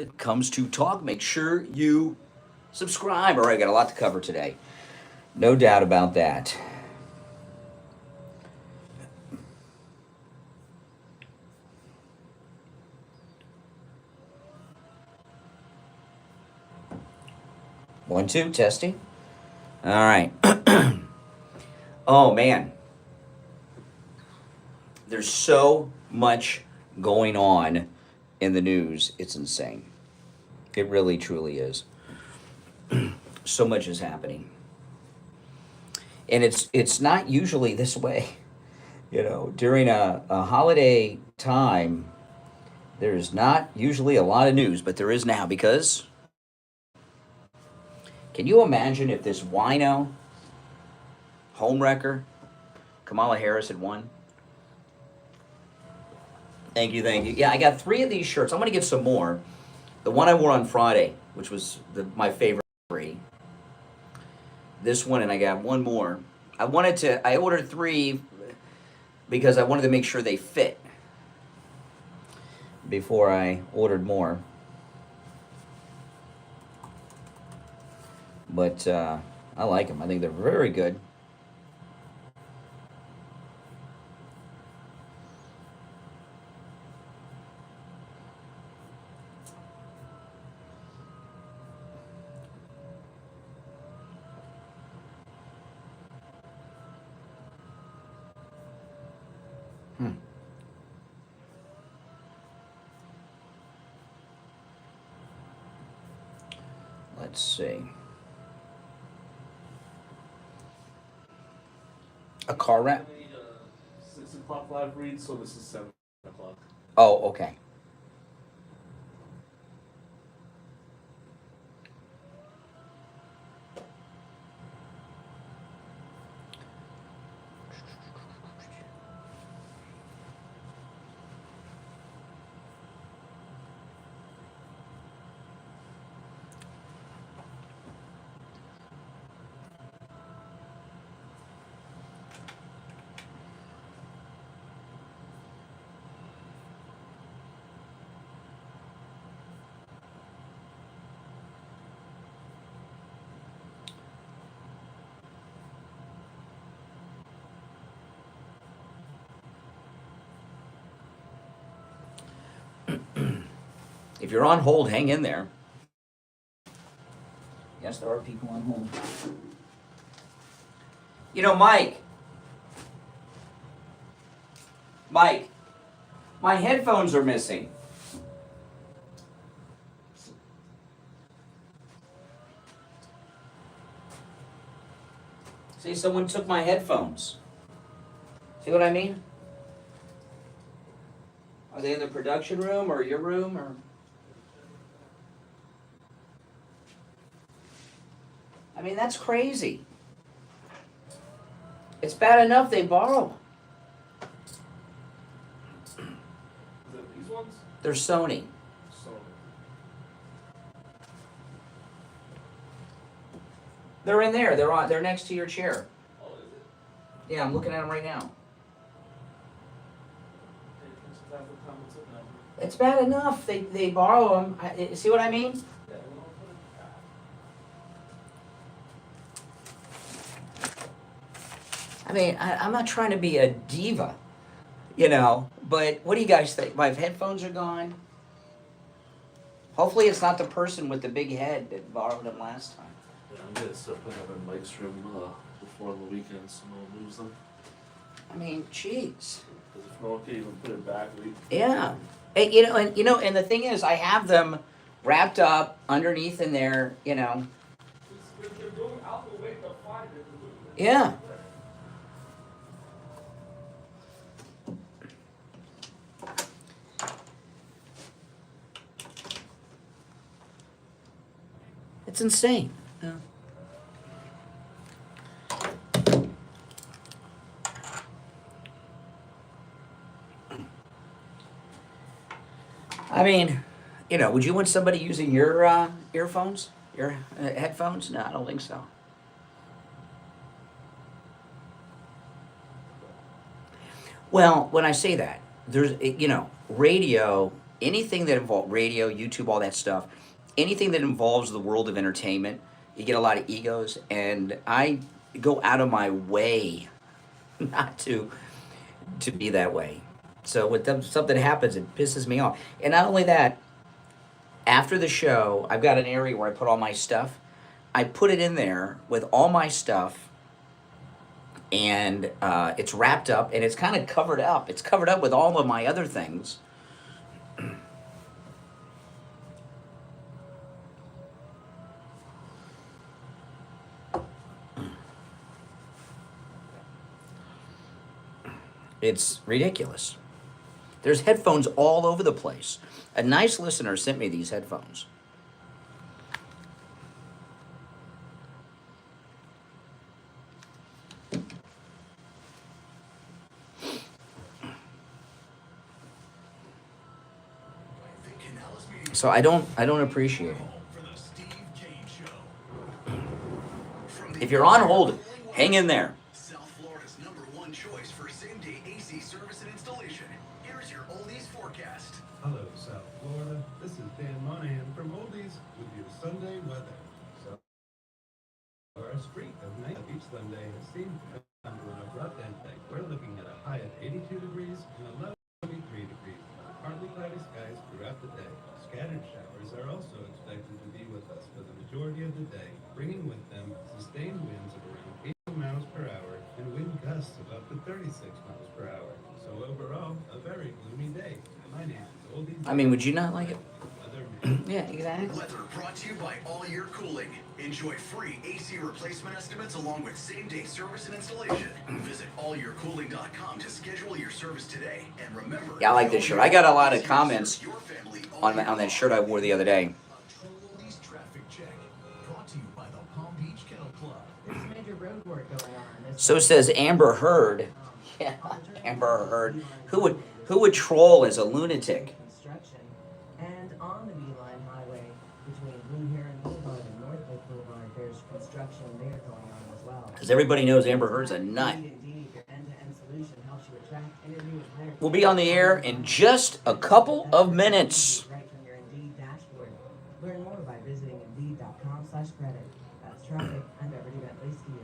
it comes to talk, make sure you subscribe. All right, got a lot to cover today. No doubt about that. One, two, testing. All right. Oh, man. There's so much going on in the news. It's insane. It really, truly is. So much is happening. And it's not usually this way. You know, during a holiday time, there's not usually a lot of news, but there is now because can you imagine if this wino homewrecker, Kamala Harris, had won? Thank you, thank you. Yeah, I got 3 of these shirts. I'm going to get some more. The one I wore on Friday, which was my favorite 3. This one, and I got one more. I ordered 3 because I wanted to make sure they fit before I ordered more. But I like them. I think they're very good. Let's see. A car wrap? 6 o'clock live read, so this is 7 o'clock. Oh, okay. If you're on hold, hang in there. Yes, there are people on hold. You know, Mike, my headphones are missing. See, someone took my headphones. See what I mean? Are they in the production room or your room or? I mean, that's crazy. It's bad enough they borrow. Is it these ones? They're Sony. They're in there. They're next to your chair. Oh, is it? Yeah, I'm looking at them right now. It's bad enough they borrow them. See what I mean? I mean, I'm not trying to be a diva, you know, but what do you guys think? My headphones are gone. Hopefully it's not the person with the big head that borrowed them last time. Yeah, I'm going to start putting them in Mike's room before the weekend so no one moves them. I mean, jeez. Because if no one can even put it back, yeah. And, and the thing is, I have them wrapped up underneath in there, you know. They're going out the way to find it. Yeah. It's insane. Yeah. I mean, you know, would you want somebody using your earphones, your headphones? No, I don't think so. Well, when I say that, there's, you know, radio anything that involves radio, YouTube, all that stuff, anything that involves the world of entertainment, you get a lot of egos, and I go out of my way not to be that way. So when something happens, it pisses me off. And not only that, after the show, I've got an area where I put all my stuff. I put it in there with all my stuff, and it's wrapped up, and it's kind of covered up. It's covered up with all of my other things. It's ridiculous. There's headphones all over the place. A nice listener sent me these headphones. So I don't appreciate it. If you're on hold, hang in there. South Florida's #1 choice for same-day AC service and installation. Here's your oldies forecast. Hello, South Florida. This is Dan Monahan from Oldies with your Sunday weather. So, our streak of night each Sunday has seemed to come to an abrupt end. We're looking at a high of 82 degrees and a low of 23 degrees. Partly cloudy skies throughout the day. Scattered showers are also expected to be with us for the majority of the day, bringing with them sustained winds of around 80 miles per hour and wind gusts of up to 36 miles per hour. So overall, a very gloomy day. My name is Oldies. I mean, would you not like it? Weatherman. Yeah, exactly. Weather brought to you by All Year Cooling. Enjoy free AC replacement estimates along with same-day service and installation. Visit allyourcooling.com to schedule your service today. And remember, Yeah, I like this shirt. I got a lot of comments on that shirt I wore the other day. Oldies traffic check. Brought to you by the Palm Beach Kennel Club. There's major road work going on. So says Amber Heard. Yeah, Amber Heard. Who would troll as a lunatic? Construction. And on the Beeline Highway between Blue Heron Boulevard and North Lake Boulevard, there's construction there going on as well. Because everybody knows Amber Heard's a nut. Indeed, your end-to-end solution helps you attract, interview, and hire. We'll be on the air in just a couple of minutes. Right from your Indeed dashboard. Learn more by visiting Indeed.com/credit. That's traffic. I'm Beverly Bentley Steele.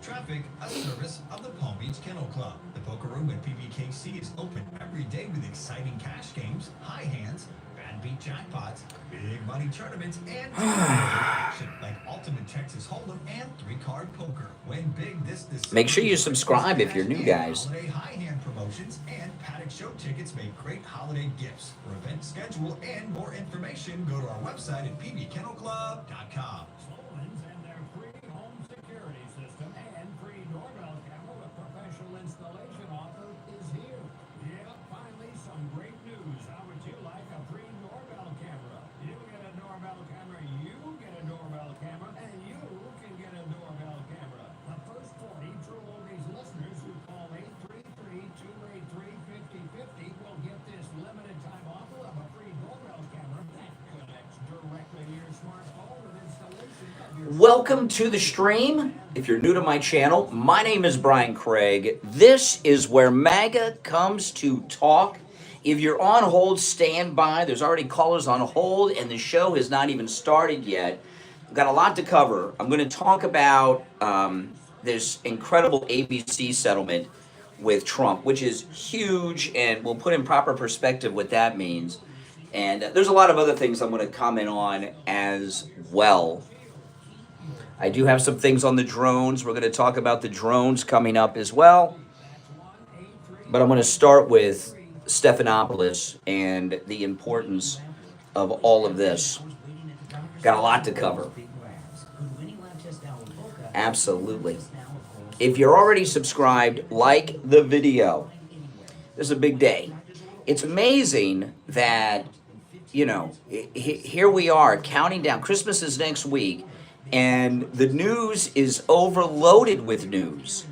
Traffic, a service of the Palm Beach Kennel Club. The poker room at PBKC is open every day with exciting cash games, high hands, bad beat jackpots, big money tournaments, and action like Ultimate Texas Hold'em and 3-card poker. Win big this December. Make sure you subscribe if you're new, guys. Holiday high hand promotions and paddock show tickets make great holiday gifts. For event schedule and more information, go to our website at pbkennelclub.com. Sloman's and their free home security system and free doorbell camera with professional installation offer is here. Yeah, finally some great news. How would you like a free doorbell camera? You get a doorbell camera, you get a doorbell camera, and you can get a doorbell camera. The first 40 True Oldies listeners who call 833-283-5050 will get this limited time offer of a free doorbell camera that connects directly to your smartphone with installation of your Welcome to the stream. If you're new to my channel, my name is Brian Craig. This is where MAGA comes to talk. If you're on hold, stand by. There's already callers on hold, and the show has not even started yet. I've got a lot to cover. I'm going to talk about this incredible ABC settlement with Trump, which is huge, and we'll put in proper perspective what that means. And there's a lot of other things I'm going to comment on as well. I do have some things on the drones. We're going to talk about the drones coming up as well. But I'm going to start with Stephanopoulos and the importance of all of this. Got a lot to cover. Absolutely. If you're already subscribed, like the video. This is a big day. It's amazing that, you know, here we are counting down. Christmas is next week, and the news is overloaded with news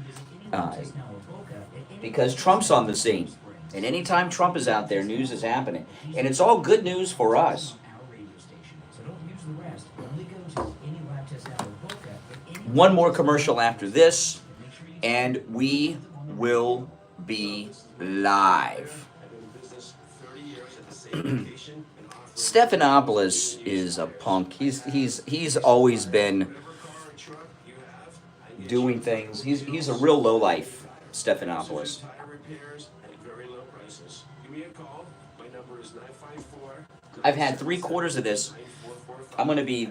because Trump's on the scene. And anytime Trump is out there, news is happening. And it's all good news for us. One more commercial after this, and we will be live. Stephanopoulos is a punk. He's always been doing things. He's a real lowlife, Stephanopoulos. I've had 3/4 of this. I'm going to be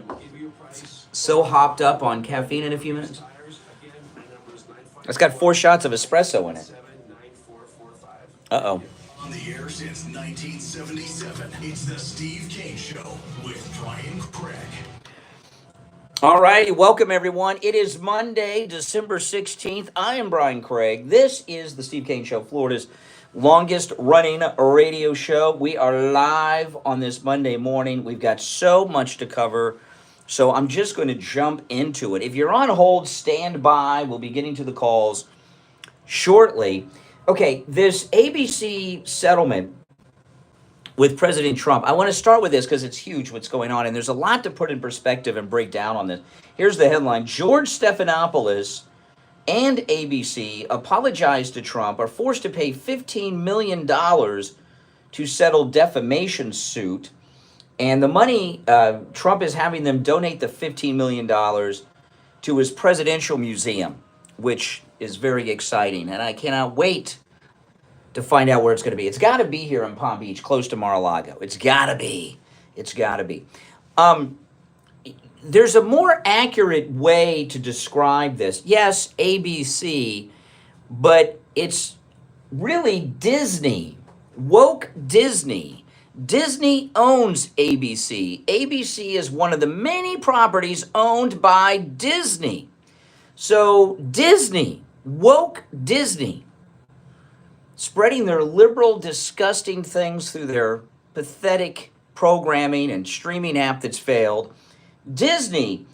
so hopped up on caffeine in a few minutes. It's got 4 shots of espresso in it. Uh-oh. On the air since 1977, it's the Steve Kane Show with Brian Craig. All right, welcome everyone. It is Monday, December 16th. I am Brian Craig. This is the Steve Kane Show, Florida's longest running radio show. We are live on this Monday morning. We've got so much to cover, so I'm just going to jump into it. If you're on hold, stand by. We'll be getting to the calls shortly. Okay, this ABC settlement with President Trump. I want to start with this because it's huge what's going on, and there's a lot to put in perspective and break down on this. Here's the headline. George Stephanopoulos and ABC apologized to Trump, are forced to pay $15 million to settle defamation suit. And the money, Trump is having them donate the $15 million to his presidential museum, which is very exciting. And I cannot wait to find out where it's going to be. It's got to be here in Palm Beach, close to Mar-a-Lago. It's got to be. It's got to be. There's a more accurate way to describe this. Yes, ABC, but it's really Disney. Woke Disney. Disney owns ABC. ABC is one of the many properties owned by Disney. So Disney, woke Disney, spreading their liberal, disgusting things through their pathetic programming and streaming app that's failed. Disney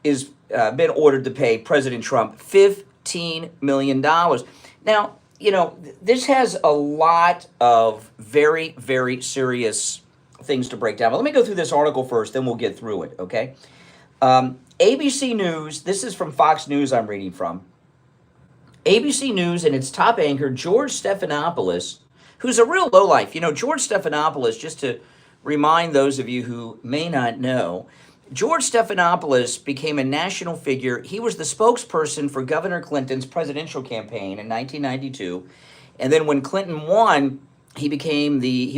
is been ordered to pay President Trump $15 million. Now, you know, this has a lot of very, very serious things to break down. But let me go through this article first, then we'll get through it, okay? ABC News, this is from Fox News I'm reading from. ABC News and its top anchor, George Stephanopoulos, who's a real lowlife. You know, George Stephanopoulos, just to remind those of you who may not know, George Stephanopoulos became a national figure. He was the spokesperson for Governor Clinton's presidential campaign in 1992. And then when Clinton won, he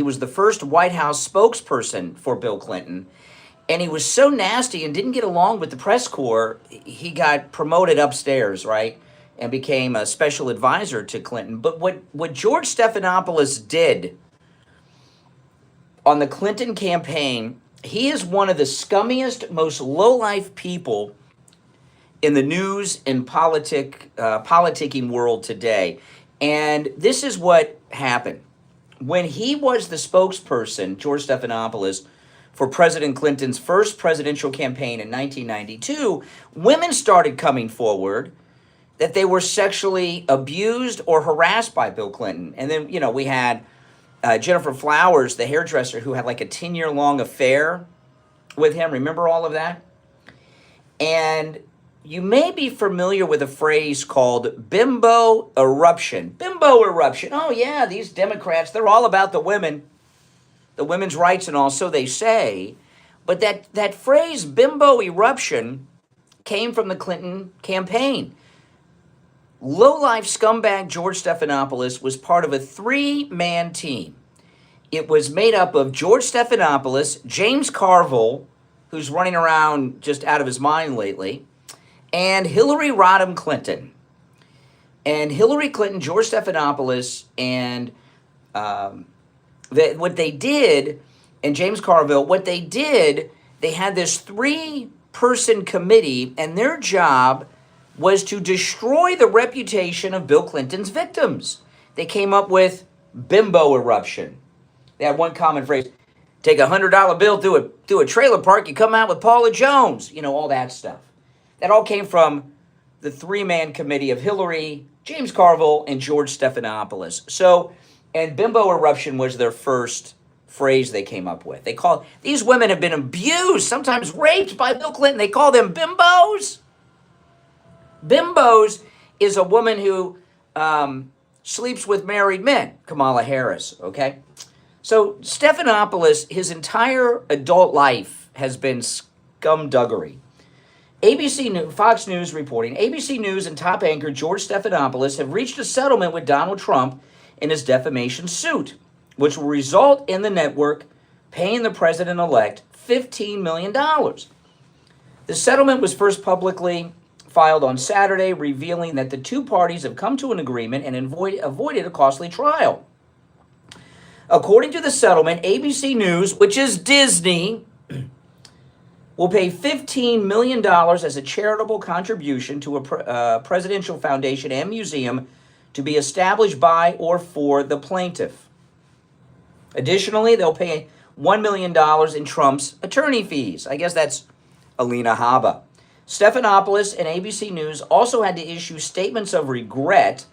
was the first White House spokesperson for Bill Clinton. And he was so nasty and didn't get along with the press corps, he got promoted upstairs, right? And became a special advisor to Clinton. But what George Stephanopoulos did on the Clinton campaign, he is one of the scummiest, most low-life people in the news and politicking world today. And this is what happened. When he was the spokesperson, George Stephanopoulos, for President Clinton's first presidential campaign in 1992, women started coming forward that they were sexually abused or harassed by Bill Clinton. And then, you know, we had Jennifer Flowers, the hairdresser, who had like a 10-year-long affair with him. Remember all of that? And you may be familiar with a phrase called bimbo eruption. Bimbo eruption. Oh, yeah, these Democrats, they're all about the women's rights and all, so they say. But that phrase, bimbo eruption, came from the Clinton campaign. Low-life scumbag George Stephanopoulos was part of a 3-man team. It was made up of George Stephanopoulos, James Carville, who's running around just out of his mind lately, and Hillary Rodham Clinton. And Hillary Clinton, George Stephanopoulos, and what they did, and James Carville, what they did, they had this 3-person committee, and their job was to destroy the reputation of Bill Clinton's victims. They came up with bimbo eruption. They had one common phrase: take a $100 bill through a trailer park, you come out with Paula Jones. You know, all that stuff. That all came from the 3-man committee of Hillary, James Carville, and George Stephanopoulos. So, and bimbo eruption was their first phrase they came up with. They call these women have been abused, sometimes raped by Bill Clinton. They call them bimbos. Bimbos is a woman who sleeps with married men, Kamala Harris, okay? So Stephanopoulos, his entire adult life has been scumduggery. Fox News reporting, ABC News and top anchor George Stephanopoulos have reached a settlement with Donald Trump in his defamation suit, which will result in the network paying the president-elect $15 million. The settlement was first publicly filed on Saturday, revealing that the two parties have come to an agreement and avoided a costly trial. According to the settlement, ABC News, which is Disney, will pay $15 million as a charitable contribution to a presidential foundation and museum to be established by or for the plaintiff. Additionally, they'll pay $1 million in Trump's attorney fees. I guess that's Alina Habba. Stephanopoulos and ABC News also had to issue statements of regret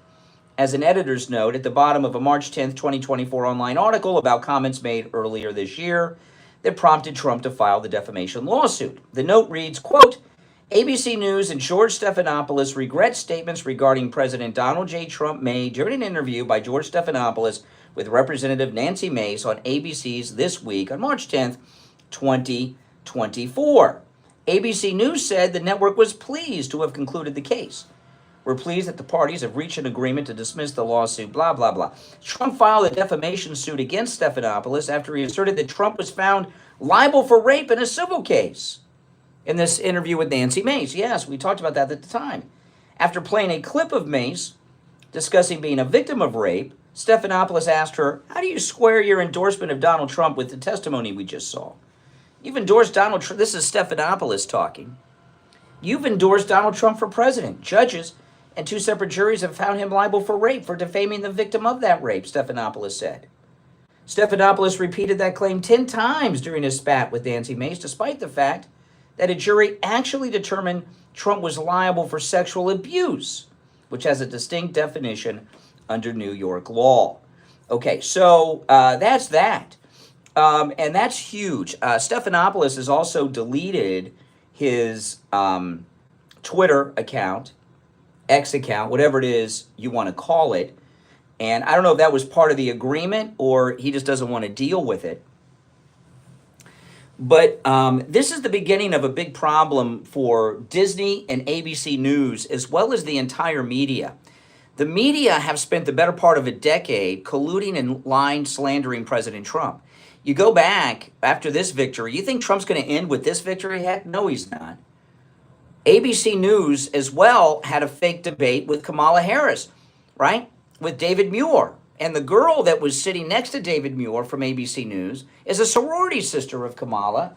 as an editor's note at the bottom of a March 10th, 2024 online article about comments made earlier this year that prompted Trump to file the defamation lawsuit. The note reads, quote, ABC News and George Stephanopoulos regret statements regarding President Donald J. Trump made during an interview by George Stephanopoulos with Representative Nancy Mace on ABC's This Week on March 10th, 2024. ABC News said the network was pleased to have concluded the case. We're pleased that the parties have reached an agreement to dismiss the lawsuit, blah, blah, blah. Trump filed a defamation suit against Stephanopoulos after he asserted that Trump was found liable for rape in a civil case. In this interview with Nancy Mace, yes, we talked about that at the time. After playing a clip of Mace discussing being a victim of rape, Stephanopoulos asked her, how do you square your endorsement of Donald Trump with the testimony we just saw? You've endorsed Donald Trump. This is Stephanopoulos talking. You've endorsed Donald Trump for president. Judges and two separate juries have found him liable for rape for defaming the victim of that rape, Stephanopoulos said. Stephanopoulos repeated that claim 10 times during his spat with Nancy Mace, despite the fact that a jury actually determined Trump was liable for sexual abuse, which has a distinct definition under New York law. Okay, so that's that. And that's huge. Stephanopoulos has also deleted his Twitter account, X account, whatever it is you want to call it. And I don't know if that was part of the agreement or he just doesn't want to deal with it. But this is the beginning of a big problem for Disney and ABC News, as well as the entire media. The media have spent the better part of a decade colluding and lying, slandering President Trump. You go back after this victory, you think Trump's going to end with this victory? Heck, no, he's not. ABC News as well had a fake debate with Kamala Harris, right? With David Muir. And the girl that was sitting next to David Muir from ABC News is a sorority sister of Kamala.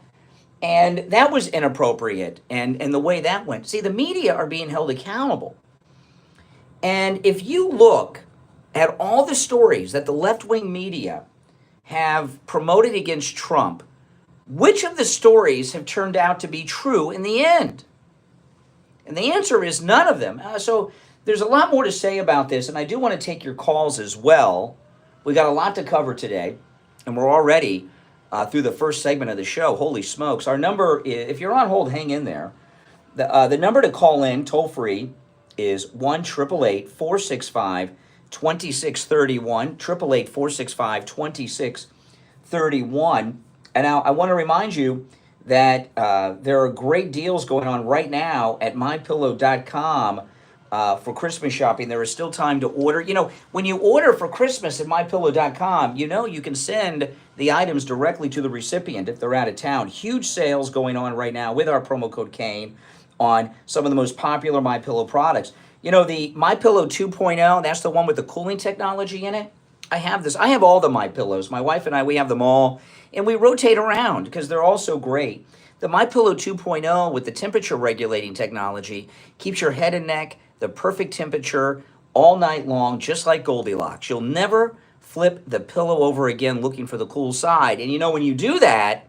And that was inappropriate. And the way that went. See, the media are being held accountable. And if you look at all the stories that the left-wing media have promoted against Trump, which of the stories have turned out to be true in the end? And the answer is none of them. So there's a lot more to say about this, and I do want to take your calls as well. We got a lot to cover today, and we're already through the first segment of the show. Holy smokes. Our number, if you're on hold, hang in there. The number to call in, toll-free, is 1-888-465-2631, 1-888-465-2631. And now I want to remind you that there are great deals going on right now at Mypillow.com for Christmas shopping. There is still time to order. You know, when you order for Christmas at Mypillow.com, you know you can send the items directly to the recipient if they're out of town. Huge sales going on right now with our promo code Kane on some of the most popular MyPillow products. You know, the MyPillow 2.0, that's the one with the cooling technology in it. I have this. I have all the MyPillows. My wife and I, we have them all, and we rotate around because they're all so great. The MyPillow 2.0 with the temperature regulating technology keeps your head and neck the perfect temperature all night long, just like Goldilocks. You'll never flip the pillow over again looking for the cool side. And you know, when you do that,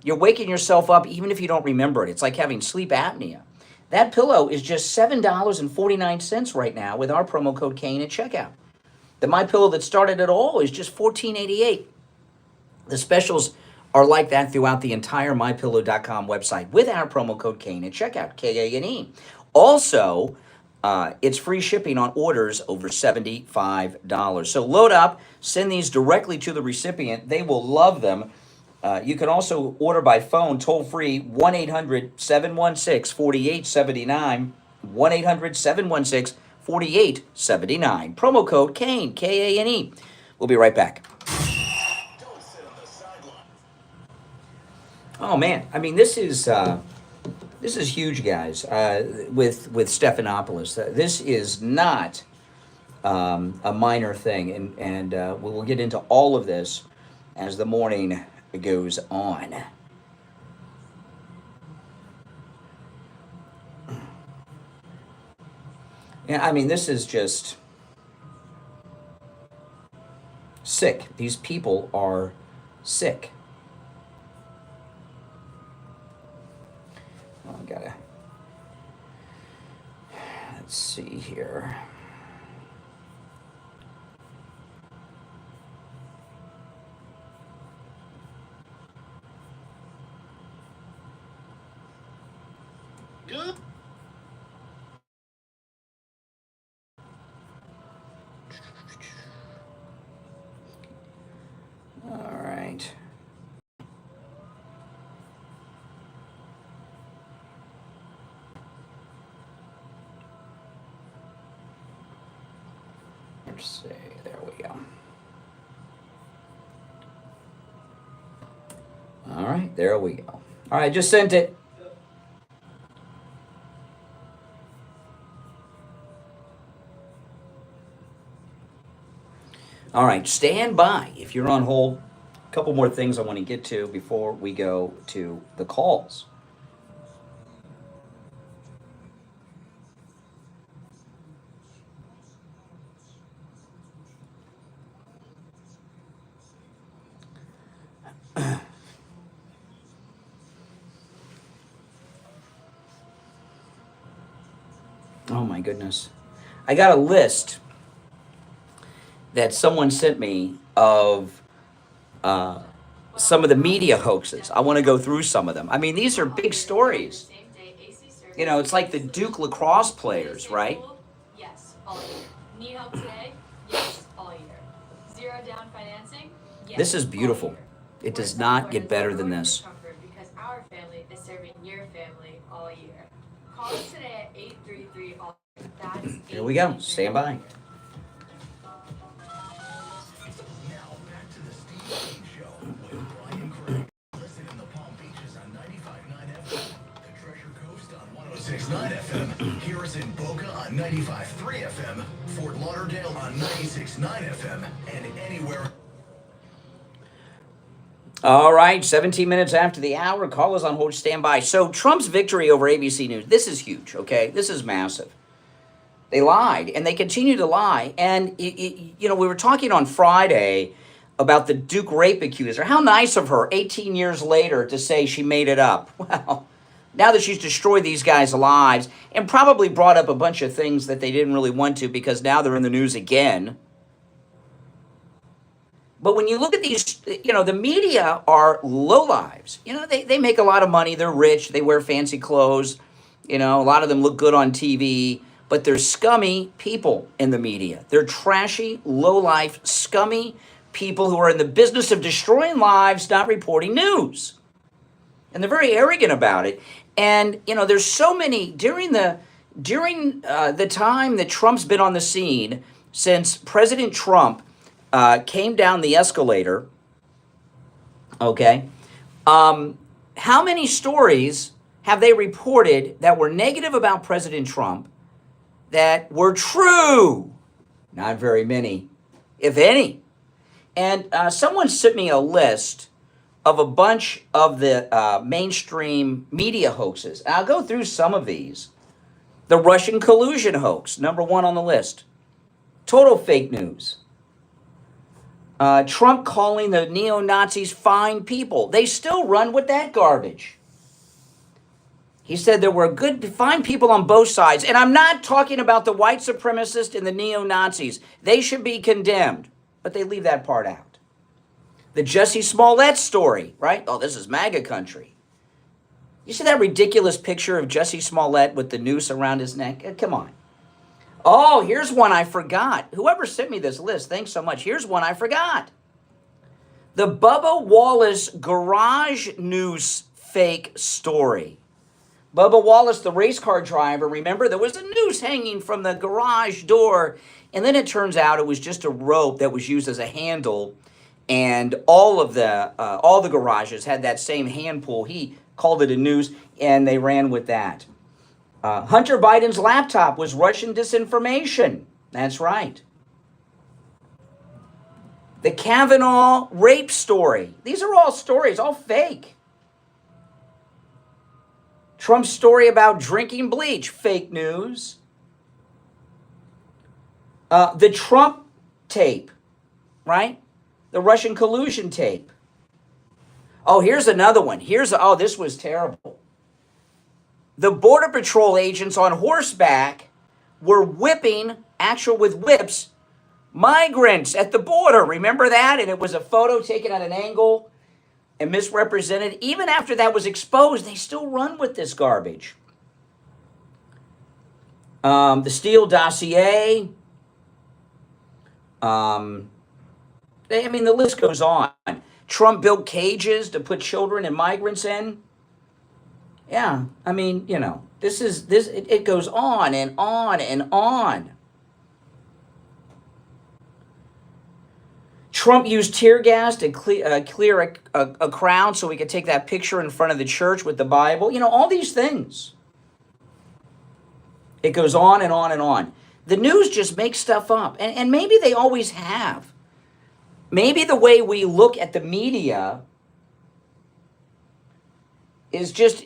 you're waking yourself up even if you don't remember it. It's like having sleep apnea. That pillow is just $7.49 right now with our promo code Kane at checkout. The MyPillow that started it all is just $14.88. The specials are like that throughout the entire MyPillow.com website with our promo code Kane at checkout, K-A-N-E. Also, It's free shipping on orders over $75. So load up, send these directly to the recipient. They will love them. You can also order by phone, toll free, 1 800 716 4879. 1 800 716 4879. Promo code KANE, KANE. We'll be right back. Oh, man. I mean, this is huge, guys, with Stephanopoulos. This is not a minor thing, and we'll get into all of this as the morning goes on. Yeah, I mean, this is just sick. These people are sick. Oh, I gotta... Let's see here. Good. All right. Let's see. There we go. All right. There we go. All right. Just sent it. All right, stand by if you're on hold. A couple more things I want to get to before we go to the calls. Oh my goodness. I got a list that someone sent me of some of the media hoaxes. I want to go through some of them. I mean, these are big stories. You know, it's like the Duke lacrosse players, right? Yes, all year. Need help today? Yes, all year. Zero down financing? Yes, This is beautiful. all year. It does not get better than this. Because our family is serving your family all year. Call us today at 833 all. That is Here we go. Stand by. Now back to the Steve Kane Show with Brian Craig. Listen in the Palm Beaches on 95.9 FM, the Treasure Coast on 106.9 FM, hear us in Boca on 95.3 FM, Fort Lauderdale on 96.9 FM, and anywhere. All right, 17 minutes after the hour. Call us on hold. Stand by. So Trump's victory over ABC News. This is huge, okay? This is massive. They lied, and they continue to lie. And, you know, we were talking on Friday about the Duke rape accuser. How nice of her, 18 years later, to say she made it up. Well, now that she's destroyed these guys' lives and probably brought up a bunch of things that they didn't really want to because now they're in the news again. But when you look at these, you know, the media are lowlives. You know, they make a lot of money. They're rich. They wear fancy clothes. You know, a lot of them look good on TV. But they're scummy people in the media. They're trashy, low-life, scummy people who are in the business of destroying lives, not reporting news. And they're very arrogant about it. And, you know, there's so many, during the time that Trump's been on the scene, since President Trump came down the escalator, okay, how many stories have they reported that were negative about President Trump that were true? Not very many, if any. And someone sent me a list of a bunch of the mainstream media hoaxes. And I'll go through some of these. The Russian collusion hoax, number one on the list. Total fake news. Trump calling the neo-Nazis fine people. They still run with that garbage. He said there were good, fine people on both sides. And I'm not talking about the white supremacists and the neo-Nazis. They should be condemned. But they leave that part out. The Jussie Smollett story, right? Oh, this is MAGA country. You see that ridiculous picture of Jussie Smollett with the noose around his neck? Come on. Oh, here's one I forgot. Whoever sent me this list, thanks so much. Here's one I forgot. The Bubba Wallace garage news fake story. Bubba Wallace, the race car driver, remember there was a noose hanging from the garage door, and then it turns out it was just a rope that was used as a handle, and all the garages had that same hand pull. He called it a noose, and they ran with that. Hunter Biden's laptop was Russian disinformation. That's right. The Kavanaugh rape story. These are all stories, all fake. Trump's story about drinking bleach, fake news. The Trump tape, right? The Russian collusion tape. Oh, here's another one. This was terrible. The Border Patrol agents on horseback were whipping, with whips, migrants at the border. Remember that? And it was a photo taken at an angle and misrepresented. Even after that was exposed, they still run with this garbage. The Steele dossier. The list goes on. Trump built cages to put children and migrants in. Yeah, it goes on and on and on. Trump used tear gas to clear a crowd so we could take that picture in front of the church with the Bible. All these things. It goes on and on and on. The news just makes stuff up. And maybe they always have. Maybe the way we look at the media is just,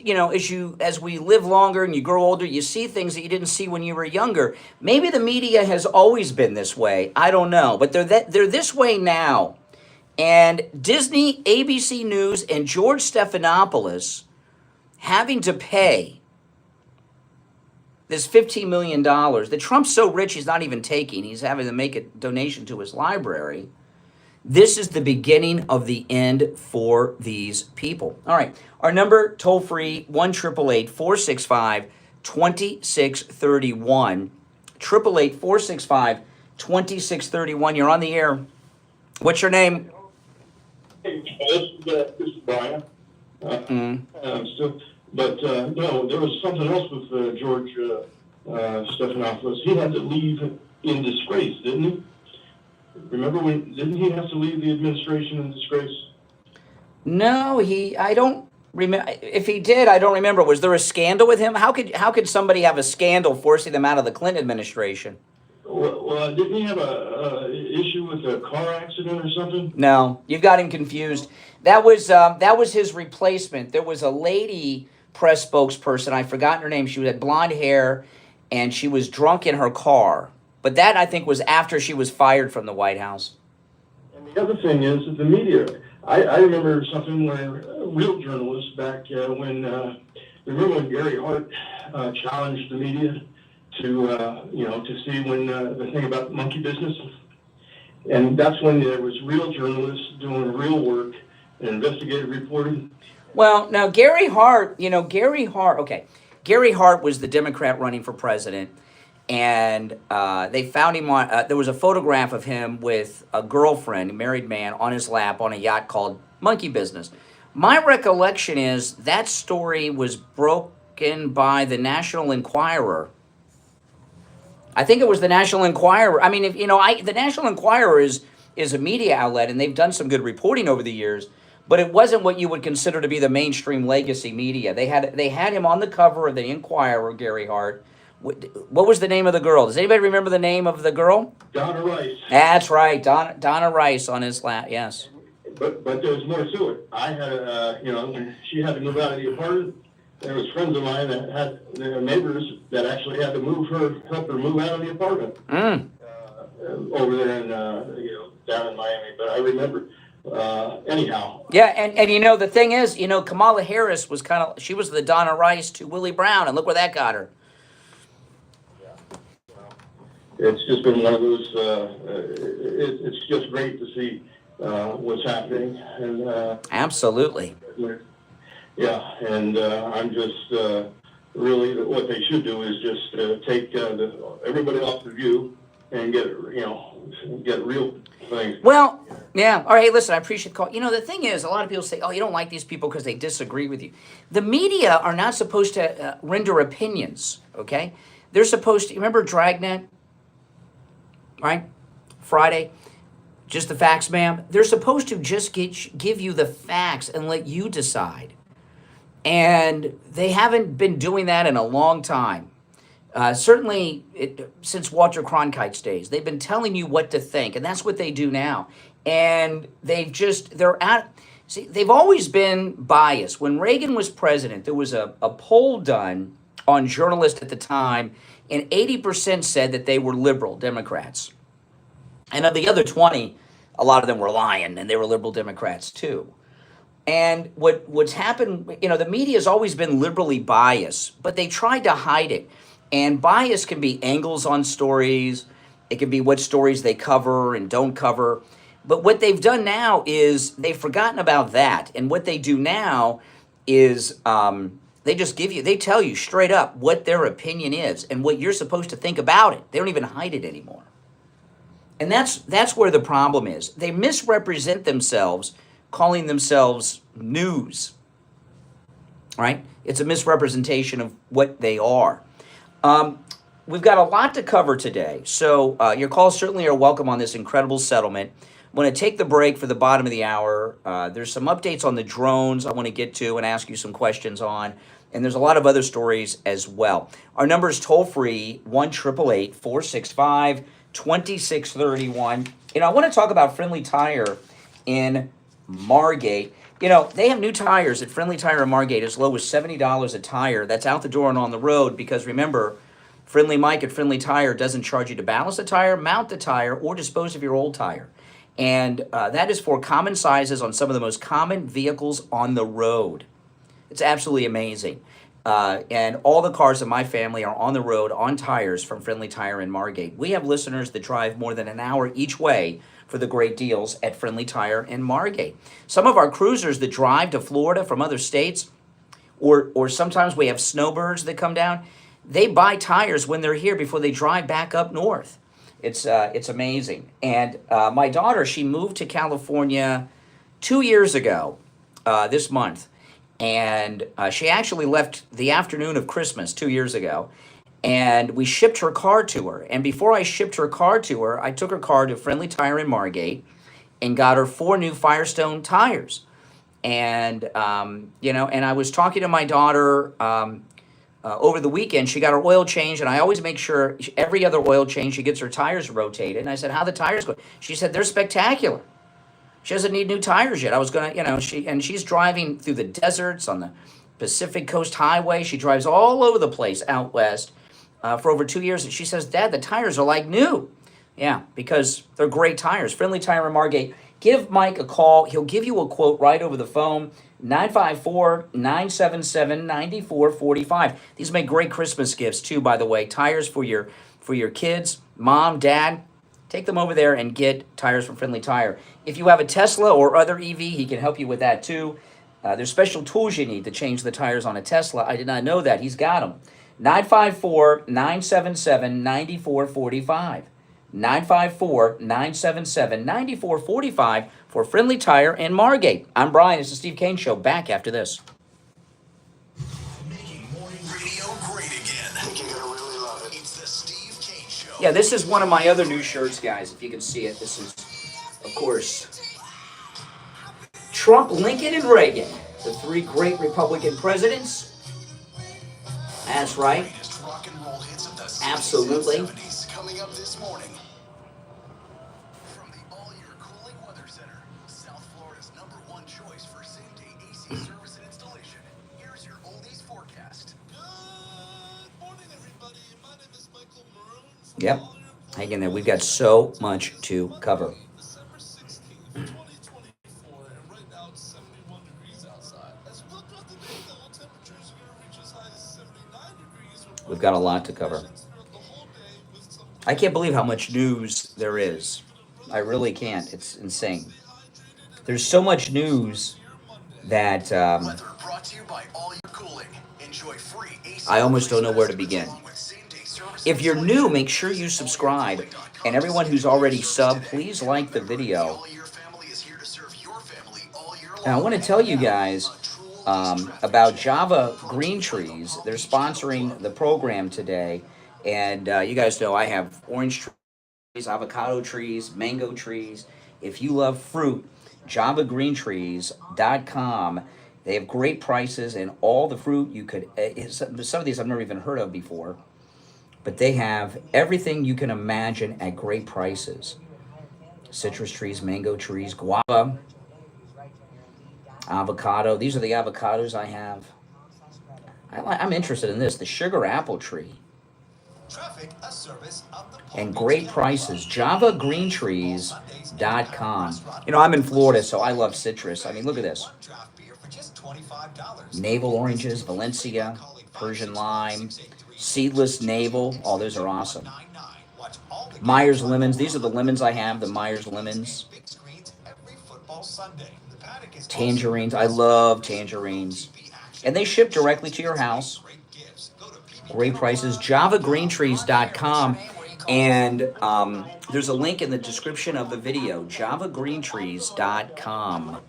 as we live longer and you grow older, you see things that you didn't see when you were younger. Maybe the media has always been this way. I don't know. But they're this way now. And Disney, ABC News, and George Stephanopoulos having to pay this $15 million that Trump's so rich he's not even taking. He's having to make a donation to his library. This is the beginning of the end for these people. All right. Our number, toll free, 1-888-465-2631. 888-465-2631. You're on the air. What's your name? Hey, this is Brian. No, there was something else with George Stephanopoulos. He had to leave in disgrace, didn't he? Remember didn't he have to leave the administration in disgrace? No, I don't remember. If he did, I don't remember. Was there a scandal with him? How could somebody have a scandal forcing them out of the Clinton administration? Well, didn't he have a issue with a car accident or something? No, you've got him confused. That was his replacement. There was a lady press spokesperson. I've forgotten her name. She had blonde hair, and she was drunk in her car. But that, I think, was after she was fired from the White House. And the other thing is that the media, I remember something where real journalists back remember when Gary Hart challenged the media to see when the thing about monkey business. And that's when there was real journalists doing real work and investigative reporting. Well, now Gary Hart was the Democrat running for president. And they found him on, there was a photograph of him with a girlfriend, a married man, on his lap on a yacht called Monkey Business. My recollection is that story was broken by the National Enquirer. I think it was the National Enquirer. I mean, the National Enquirer is a media outlet, and they've done some good reporting over the years, but it wasn't what you would consider to be the mainstream legacy media. They had him on the cover of the Enquirer, Gary Hart. What was the name of the girl? Does anybody remember the name of the girl? Donna Rice. That's right, Donna Rice on his lap. Yes. But there's more to it. I had when she had to move out of the apartment, there was friends of mine that had neighbors that actually had to help her move out of the apartment over there in down in Miami. But I remember. Anyhow. Yeah, and the thing is, Kamala Harris was she was the Donna Rice to Willie Brown, and look where that got her. It's just been one of those, it's just great to see what's happening. And absolutely. Yeah, and I'm just, really, what they should do is just take everybody off the view and get real things. Well, yeah. All right, listen, I appreciate the call. You know, the thing is, a lot of people say, oh, you don't like these people because they disagree with you. The media are not supposed to render opinions, okay? They're supposed to, remember Dragnet, right? Friday, just the facts, ma'am. They're supposed to just give you the facts and let you decide. And they haven't been doing that in a long time. Certainly since Walter Cronkite's days. They've been telling you what to think, and that's what they do now. And they've always been biased. When Reagan was president, there was a poll done on journalists at the time, and 80% said that they were liberal Democrats. And of the other 20, a lot of them were lying, and they were liberal Democrats too. And what's happened, you know, the media has always been liberally biased, but they tried to hide it. And bias can be angles on stories. It can be what stories they cover and don't cover. But what they've done now is they've forgotten about that. And what they do now is they tell you straight up what their opinion is and what you're supposed to think about it. They don't even hide it anymore. And that's where the problem is. They misrepresent themselves, calling themselves news, right? It's a misrepresentation of what they are. We've got a lot to cover today, so your calls certainly are welcome on this incredible settlement. I'm going to take the break for the bottom of the hour. There's some updates on the drones I want to get to and ask you some questions on, and there's a lot of other stories as well. Our number is toll-free, 1-888-465-2631. You know, I want to talk about Friendly Tire in Margate. You know, they have new tires at Friendly Tire in Margate as low as $70 a tire. That's out the door and on the road because, remember, Friendly Mike at Friendly Tire doesn't charge you to balance the tire, mount the tire, or dispose of your old tire. And that is for common sizes on some of the most common vehicles on the road. It's absolutely amazing. And all the cars in my family are on the road on tires from Friendly Tire in Margate. We have listeners that drive more than an hour each way for the great deals at Friendly Tire in Margate. Some of our cruisers that drive to Florida from other states, or sometimes we have snowbirds that come down, they buy tires when they're here before they drive back up north. It's amazing. And my daughter, she moved to California 2 years ago this month. And she actually left the afternoon of Christmas 2 years ago. And we shipped her car to her. And before I shipped her car to her, I took her car to Friendly Tire in Margate and got her 4 new Firestone tires. And, you know, and I was talking to my daughter over the weekend. She got her oil change, and I always make sure every other oil change she gets her tires rotated. And I said, how the tires go? She said, they're spectacular. She doesn't need new tires yet. I was going to, you know, she's driving through the deserts on the Pacific Coast Highway. She drives all over the place out west for over 2 years. And she says, Dad, the tires are like new. Yeah, because they're great tires. Friendly Tire in Margate. Give Mike a call. He'll give you a quote right over the phone. 954-977-9445. These make great Christmas gifts too, by the way. Tires for your kids, mom, dad. Take them over there and get tires from Friendly Tire. If you have a Tesla or other EV, he can help you with that too. There's special tools you need to change the tires on a Tesla. I did not know that. He's got them. 954-977-9445. 954-977-9445 for Friendly Tire in Margate. I'm Brian. It's the Steve Kane Show. Back after this. Making morning radio great again. I think you're gonna really love it. It's the Steve Kane Show. Yeah, this is one of my other new shirts, guys, if you can see it. This is, of course, Trump, Lincoln, and Reagan, the 3 great Republican presidents. That's right. Absolutely. Coming up this morning. From the all-year cooling weather center, South Florida's #1 choice for same-day AC service and installation. Here's your oldies forecast. Good morning, everybody. My name is Michael Maroon. Yep. Hang in there. We've got so much to cover. December 16th, 2024, and right now it's 71 degrees outside. As well throughout the day, the low temperatures are going to reach as high as 79 degrees. We've got a lot to cover. I can't believe how much news there is. I really can't. It's insane. There's so much news that Weather brought to you by all your cooling. Enjoy free AC I almost don't know where to replacements begin. along with same-day service If you're installation. new, make sure you subscribe. And everyone who's already subbed, please like the video. All Year family is here to serve your family all year long. Now, I want to tell you guys about Java Green Trees. They're sponsoring the program today. And you guys know I have orange trees, avocado trees, mango trees. If you love fruit, JavaGreenTrees.com. They have great prices and all the fruit you could. Some of these I've never even heard of before. But they have everything you can imagine at great prices. Citrus trees, mango trees, guava, avocado. These are the avocados I have. I'm interested in this, the sugar apple tree. Traffic, a service of the And great prices, JavaGreenTrees.com. You know, I'm in Florida, so I love citrus. I mean, look at this. One draft beer for just $25. Navel oranges, Valencia, Persian lime, seedless navel. Oh, those are awesome. Myers lemons. These are the lemons I have, the Myers lemons. Big screens every football Sunday. The paddock is Tangerines. I love tangerines. And they ship directly to your house. Great prices. JavaGreenTrees.com. And there's a link in the description of the video. JavaGreenTrees.com.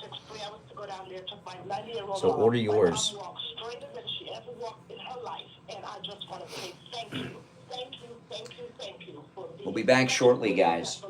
So order yours. We'll be back shortly, guys.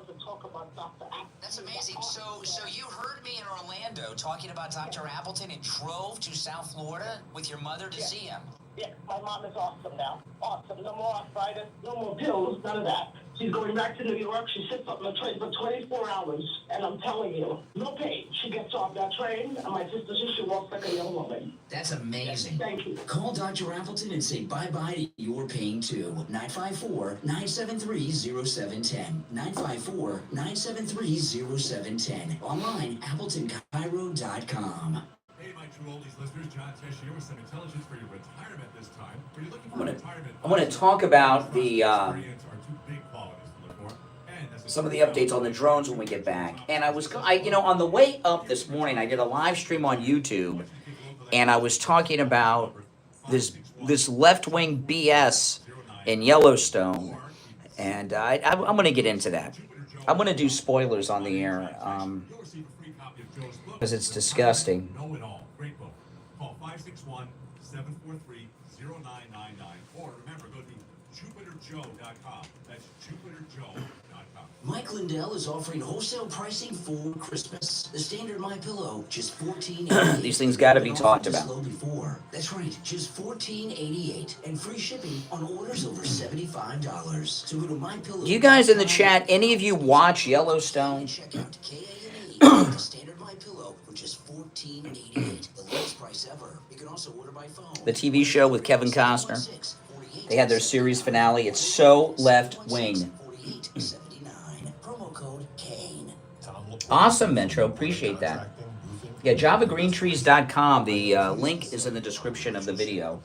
That's amazing. So you heard me in Orlando talking about Dr. Appleton and drove to South Florida with your mother to see him. Yeah, my mom is awesome now. Awesome. No more arthritis, no more pills, none of that. She's going back to New York. She sits on the train for 24 hours. And I'm telling you, no pain. She gets off that train, and my sister says she walks like a young woman. That's amazing. Thank you. Call Dr. Appleton and say bye-bye to your pain, too. 954-973-0710. 954-973-0710. Online, AppletonCairo.com. Hey, my true oldies listeners, John Tesh here with some intelligence for your retirement this time. Are you looking for retirement? I want to talk about the Experience are two big qualities to look for. And as a some of the updates on the drones when we get back. And on the way up this morning, I did a live stream on YouTube, and I was talking about this left-wing BS in Yellowstone, and I'm going to get into that. I'm going to do spoilers on the air because it's disgusting. Know it all. Great book. Call 561-743-0999. Or remember, go to JupiterJoe.com. That's JupiterJoe.com. Mike Lindell is offering wholesale pricing for Christmas. The standard Mypillow, just $14.88. These things got to be talked about. Before. That's right, just $14.88 and free shipping on orders over $75. So go to Mypillow. Do you guys in the chat, any of you watch Yellowstone? Check out KA&E, the standard Mypillow for just $14.88, the lowest price ever. You can also order by phone. The TV show with Kevin Costner. They had their series finale. It's so left-wing. Promo code Kane. Awesome, Metro. Appreciate that. Yeah, JavaGreenTrees.com. The link is in the description of the video.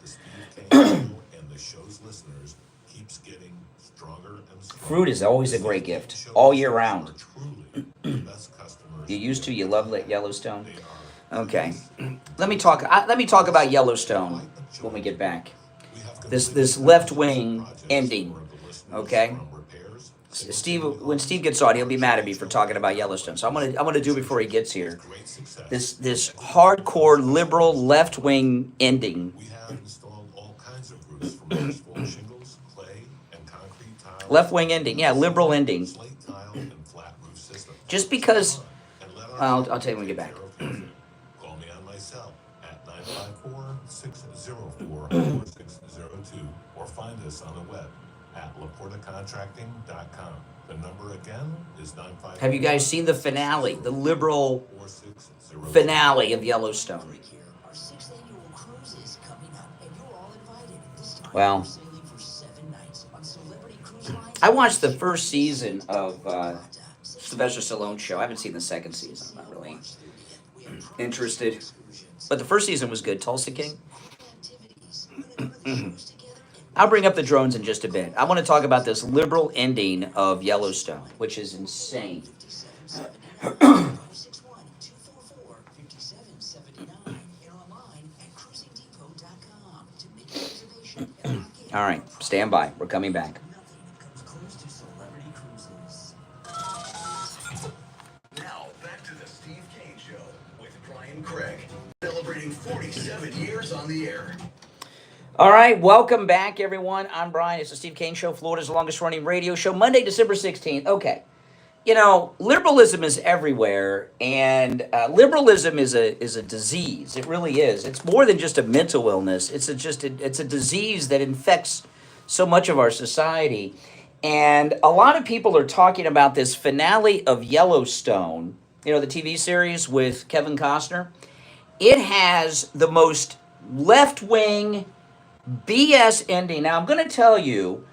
Fruit is always a great gift, all year round. You used to, you love Yellowstone. Okay, let me talk about Yellowstone when we get back. This left wing ending. Okay, when Steve gets on, he'll be mad at me for talking about Yellowstone. So I'm gonna do it before he gets here. This hardcore liberal left wing ending. Left wing ending, yeah, liberal ending. Just because, I'll tell you when we get back. Call me on my cell at 954-604-4602 or find us on the web at LaportaContracting.com. The number again is 954. Have you guys seen the finale, the liberal finale of Yellowstone? Well, I watched the first season of Sylvester Stallone's show. I haven't seen the second season. I'm not really interested. But the first season was good. Tulsa King. I'll bring up the drones in just a bit. I want to talk about this liberal ending of Yellowstone, which is insane. All right, stand by. We're coming back. Now, back to the Steve Kane Show with Brian Craig, celebrating 47 years on the air. All right, welcome back, everyone. I'm Brian. It's the Steve Kane Show, Florida's longest-running radio show, Monday, December 16th. Okay, you know, liberalism is everywhere, and liberalism is a disease. It really is. It's more than just a mental illness. It's a disease that infects so much of our society. And a lot of people are talking about this finale of Yellowstone, you know, the TV series with Kevin Costner. It has the most left-wing BS ending. Now, I'm going to tell you,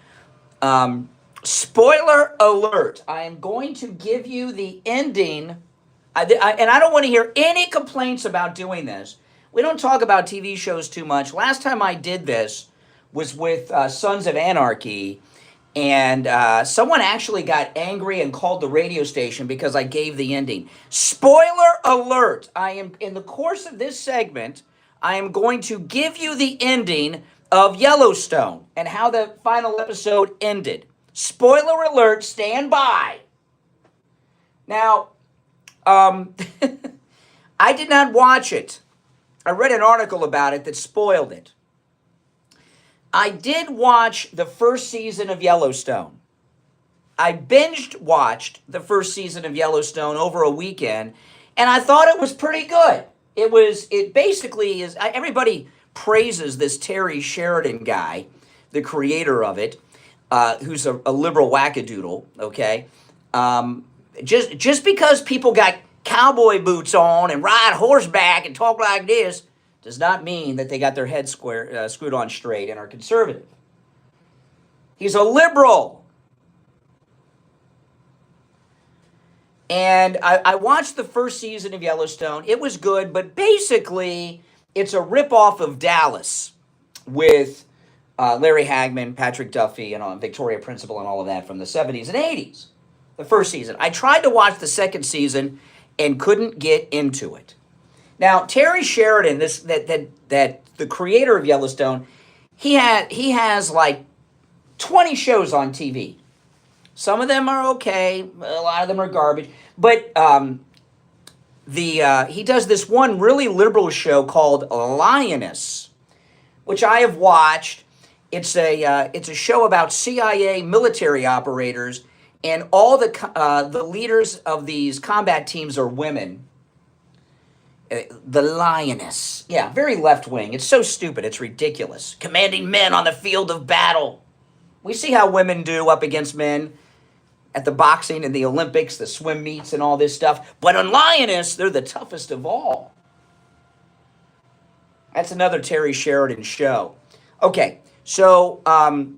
spoiler alert, I am going to give you the ending, and I don't want to hear any complaints about doing this. We don't talk about TV shows too much. Last time I did this was with Sons of Anarchy, and someone actually got angry and called the radio station because I gave the ending. Spoiler alert, I am, in the course of this segment, I am going to give you the ending of Yellowstone and how the final episode ended. Spoiler alert, stand by. Now, I did not watch it. I read an article about it that spoiled it. I did watch the first season of Yellowstone. I binged watched the first season of Yellowstone over a weekend, and I thought it was pretty good. It basically is, everybody praises this Terry Sheridan guy, the creator of it, who's a liberal wackadoodle, okay? Just because people got cowboy boots on and ride horseback and talk like this does not mean that they got their head screwed on straight and are conservative. He's a liberal. And I watched the first season of Yellowstone. It was good, but basically it's a ripoff of Dallas with Larry Hagman, Patrick Duffy, and Victoria Principal and all of that from the 70s and 80s. The first season. I tried to watch the second season and couldn't get into it. Now, Terry Sheridan, the creator of Yellowstone, he has like 20 shows on TV. Some of them are okay, a lot of them are garbage. But he does this one really liberal show called Lioness, which I have watched. It's a show about CIA military operators, and all the leaders of these combat teams are women. The Lioness. Yeah, very left-wing. It's so stupid. It's ridiculous. Commanding men on the field of battle. We see how women do up against men at the boxing and the Olympics, the swim meets and all this stuff. But on Lioness, they're the toughest of all. That's another Terry Sheridan show. Okay, so I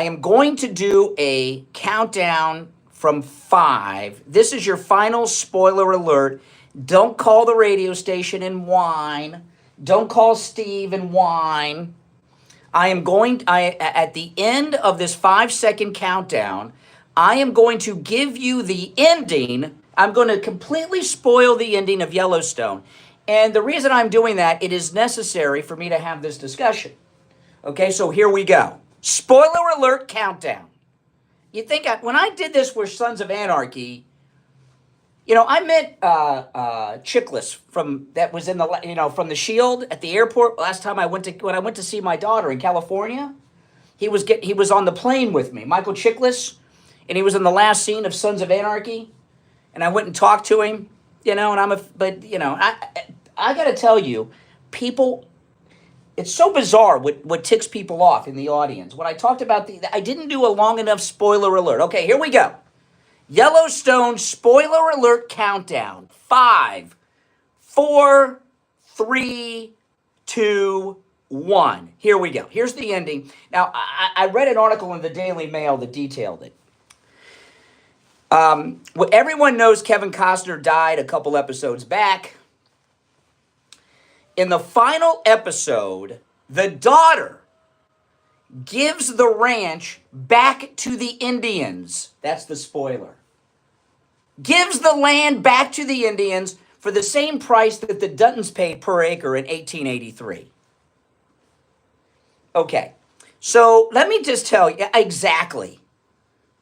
am going to do a countdown from 5. This is your final spoiler alert. Don't call the radio station and whine. Don't call Steve and whine. At the end of this 5-second countdown, I am going to give you the ending. I'm going to completely spoil the ending of Yellowstone. And the reason I'm doing that, it is necessary for me to have this discussion. Okay, so here we go. Spoiler alert countdown. You think when I did this with Sons of Anarchy, you know, I met Chickless from the Shield at the airport last time when I went to see my daughter in California. He was on the plane with me, Michael Chickless, and he was in the last scene of Sons of Anarchy, and I went and talked to him, you know, I got to tell you, people, it's so bizarre what ticks people off in the audience. When I talked about I didn't do a long enough spoiler alert. Okay, here we go. Yellowstone spoiler alert countdown. 5, 4, 3, 2, 1. Here we go. Here's the ending. Now, I read an article in the Daily Mail that detailed it. Everyone knows Kevin Costner died a couple episodes back. In the final episode, the daughter gives the ranch back to the Indians. That's the spoiler. Gives the land back to the Indians for the same price that the Duttons paid per acre in 1883. Okay. So let me just tell you exactly.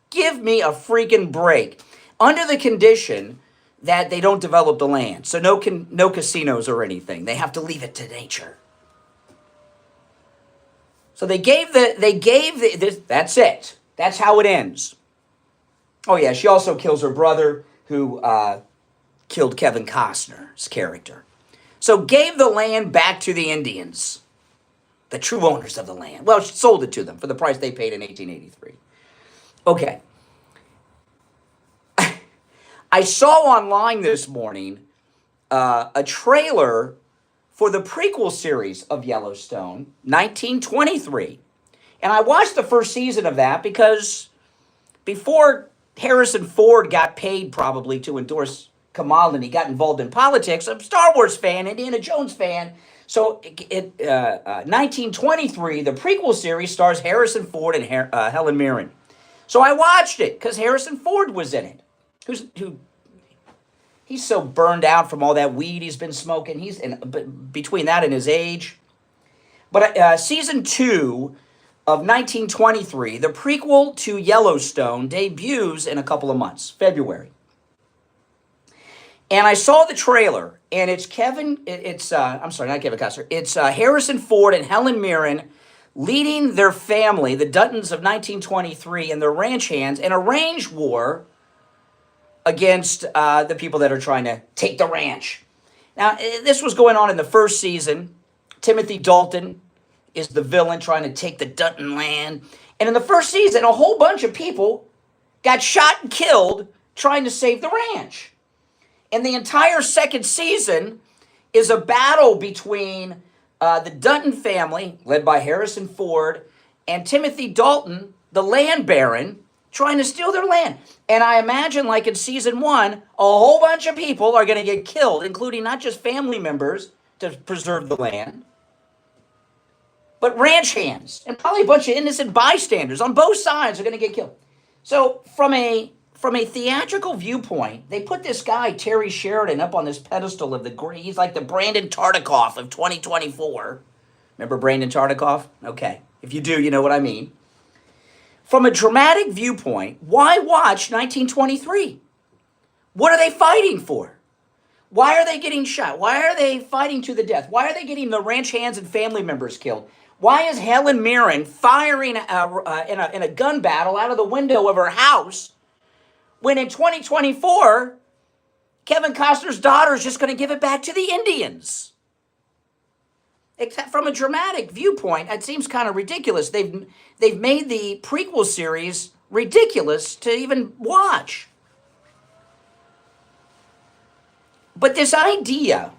Give me a freaking break. Under the condition that they don't develop the land. So no casinos or anything. They have to leave it to nature. So they gave that's it. That's how it ends. Oh yeah, she also kills her brother who killed Kevin Costner's character. So gave the land back to the Indians, the true owners of the land. Well, she sold it to them for the price they paid in 1883. Okay. I saw online this morning a trailer for the prequel series of Yellowstone, 1923. And I watched the first season of that because before Harrison Ford got paid probably to endorse Kamala and he got involved in politics, I'm a Star Wars fan, Indiana Jones fan. So 1923, the prequel series stars Harrison Ford and Helen Mirren. So I watched it because Harrison Ford was in it. He's so burned out from all that weed he's been smoking. Between that and his age. But season 2 of 1923, the prequel to Yellowstone, debuts in a couple of months, February. And I saw the trailer, and it's Kevin. I'm sorry, not Kevin Costner. It's Harrison Ford and Helen Mirren leading their family, the Duttons of 1923, and their ranch hands in a range war against the people that are trying to take the ranch. Now, this was going on in the first season. Timothy Dalton is the villain trying to take the Dutton land. And in the first season, a whole bunch of people got shot and killed trying to save the ranch. And the entire second season is a battle between the Dutton family, led by Harrison Ford, and Timothy Dalton, the land baron, trying to steal their land. And I imagine, like in season 1, a whole bunch of people are going to get killed, including not just family members to preserve the land, but ranch hands and probably a bunch of innocent bystanders on both sides are going to get killed. So from a theatrical viewpoint, they put this guy, Terry Sheridan, up on this pedestal of he's like the Brandon Tartikoff of 2024. Remember Brandon Tartikoff? Okay. If you do, you know what I mean. From a dramatic viewpoint, why watch 1923? What are they fighting for? Why are they getting shot? Why are they fighting to the death? Why are they getting the ranch hands and family members killed? Why is Helen Mirren firing in a gun battle out of the window of her house when in 2024, Kevin Costner's daughter is just going to give it back to the Indians? Except from a dramatic viewpoint, it seems kind of ridiculous. They've made the prequel series ridiculous to even watch. But this idea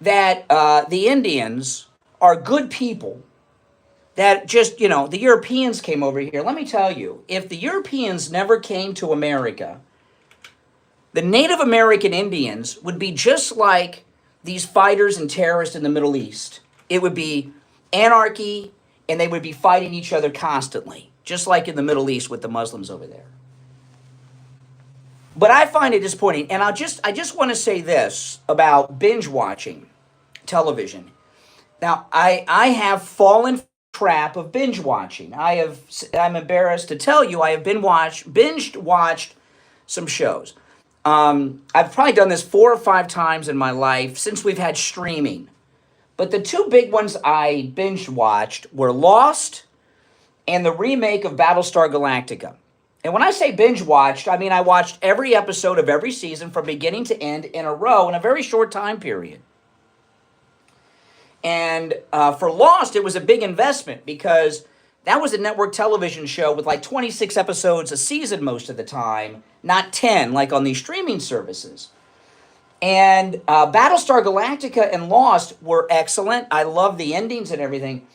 that the Indians are good people, that just, the Europeans came over here. Let me tell you, if the Europeans never came to America, the Native American Indians would be just like these fighters and terrorists in the Middle East. It would be anarchy, and they would be fighting each other constantly, just like in the Middle East with the Muslims over there. But I find it disappointing, and I just want to say this about binge watching television. Now, I have fallen trap of binge watching. I'm embarrassed to tell you I have binge watched some shows. I've probably done this 4 or 5 times in my life since we've had streaming. But the 2 big ones I binge watched were Lost and the remake of Battlestar Galactica. And when I say binge watched, I mean I watched every episode of every season from beginning to end in a row in a very short time period. And for Lost, it was a big investment because that was a network television show with like 26 episodes a season most of the time, not 10 like on these streaming services. And Battlestar Galactica and Lost were excellent. I love the endings and everything.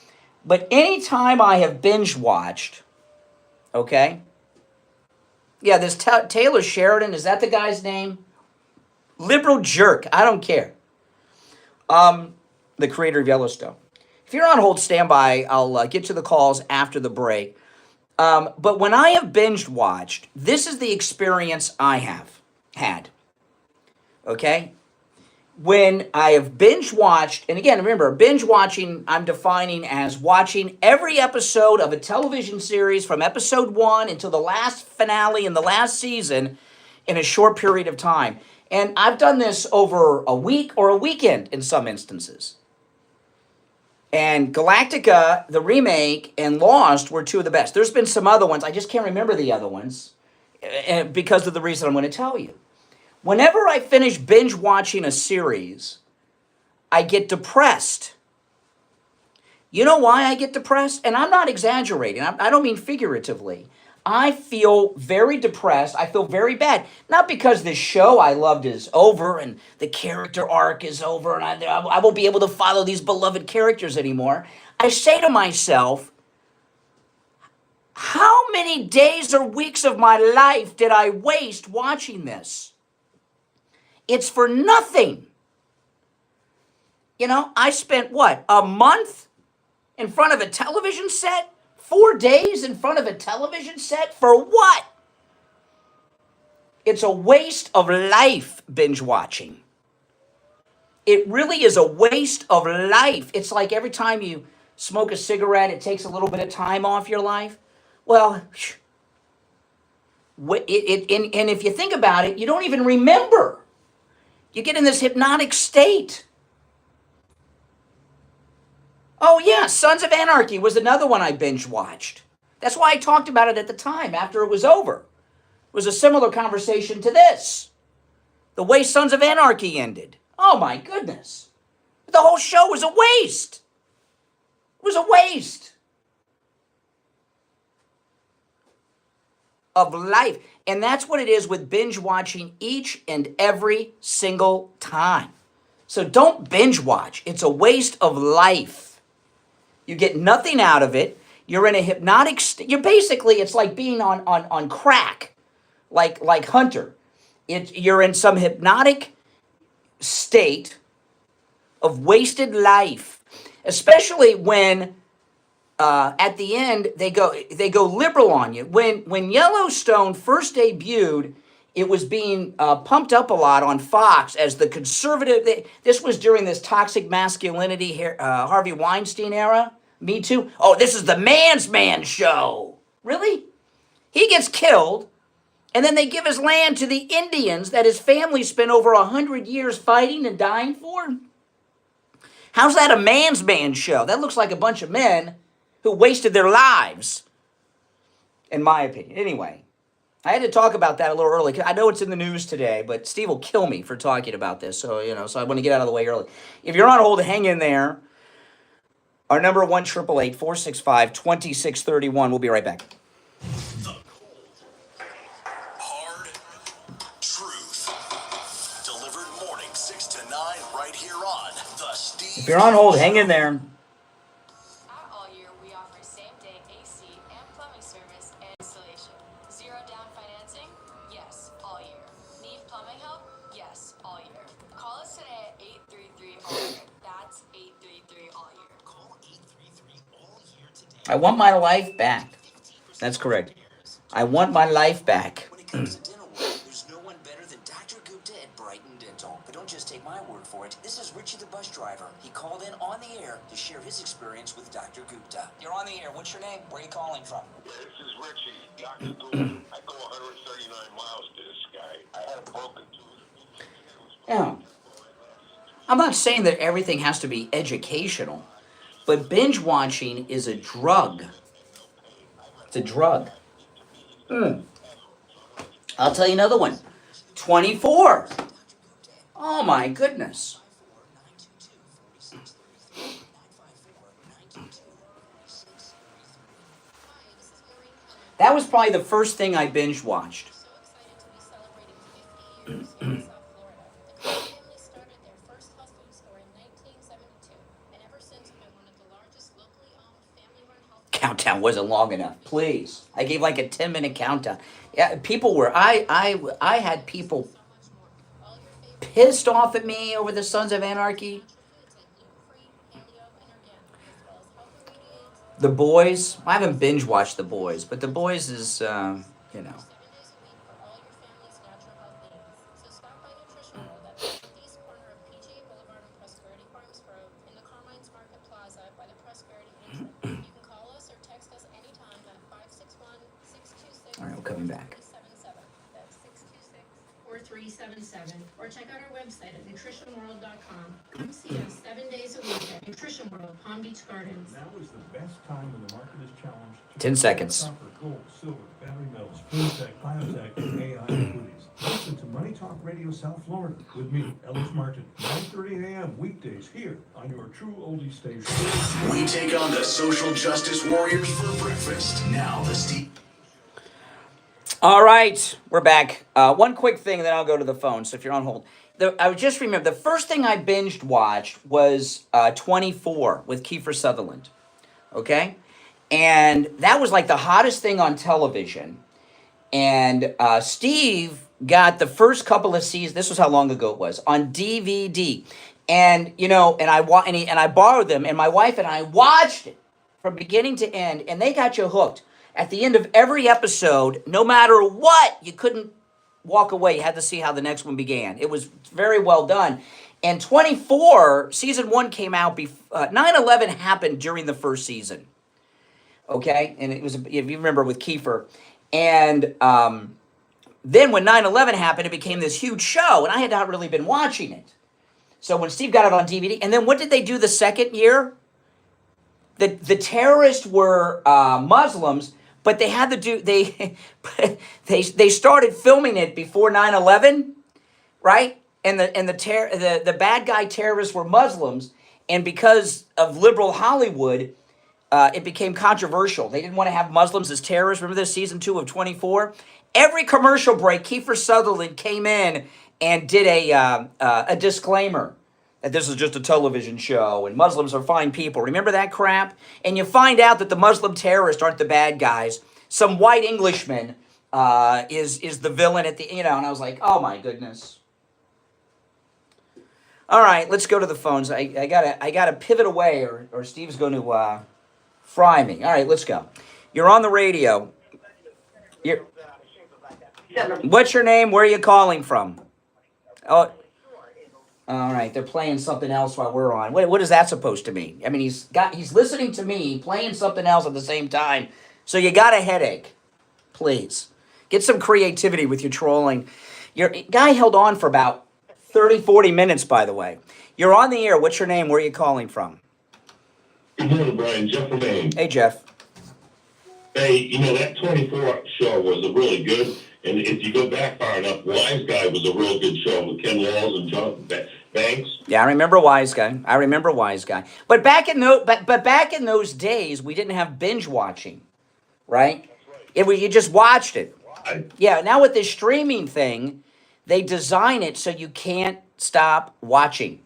But anytime I have binge watched, okay? Yeah, this Taylor Sheridan, is that the guy's name? Liberal jerk, I don't care. The creator of Yellowstone. If you're on hold, stand by. I'll get to the calls after the break. But when I have binge watched, this is the experience I have had. Okay? when I have binge watched, and again, remember, binge watching, I'm defining as watching every episode of a television series from episode 1 until the last finale in the last season in a short period of time. And I've done this over a week or a weekend in some instances. And Galactica, the remake, and Lost were two of the best. There's been some other ones. I just can't remember the other ones because of the reason I'm going to tell you. Whenever I finish binge watching a series, I get depressed. You know why I get depressed? And I'm not exaggerating. I don't mean figuratively. I feel very depressed. I feel very bad. Not because this show I loved is over and the character arc is over and I won't be able to follow these beloved characters anymore. I say to myself, how many days or weeks of my life did I waste watching this? It's for nothing. You know, I spent what, a month in front of a television set? 4 days in front of a television set? For what? It's a waste of life, binge watching. It really is a waste of life. It's like every time you smoke a cigarette, it takes a little bit of time off your life. Well, and if you think about it, you don't even remember. You get in this hypnotic state. Oh yeah, Sons of Anarchy was another one I binge watched. That's why I talked about it at the time after it was over. It was a similar conversation to this. The way Sons of Anarchy ended. Oh my goodness. The whole show was a waste. It was a waste of life. And that's what it is with binge watching each and every single time. So don't binge watch. It's a waste of life. You get nothing out of it. You're in a hypnotic state. You're basically, it's like being on crack, like Hunter. You're in some hypnotic state of wasted life, especially when at the end they go liberal on you. When Yellowstone first debuted, it was being pumped up a lot on Fox as the conservative. This was during this toxic masculinity Harvey Weinstein era. Me Too. Oh, this is the man's man show. Really? He gets killed, and then they give his land to the Indians that his family spent over 100 years fighting and dying for. How's that a man's man show? That looks like a bunch of men who wasted their lives, in my opinion. Anyway, I had to talk about that a little early. I know it's in the news today, but Steve will kill me for talking about this. So, so I want to get out of the way early. If you're on hold, hang in there. Our number 1-888-465-2631. We'll be right back. The hard truth. Delivered morning 6 to 9 right here on the Steve. If you're on hold, hang in there. All year, we offer same-day AC and plumbing service and installation. Zero down financing? Yes, all year. Need plumbing help? Yes, all year. Call us today at 833-ALL-YEAR. That's 833-ALL-YEAR. Call 833-ALL-YEAR today. I want my life back. That's correct. I want my life back. When it comes to dental work, there's no one better than Dr. Gupta at Brighton Dental. But don't just take my word for it. This is Richie the bus driver. He called in on the air to share his experience with Dr. Gupta. You're on the air. What's your name? Where are you calling from? Yeah, this is Richie, Dr. Gupta. I go 139 miles to this guy. I had a broken tooth. Yeah. I'm not saying that everything has to be educational, but binge watching is a drug. It's a drug. I'll tell you another one. 24. Oh my goodness. That was probably the first thing I binge watched. Countdown wasn't long enough. Please. I gave like a 10-minute countdown. Yeah, people were I had people pissed off at me over the Sons of Anarchy. The Boys. I haven't binge watched The Boys, but The Boys is calling back. 4377, or check out our website at nutritionworld.com. Come see us 7 days a week at Nutrition World, Palm Beach Gardens. Now is the best time when the market is challenged. 10 seconds. Copper, gold, silver, battery metals, food tech, biotech, and AI equities. Listen to Money Talk Radio South Florida with me, Ellis Martin, 9:30 a.m. weekdays here on your true oldie station. We take on the social justice warriors for breakfast. Now the Steve. All right, we're back. One quick thing, then I'll go to the phone. So if you're on hold, I just remember the first thing I binged watched was 24 with Kiefer Sutherland. Okay, and that was like the hottest thing on television. And Steve got the first couple of seasons. This was how long ago it was on DVD. And you know, and I borrowed them, and my wife and I watched it from beginning to end, and they got you hooked. At the end of every episode, no matter what, you couldn't walk away. You had to see how the next one began. It was very well done. And 24, season 1 came out before 9/11 happened during the first season. Okay? And it was, if you remember, with Kiefer. And then when 9/11 happened, it became this huge show, and I had not really been watching it. So when Steve got it on DVD, and then what did they do the second year? The terrorists were Muslims, but they had to do they started filming it before 9/11, right? And the bad guy terrorists were Muslims, and because of liberal Hollywood, it became controversial. They didn't want to have Muslims as terrorists. Remember this season 2 of 24? Every commercial break, Kiefer Sutherland came in and did a disclaimer that this is just a television show and Muslims are fine people. Remember that crap? And you find out that the Muslim terrorists aren't the bad guys. Some white Englishman is the villain at the, and I was like, oh my goodness. All right, let's go to the phones. I gotta pivot away or Steve's going to fry me. All right, let's go. You're on the radio. What's your name? Where are you calling from? Oh. All right, they're playing something else while we're on. What is that supposed to mean? I mean, he's listening to me playing something else at the same time. So you got a headache. Please get some creativity with your trolling. Your guy held on for about 30, 40 minutes, by the way. You're on the air. What's your name? Where are you calling from? Good morning, Brian. Jeff from Maine. Hey, Jeff. Hey, that 24 show was a really good, and if you go back far enough, Wise Guy was a real good show with Ken Walls and John Banks. Yeah, I remember Wise Guy. But back in those days, we didn't have binge watching, right? You just watched it. Yeah. Now with this streaming thing, they design it so you can't stop watching.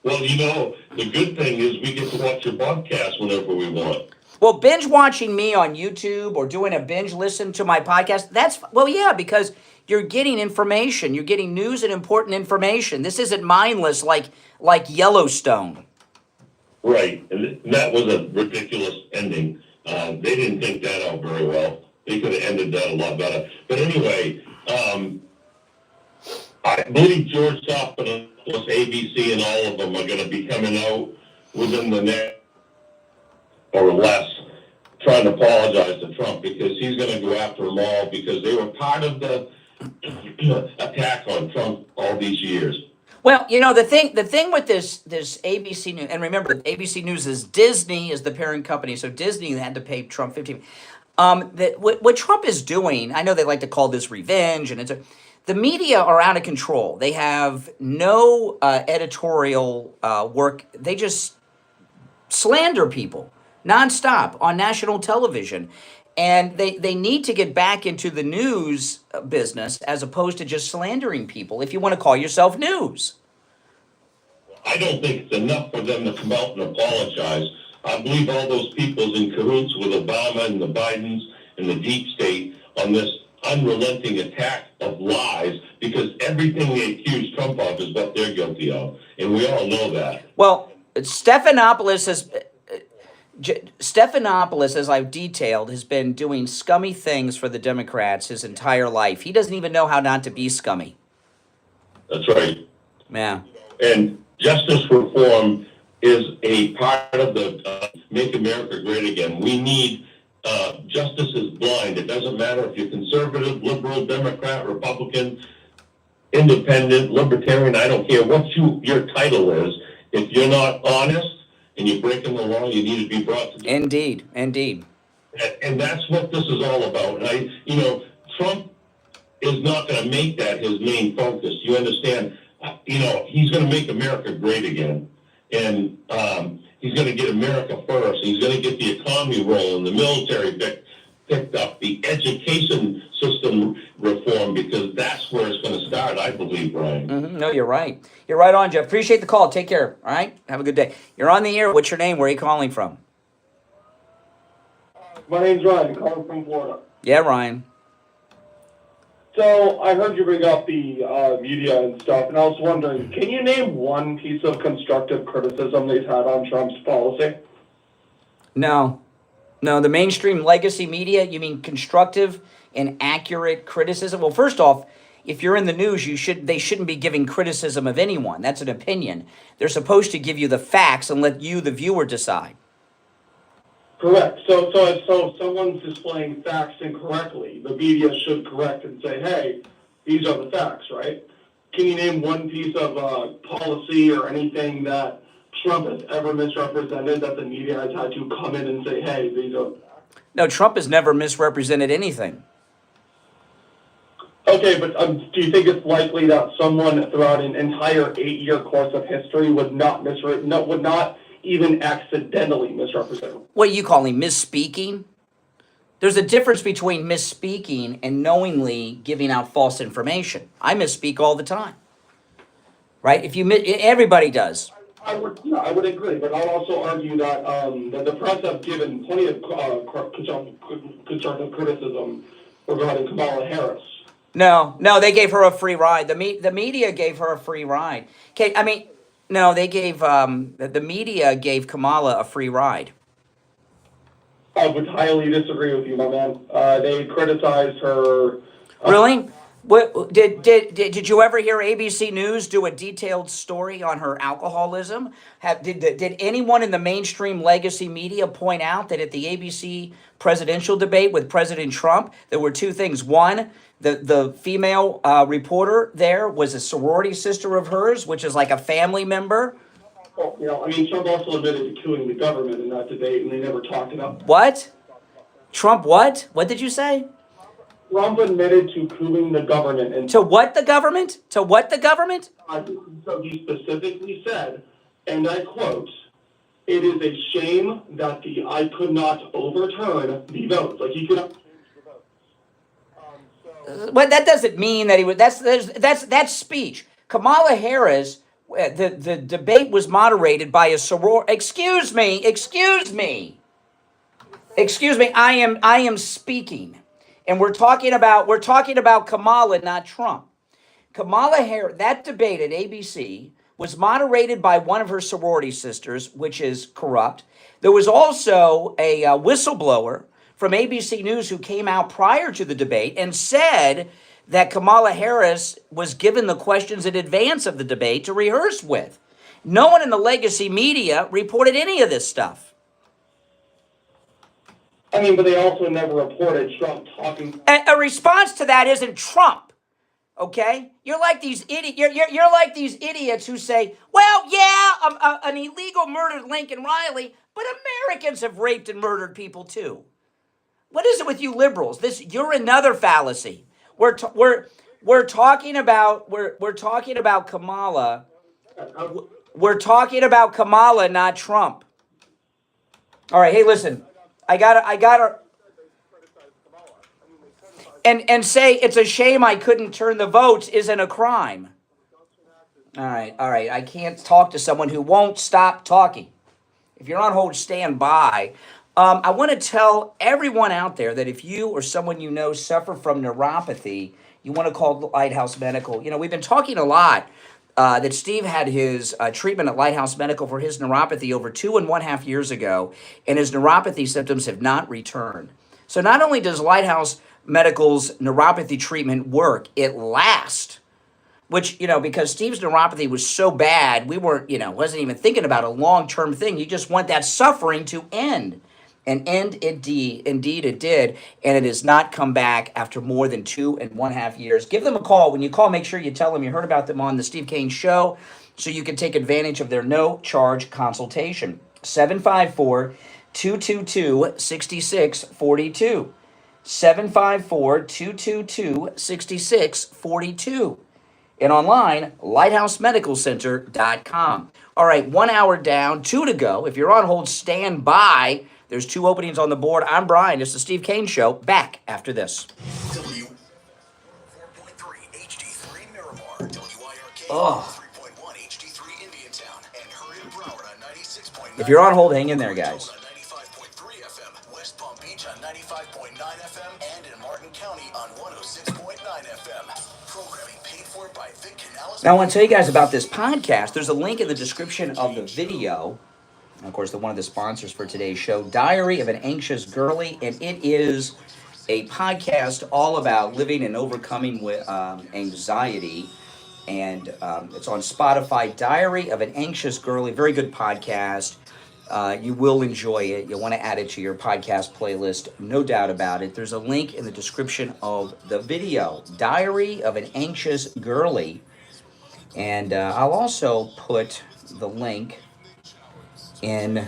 Well, the good thing is we get to watch your podcast whenever we want. Well, binge watching me on YouTube or doing a binge listen to my podcast, because you're getting information. You're getting news and important information. This isn't mindless like Yellowstone. Right, and that was a ridiculous ending. They didn't think that out very well. They could have ended that a lot better. But anyway, I believe George Stoppenopoulos, ABC, and all of them are going to be coming out within the next or less, trying to apologize to Trump because he's going to go after them all because they were part of the attack on Trump all these years. Well, the thing with this ABC News, and remember, ABC News is Disney is the parent company, so Disney had to pay Trump $15 million. What Trump is doing, I know they like to call this revenge, and the media are out of control. They have no editorial work. They just slander people nonstop on national television. And they need to get back into the news business as opposed to just slandering people if you want to call yourself news. I don't think it's enough for them to come out and apologize. I believe all those people's in cahoots with Obama and the Bidens and the deep state on this unrelenting attack of lies because everything they accuse Trump of is what they're guilty of. And we all know that. Well, Stephanopoulos, as I've detailed, has been doing scummy things for the Democrats his entire life. He doesn't even know how not to be scummy. That's right. Yeah. And justice reform is a part of the Make America Great Again. We need justice is blind. It doesn't matter if you're conservative, liberal, Democrat, Republican, independent, libertarian. I don't care what your title is. If you're not honest and you're breaking the law, you need to be brought to justice. Indeed, indeed. And that's what this is all about. And Trump is not going to make that his main focus. You understand? He's going to make America great again. And he's going to get America first. He's going to get the economy rolling, the military picked up, the education system reform, because that's where it's going to start, I believe, Brian. Mm-hmm. No, you're right. You're right on, Jeff. Appreciate the call. Take care. All right? Have a good day. You're on the air. What's your name? Where are you calling from? My name's Ryan. I'm calling from Florida. Yeah, Ryan. So I heard you bring up the media and stuff, and I was wondering, can you name one piece of constructive criticism they've had on Trump's policy? No, the mainstream legacy media, you mean constructive and accurate criticism? Well, first off, if you're in the news, they shouldn't be giving criticism of anyone. That's an opinion. They're supposed to give you the facts and let you, the viewer, decide. Correct. So if someone's displaying facts incorrectly, the media should correct and say, hey, these are the facts, right? Can you name one piece of policy or anything that Trump has ever misrepresented that the media has had to come in and say, hey, these are... No, Trump has never misrepresented anything. Okay, but do you think it's likely that someone throughout an entire 8-year course of history would not even accidentally misrepresent? What you call him, misspeaking? There's a difference between misspeaking and knowingly giving out false information. I misspeak all the time, right? Everybody does. I would agree, but I'll also argue that the press have given plenty of constructive criticism regarding Kamala Harris. No, they gave her a free ride. The media gave her a free ride. Okay, no, they gave the media gave Kamala a free ride. I would highly disagree with you, my man. They criticized her. Really? What did you ever hear ABC News do a detailed story on her alcoholism? Did anyone in the mainstream legacy media point out that at the ABC presidential debate with President Trump, there were two things. One, the female reporter there was a sorority sister of hers, which is like a family member. Well, Trump also admitted to killing the government in that debate, and they never talked about. What? Trump what? What did you say? Trump admitted to cooing the government. And to what the government? To what the government? So he specifically said, and I quote, "It is a shame that I could not overturn the vote." Like he could not change the vote. Well, that doesn't mean that he would. That's speech. Kamala Harris. The debate was moderated by a soror. Excuse me. I am speaking. And we're talking about Kamala, not Trump. Kamala Harris, that debate at ABC was moderated by one of her sorority sisters, which is corrupt. There was also a whistleblower from ABC News who came out prior to the debate and said that Kamala Harris was given the questions in advance of the debate to rehearse with. No one in the legacy media reported any of this stuff. But they also never reported Trump talking. A response to that isn't Trump, okay? You're like these You're like these idiots who say, "Well, yeah, an illegal murdered Lincoln Riley, but Americans have raped and murdered people too." What is it with you liberals? You're another fallacy. We're talking about Kamala. We're talking about Kamala, not Trump. All right, hey, listen. I gotta, and say it's a shame I couldn't turn the votes isn't a crime. All right. I can't talk to someone who won't stop talking. If you're on hold, stand by. I want to tell everyone out there that if you or someone you know suffer from neuropathy, you want to call Lighthouse Medical. We've been talking a lot that Steve had his treatment at Lighthouse Medical for his neuropathy over 2.5 years ago, and his neuropathy symptoms have not returned. So not only does Lighthouse Medical's neuropathy treatment work, it lasts. Which, because Steve's neuropathy was so bad, we weren't, wasn't even thinking about a long-term thing. You just want that suffering to end. And indeed it did, and it has not come back after more than 2.5 years. Give them a call. When you call, make sure you tell them you heard about them on the Steve Kane Show so you can take advantage of their no-charge consultation. 754-222-6642. 754-222-6642. And online, lighthousemedicalcenter.com. All right, 1 hour down, 2 to go. If you're on hold, stand by. There's 2 openings on the board. I'm Brian. It's the Steve Kane Show. Back after this. W 4.3 HD3 Miramar, WIRK Oh. 3.1 HD3 Indiantown, and hurry to Broward on 96.9. If you're on hold, hang in there, guys. On 95.3 FM, West Palm Beach on 95.9 FM, and in Martin County on 106.9 FM. Programming paid for by Vic Canales. Now, I want to tell you guys about this podcast. There's a link in the description of the video. And of course, one of the sponsors for today's show, Diary of an Anxious Girly, and it is a podcast all about living and overcoming with anxiety. And it's on Spotify, Diary of an Anxious Girly. Very good podcast. You will enjoy it. You'll want to add it to your podcast playlist, no doubt about it. There's a link in the description of the video, Diary of an Anxious Girly. And I'll also put the link in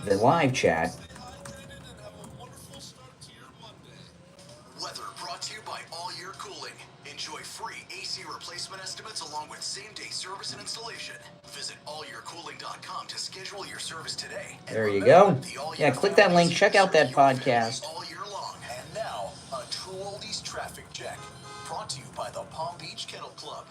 the live chat. Weather brought to you by All Year Cooling. Enjoy free AC replacement estimates along with same-day service and installation. Visit allyearcooling.com to schedule your service today. There you go. Yeah, click that link. Check out that podcast. All year long. And now, a true oldies traffic check. Brought to you by the Palm Beach Kennel Club.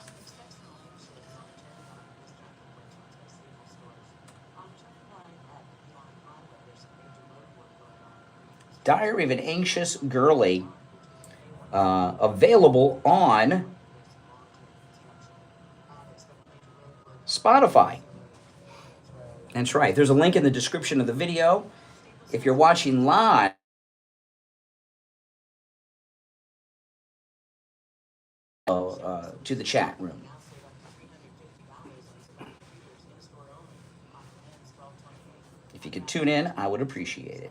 Diary of an Anxious Girly, available on Spotify. That's right. There's a link in the description of the video. If you're watching live, to the chat room. If you could tune in, I would appreciate it.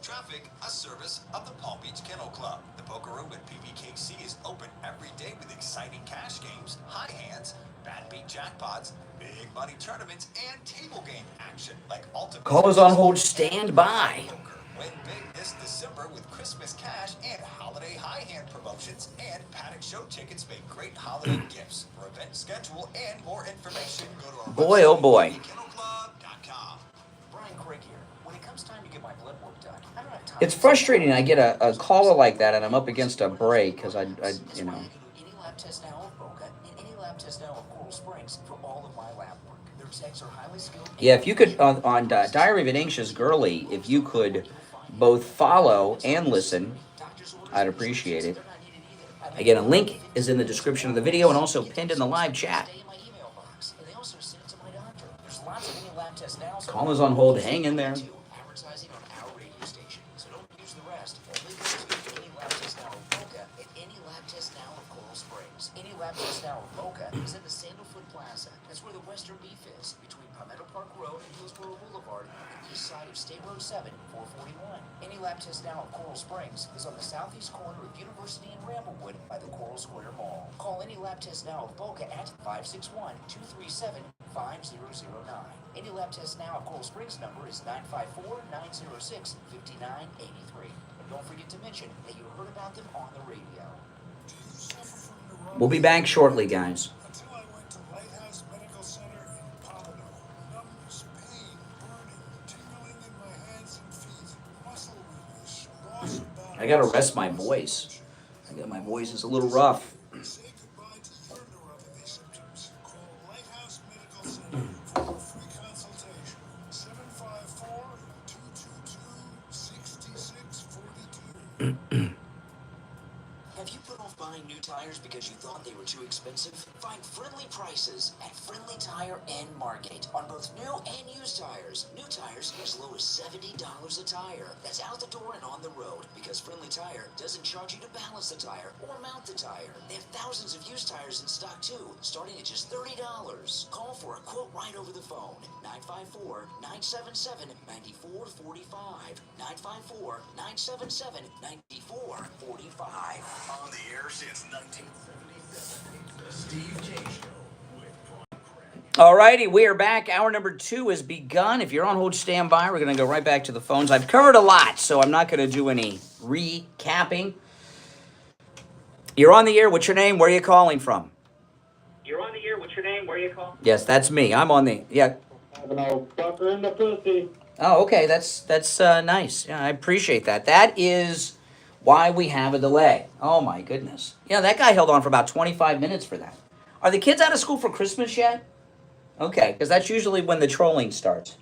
Traffic, a service of the Palm Beach Kennel Club. The poker room at PBKC is open every day with exciting cash games, high hands, bad beat jackpots, big money tournaments, and table game action like Ultimate. Callers on hold, stand by. Win big this December with Christmas cash and holiday high hand promotions, and Paddock Show tickets make great holiday gifts. For event schedule and more information, go to our Boy, oh boy. kennelclub.com. Brian Craig here. When it comes time to get my blood work done, I don't have time. It's frustrating. I get a caller like that, and I'm up against a break because I you know. Any lab test now of Boca and any lab test now of Coral Springs for all of my lab work. Their techs are highly skilled. Yeah, if you could on Diary of an Anxious Girly, if you could both follow and listen, I'd appreciate it. Again, a link is in the description of the video and also pinned in the live chat. Callers on hold, hang in there. Advertising on our radio station, so don't use the rest. Only go to any lab test now of Boca and any lab test now of Coral Springs. Any lab test now of Boca is at the Sandalfoot Plaza. That's where the Western Beef is, between Palmetto Park Road and Hillsborough Boulevard, on the east side of State Road 7, 441. Any lab test now of Coral Springs is on the southeast corner of University and Ramblewood by the Coral Square Mall. Call any lab test now of Boca at 561-237-5009. Any lab test now of Coral Springs number is 954-906-5983. And don't forget to mention that you heard about them on the radio. We'll be back shortly, guys. Until I went to Lighthouse Medical Center in Pompano. Numbness, pain, burning, tingling in my hands and feet, muscle weakness, loss of balance. I gotta rest my voice. My voice is a little rough. Say goodbye to your neuropathy symptoms. Call Lighthouse Medical Center for a free consultation. 754-222-6642. Have you put off buying new tires because you thought they were too expensive? Find friendly prices at Friendly Tire. Tire and Margate on both new and used tires. New tires as low as $70 a tire. That's out the door and on the road, because Friendly Tire doesn't charge you to balance the tire or mount the tire. They have thousands of used tires in stock too, starting at just $30. Call for a quote right over the phone. 954-977-9445. 954-977-9445. On the air since 1977. The Steve Kane Show. All righty, we are back. Hour number 2 has begun. If you're on hold, stand by. We're going to go right back to the phones. I've covered a lot, so I'm not going to do any recapping. You're on the air. What's your name? Where are you calling from? You're on the air. What's your name? Where are you calling? Yes, that's me. I'm on the... Yeah. Oh, okay. That's nice. Yeah, I appreciate that. That is why we have a delay. Oh, my goodness. Yeah, that guy held on for about 25 minutes for that. Are the kids out of school for Christmas yet? Okay, because that's usually when the trolling starts.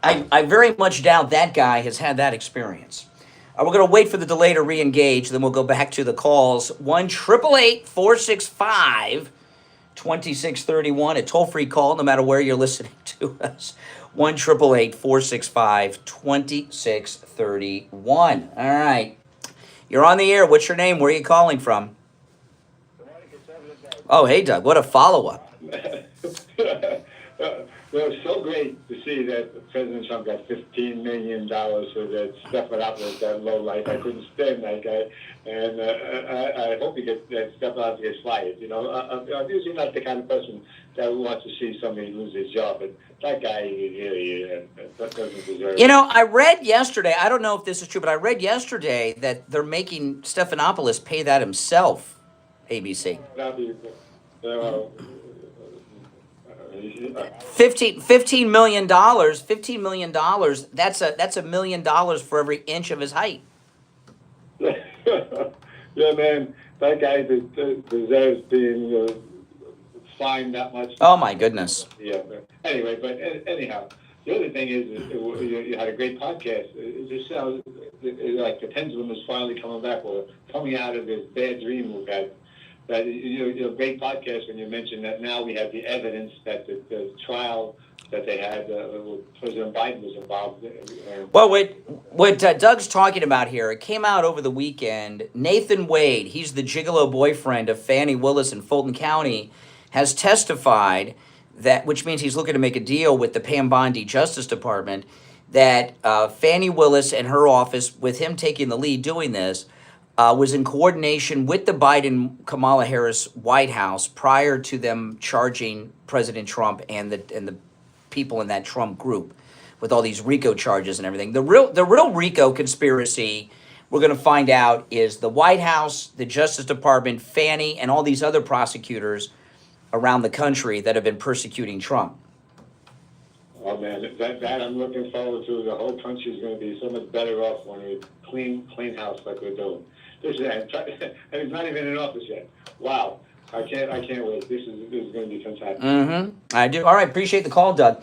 I very much doubt that guy has had that experience. We're going to wait for the delay to re-engage, then we'll go back to the calls. 1-888-465-2631, a toll-free call, no matter where you're listening to us. 1-888-465-2631. All right. You're on the air. What's your name? Where are you calling from? Oh, hey, Doug. What a follow-up. Well, it's so great to see that President Trump got $15 million for that Stephanopoulos, that low life. I couldn't stand that guy. And I hope he gets that Stephanopoulos gets fired. You know, I'm usually not the kind of person that wants to see somebody lose his job, but that guy really doesn't deserve it. You know, I read yesterday, I don't know if this is true, but I read yesterday that they're making Stephanopoulos pay that himself, ABC. $15 million. $15 million. That's $1 million for every inch of his height. Yeah, man, that guy deserves being fined that much. Oh my goodness. Yeah. But anyway, anyhow, the other thing is you had a great podcast. It just sounds like the pendulum is finally coming back, or coming out of this bad dream we've had. That you know, great podcast when you mentioned that now we have the evidence that the trial that they had, President Biden was involved in. Well, what Doug's talking about here, it came out over the weekend. Nathan Wade, he's the gigolo boyfriend of Fannie Willis in Fulton County, has testified that, which means he's looking to make a deal with the Pam Bondi Justice Department, that Fannie Willis and her office, with him taking the lead doing this, was in coordination with the Biden-Kamala Harris White House prior to them charging President Trump and the people in that Trump group with all these RICO charges and everything. The real RICO conspiracy, we're going to find out, is the White House, the Justice Department, Fannie, and all these other prosecutors around the country that have been persecuting Trump. Oh man, that I'm looking forward to. The whole country is going to be so much better off when we clean house like we're doing. And he's not even in office yet. Wow, I can't wait. This is going to be fantastic. I do. All right, appreciate the call, Doug.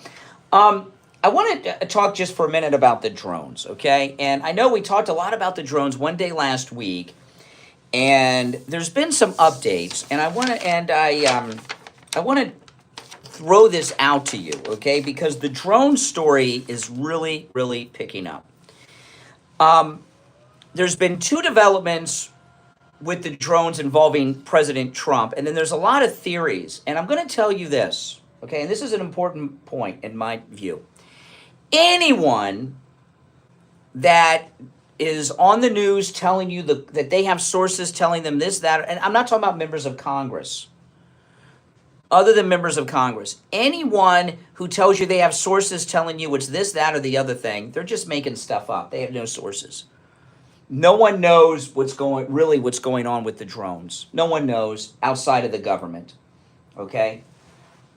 I want to talk just for a minute about the drones, okay? And I know we talked a lot about the drones one day last week, and there's been some updates, and I want to throw this out to you, okay? Because the drone story is really, really picking up. There's been 2 developments with the drones involving President Trump, and then there's a lot of theories. And I'm going to tell you this, okay? And this is an important point in my view. Anyone that is on the news telling you that they have sources telling them this, that, and I'm not talking about members of Congress, other than members of Congress, anyone who tells you they have sources telling you it's this, that, or the other thing, they're just making stuff up. They have no sources. No one knows what's going on with the drones. No one knows outside of the government, okay?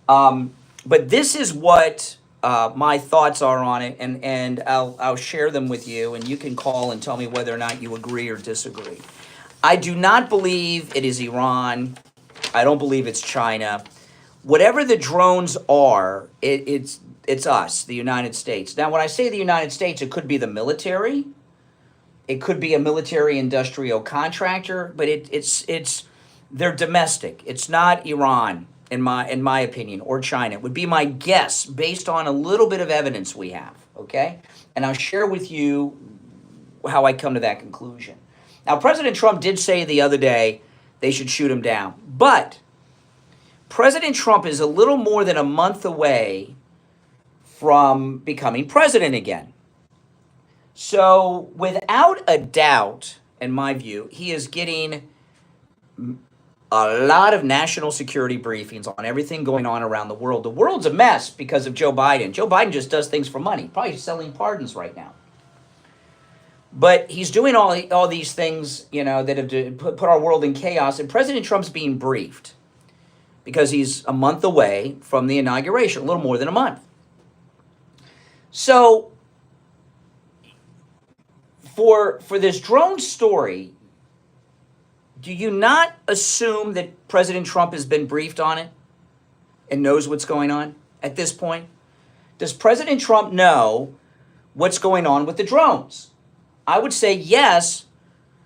But this is what my thoughts are on it, and I'll share them with you, and you can call and tell me whether or not you agree or disagree. I do not believe it is Iran. I don't believe it's China. Whatever the drones are, it's us, the United States. Now, when I say the United States, it could be the military. It could be a military industrial contractor, but they're domestic. It's not Iran. in my opinion, or China. It would be my guess based on a little bit of evidence we have, okay? And I'll share with you how I come to that conclusion. Now, President Trump did say the other day they should shoot him down, but President Trump is a little more than a month away from becoming president again. So without a doubt, in my view, he is getting a lot of national security briefings on everything going on around the world. The world's a mess because of Joe Biden. Joe Biden just does things for money, probably selling pardons right now. But he's doing all these things, you know, that have put our world in chaos. And President Trump's being briefed because he's a month away from the inauguration, a little more than a month. So for this drone story, do you not assume that President Trump has been briefed on it and knows what's going on at this point? Does President Trump know what's going on with the drones? I would say yes,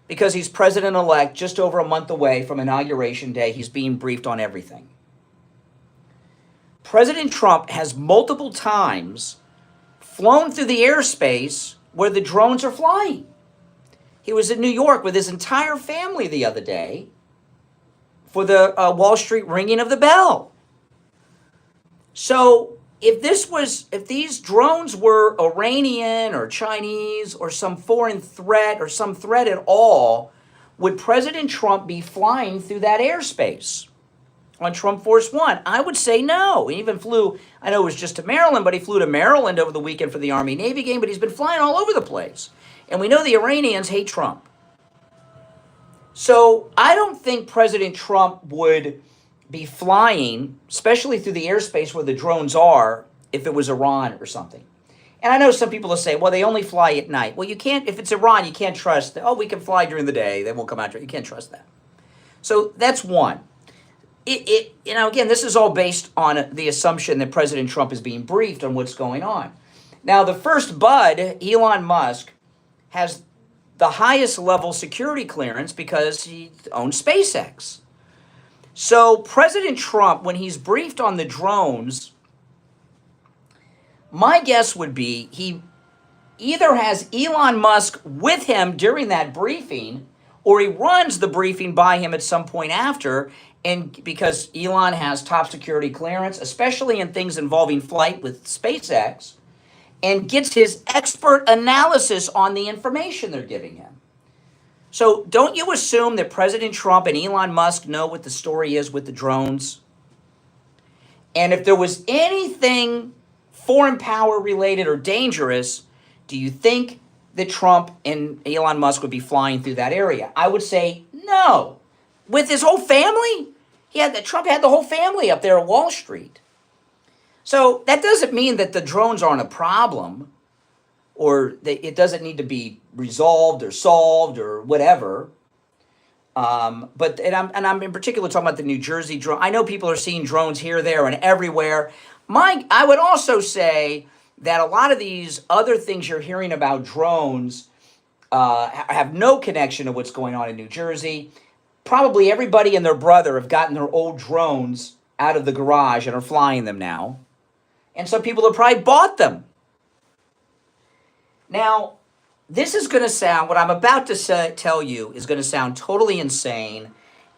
because he's president-elect just over a month away from Inauguration Day. He's being briefed on everything. President Trump has multiple times flown through the airspace where the drones are flying. He was in New York with his entire family the other day for the Wall Street ringing of the bell. So if these drones were Iranian or Chinese or some foreign threat or some threat at all, would President Trump be flying through that airspace on Trump Force One? I would say no. He even flew, I know it was just to Maryland, but he flew to Maryland over the weekend for the Army-Navy game, but he's been flying all over the place. And we know the Iranians hate Trump. So I don't think President Trump would be flying, especially through the airspace where the drones are, if it was Iran or something. And I know some people will say, well, they only fly at night. Well, you can't, if it's Iran, you can't trust that, oh, we can fly during the day, they won't come out. You can't trust that. So that's one. You know, again, this is all based on the assumption that President Trump is being briefed on what's going on. Now, the first bud, Elon Musk, has the highest level security clearance because he owns SpaceX. So President Trump, when he's briefed on the drones, my guess would be he either has Elon Musk with him during that briefing, or he runs the briefing by him at some point after, and because Elon has top security clearance, especially in things involving flight with SpaceX, and gets his expert analysis on the information they're giving him. So don't you assume that President Trump and Elon Musk know what the story is with the drones? And if there was anything foreign power related or dangerous, do you think that Trump and Elon Musk would be flying through that area? I would say no. With his whole family? Trump had the whole family up there at Wall Street. So that doesn't mean that the drones aren't a problem, or that it doesn't need to be resolved or solved or whatever. But I'm in particular talking about the New Jersey drone. I know people are seeing drones here, there, and everywhere. I would also say that a lot of these other things you're hearing about drones have no connection to what's going on in New Jersey. Probably everybody and their brother have gotten their old drones out of the garage and are flying them now. And some people have probably bought them. Now, this is going to sound, what I'm about to tell you is going to sound totally insane,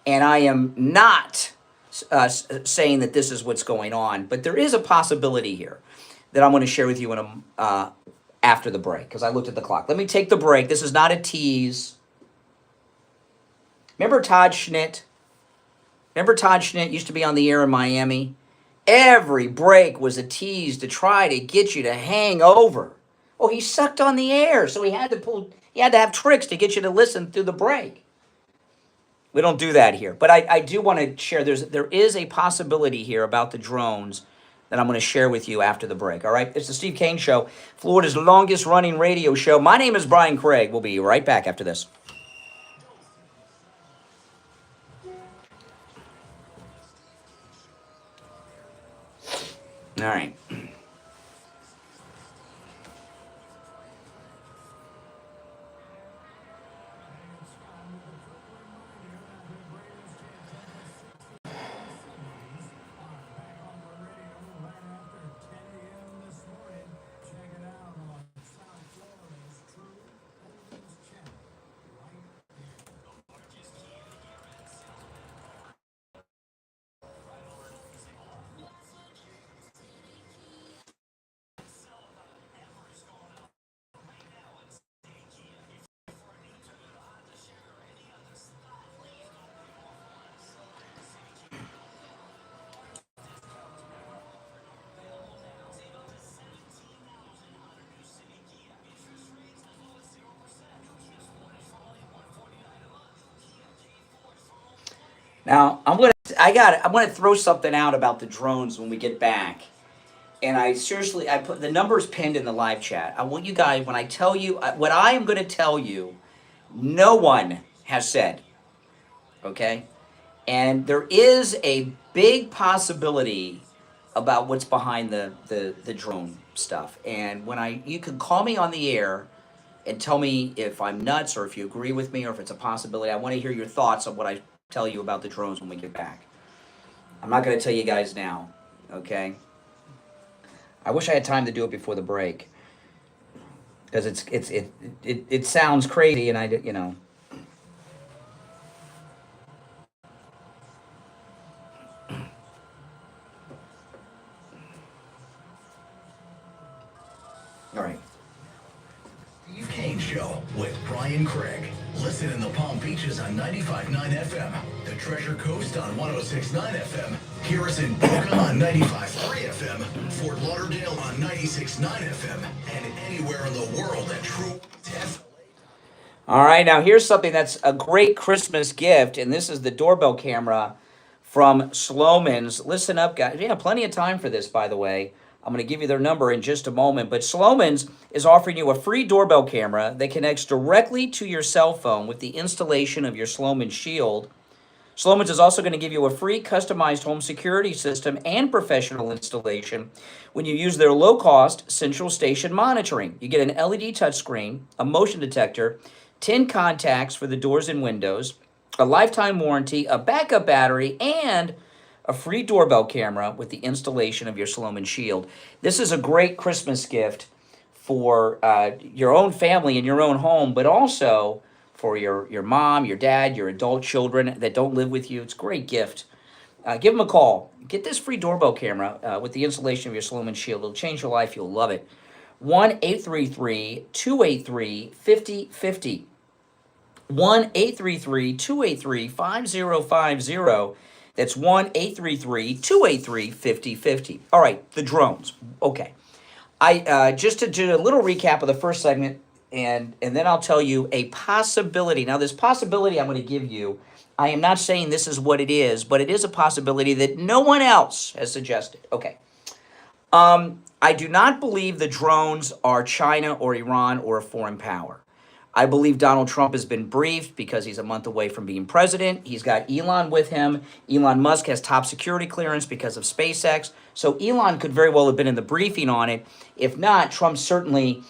and I am not saying that this is what's going on, but there is a possibility here that I'm going to share with you after the break, because I looked at the clock. Let me take the break. This is not a tease. Remember Todd Schnitt? Remember Todd Schnitt used to be on the air in Miami? Every break was a tease to try to get you to hang over. Oh, he sucked on the air, so he had to have tricks to get you to listen through the break. We don't do that here. But I do want to share, there is a possibility here about the drones that I'm going to share with you after the break, all right? It's the Steve Kane Show, Florida's longest running radio show. My name is Brian Craig. We'll be right back after this. All right. Now, I'm gonna throw something out about the drones when we get back. And I put the numbers pinned in the live chat. I want you guys, when I tell you, what I am going to tell you, no one has said, okay? And there is a big possibility about what's behind the drone stuff. And you can call me on the air and tell me if I'm nuts or if you agree with me or if it's a possibility. I want to hear your thoughts on what I tell you about the drones when we get back. I'm not going to tell you guys now, okay? I wish I had time to do it before the break, because it sounds crazy, and all right. Steve Kane Show with Brian Craig. Listen in the Palm Beaches on 95.9 FM, the Treasure Coast on 106.9 FM, hear us in Boca on 95.3 FM, Fort Lauderdale on 96.9 FM, and anywhere in the world at True Test. All right, now here's something that's a great Christmas gift, and this is the doorbell camera from Sloman's. Listen up, guys. Yeah, plenty of time for this, by the way. I'm going to give you their number in just a moment. But Sloman's is offering you a free doorbell camera that connects directly to your cell phone with the installation of your Sloman Shield. Sloman's is also going to give you a free customized home security system and professional installation when you use their low-cost central station monitoring. You get an LED touchscreen, a motion detector, 10 contacts for the doors and windows, a lifetime warranty, a backup battery, and a free doorbell camera with the installation of your Sloman Shield. This is a great Christmas gift for your own family in your own home, but also for your mom, your dad, your adult children that don't live with you. It's a great gift. Give them a call. Get this free doorbell camera with the installation of your Sloman Shield. It'll change your life. You'll love it. 1-833-283-5050. 1-833-283-5050. That's 1-833-283-5050. All right, the drones. Okay. I just to do a little recap of the first segment, and then I'll tell you a possibility. Now, this possibility I'm going to give you, I am not saying this is what it is, but it is a possibility that no one else has suggested. Okay. I do not believe the drones are China or Iran or a foreign power. I believe Donald Trump has been briefed because he's a month away from being president. He's got Elon with him. Elon Musk has top security clearance because of SpaceX. So Elon could very well have been in the briefing on it. If not, Trump certainly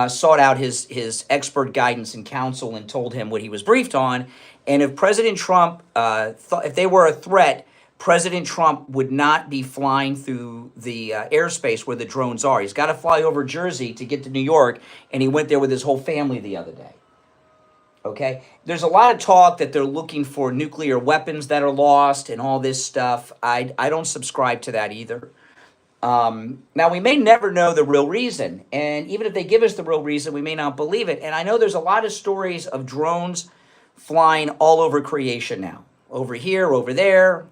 sought out his expert guidance and counsel and told him what he was briefed on. And if President Trump if they were a threat, President Trump would not be flying through the airspace where the drones are. He's got to fly over Jersey to get to New York, and he went there with his whole family the other day. Okay? There's a lot of talk that they're looking for nuclear weapons that are lost and all this stuff. I don't subscribe to that either. Now, we may never know the real reason, and even if they give us the real reason, we may not believe it. And I know there's a lot of stories of drones flying all over creation now. Over here, over there,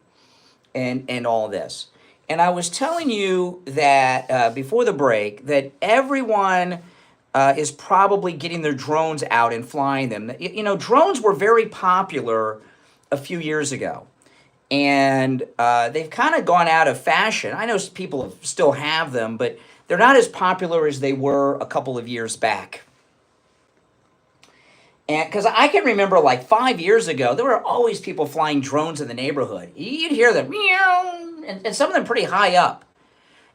and all this. And I was telling you that before the break that everyone is probably getting their drones out and flying them. You know, drones were very popular a few years ago. And they've kind of gone out of fashion. I know people still have them, but they're not as popular as they were a couple of years back. And because I can remember like 5 years ago, there were always people flying drones in the neighborhood. You'd hear them, meow, and some of them pretty high up.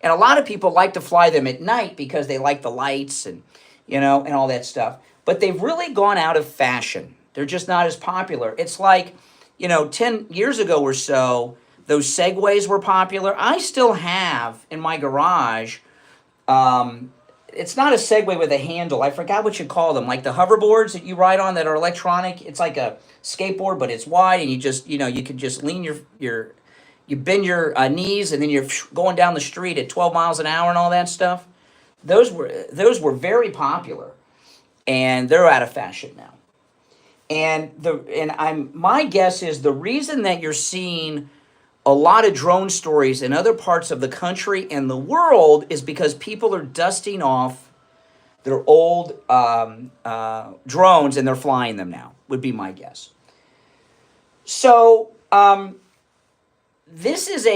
And a lot of people like to fly them at night because they like the lights and, you know, and all that stuff. But they've really gone out of fashion. They're just not as popular. It's like, you know, 10 years ago or so, those Segways were popular. I still have in my garage, it's not a Segway with a handle. I forgot what you call them, like the hoverboards that you ride on that are electronic. It's like a skateboard, but it's wide, and you just, you know, you can just lean you bend your knees, and then you're going down the street at 12 miles an hour and all that stuff. Those were very popular, and they're out of fashion now. And my guess is the reason that you're seeing a lot of drone stories in other parts of the country and the world is because people are dusting off their old drones and they're flying them now, would be my guess. So this is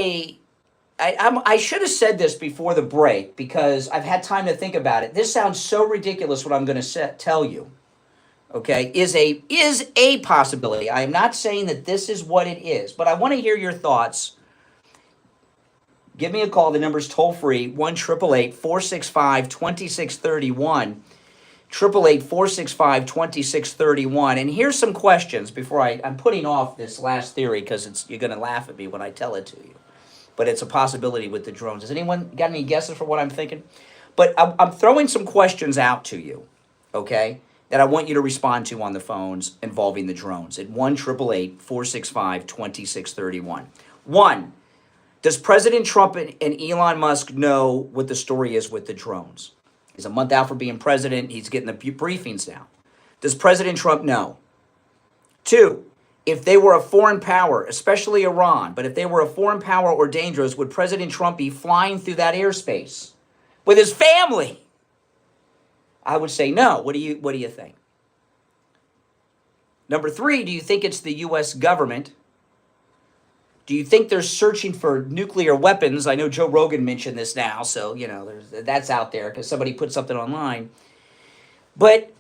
I should have said this before the break because I've had time to think about it. This sounds so ridiculous what I'm going to tell you, okay, is a possibility. I am not saying that this is what it is, but I want to hear your thoughts. Give me a call. The number's toll free, 1-888-465-2631. 888-465-2631. And here's some questions before I'm putting off this last theory because you're going to laugh at me when I tell it to you. But it's a possibility with the drones. Has anyone got any guesses for what I'm thinking? But I'm throwing some questions out to you, okay, that I want you to respond to on the phones involving the drones at 1-888-465-2631. 1, does President Trump and Elon Musk know what the story is with the drones? He's a month out from being president. He's getting the briefings now. Does President Trump know? 2, if they were a foreign power, especially Iran, but if they were a foreign power or dangerous, would President Trump be flying through that airspace with his family? I would say no. What do you think? Number 3, do you think it's the U.S. government? Do you think they're searching for nuclear weapons? I know Joe Rogan mentioned this now, so, you know, that's out there because somebody put something online. But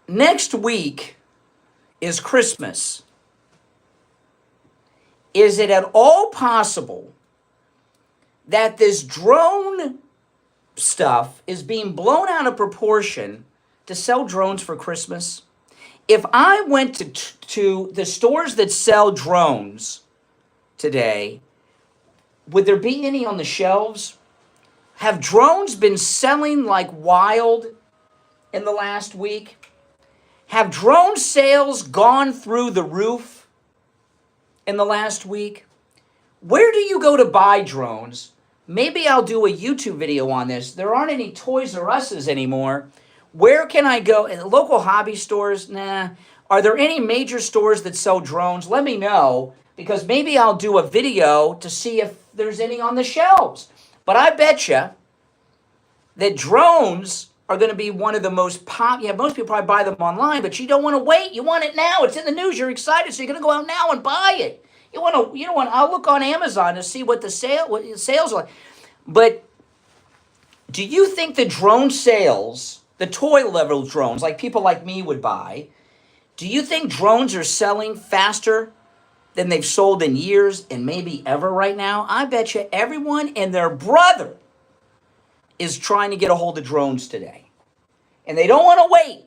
next week is Christmas. Is it at all possible that this drone stuff is being blown out of proportion to sell drones for Christmas? If I went to the stores that sell drones today, would there be any on the shelves? Have drones been selling like wild in the last week? Have drone sales gone through the roof in the last week? Where do you go to buy drones? Maybe I'll do a YouTube video on this. There aren't any Toys R Us's anymore. Where can I go? Local hobby stores? Nah. Are there any major stores that sell drones? Let me know, because maybe I'll do a video to see if there's any on the shelves. But I bet you that drones are going to be one of the most popular. Yeah, most people probably buy them online, but you don't want to wait. You want it now. It's in the news. You're excited, so you're going to go out now and buy it. You don't want. I'll look on Amazon to see what the sales are like. But do you think the drone sales, the toy level drones, like people like me would buy, do you think drones are selling faster than they've sold in years and maybe ever right now? I bet you everyone and their brother is trying to get a hold of drones today. And they don't want to wait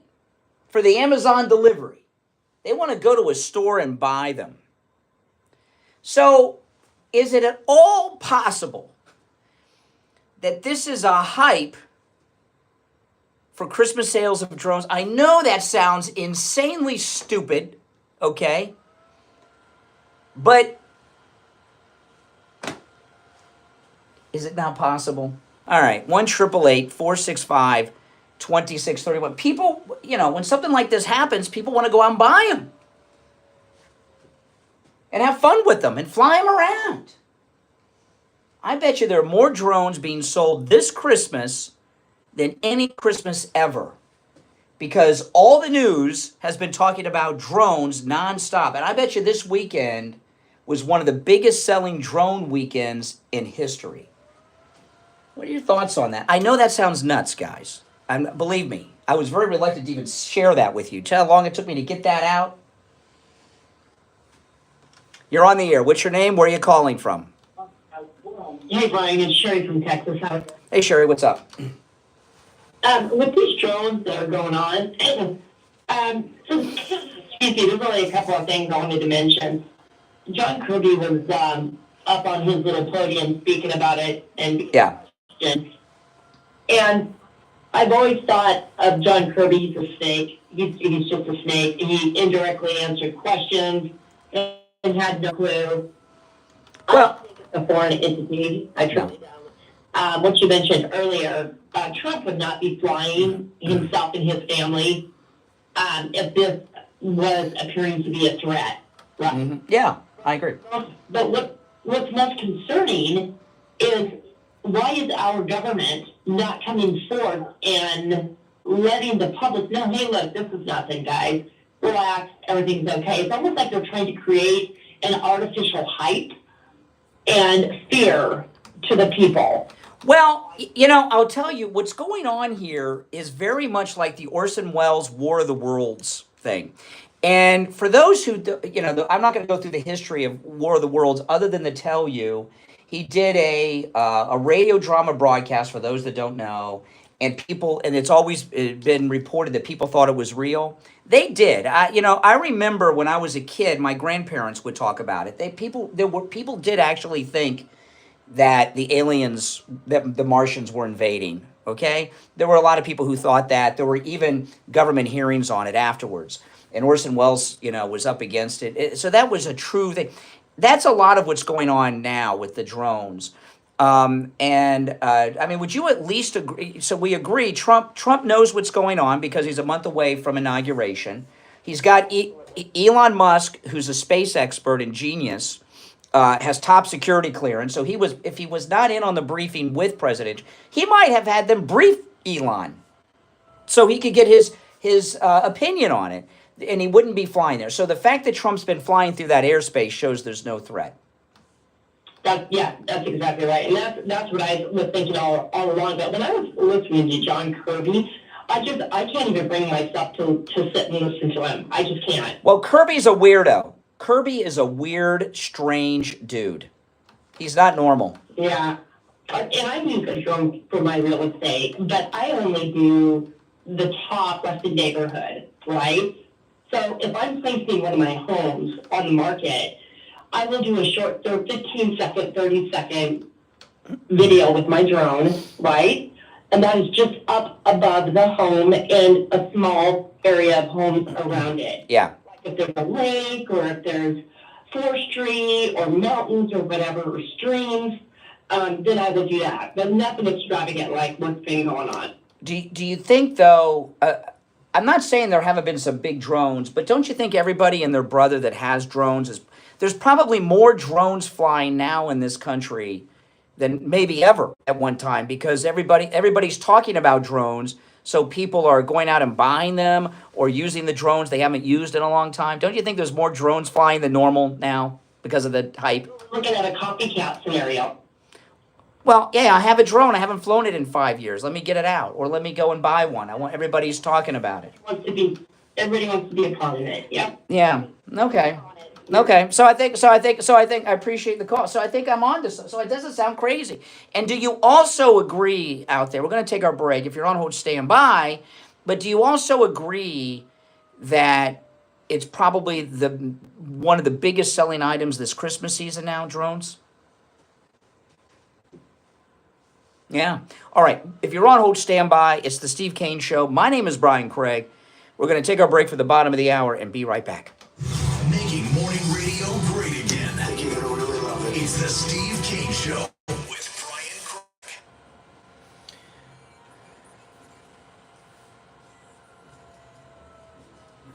for the Amazon delivery. They want to go to a store and buy them. So, is it at all possible that this is a hype for Christmas sales of drones? I know that sounds insanely stupid, okay? But is it not possible? All right, 1-888-465-2631. People, when something like this happens, people want to go out and buy them and have fun with them and fly them around. I bet you there are more drones being sold this Christmas than any Christmas ever, because all the news has been talking about drones nonstop. And I bet you this weekend was one of the biggest selling drone weekends in history. What are your thoughts on that? I know that sounds nuts, guys. Believe me, I was very reluctant to even share that with you. Do you know how long it took me to get that out? You're on the air. What's your name? Where are you calling from? Hey, Brian, it's Sherry from Texas. Hey, Sherry, what's up? With these drones that are going on, there's only a couple of things I wanted to mention. John Kirby was up on his little podium speaking about it, and I've always thought of John Kirby, he's a snake. He's just a snake. He indirectly answered questions and had no clue. Well, a foreign entity. I truly don't. What you mentioned earlier, Trump would not be flying himself and his family if this was appearing to be a threat. Right? Mm-hmm. Yeah, I agree. But what's most concerning is, why is our government not coming forth and letting the public know, hey, look, this is nothing, guys. Relax, everything's okay. It's almost like they're trying to create an artificial hype and fear to the people. Well, I'll tell you, what's going on here is very much like the Orson Welles War of the Worlds thing. And for those who, I'm not going to go through the history of War of the Worlds other than to tell you, he did a radio drama broadcast, for those that don't know, and it's always been reported that people thought it was real. They did. I remember when I was a kid, my grandparents would talk about it. People did actually think that the aliens, that the Martians were invading, okay? There were a lot of people who thought that. There were even government hearings on it afterwards. And Orson Welles, was up against it. So that was a true thing. That's a lot of what's going on now with the drones. Would you at least agree? So we agree, Trump knows what's going on because he's a month away from inauguration. He's got Elon Musk, who's a space expert and genius, has top security clearance. So if he was not in on the briefing with President, he might have had them brief Elon so he could get his opinion on it, and he wouldn't be flying there. So the fact that Trump's been flying through that airspace shows there's no threat. That's exactly right. And that's what I was thinking all along. But when I was listening to John Kirby, I can't even bring myself to sit and listen to him. I just can't. Well, Kirby's a weirdo. Kirby is a weird, strange dude. He's not normal. Yeah. And I use a drone for my real estate, but I only do the top Western neighborhood, right? So if I'm placing one of my homes on the market, I will do a short 15-second, 30-second video with my drone, right? And that is just up above the home and a small area of homes around it. Yeah. If there's a lake or if there's forestry or mountains or whatever, or streams, then I would do that. But nothing extravagant like what's been going on. Do you think, though, I'm not saying there haven't been some big drones, but don't you think everybody and their brother that has drones there's probably more drones flying now in this country than maybe ever at one time, because everybody's talking about drones. So people are going out and buying them or using the drones they haven't used in a long time. Don't you think there's more drones flying than normal now because of the hype? Looking at a copycat scenario. Well, yeah, I have a drone. I haven't flown it in 5 years. Let me get it out, or let me go and buy one. Everybody's talking about it. Everybody wants to be a part of it. Yep. Yeah. Okay. Okay. So I think I appreciate the call. So I think I'm on to so it doesn't sound crazy. And do you also agree out there? We're going to take our break. If you're on hold, stand by. But do you also agree that it's probably one of the biggest selling items this Christmas season now, drones? Yeah. All right. If you're on hold, stand by. It's the Steve Kane Show. My name is Brian Craig. We're going to take our break for the bottom of the hour and be right back. Making morning radio great again. You're gonna really love it. It's the Steve Kane Show with Brian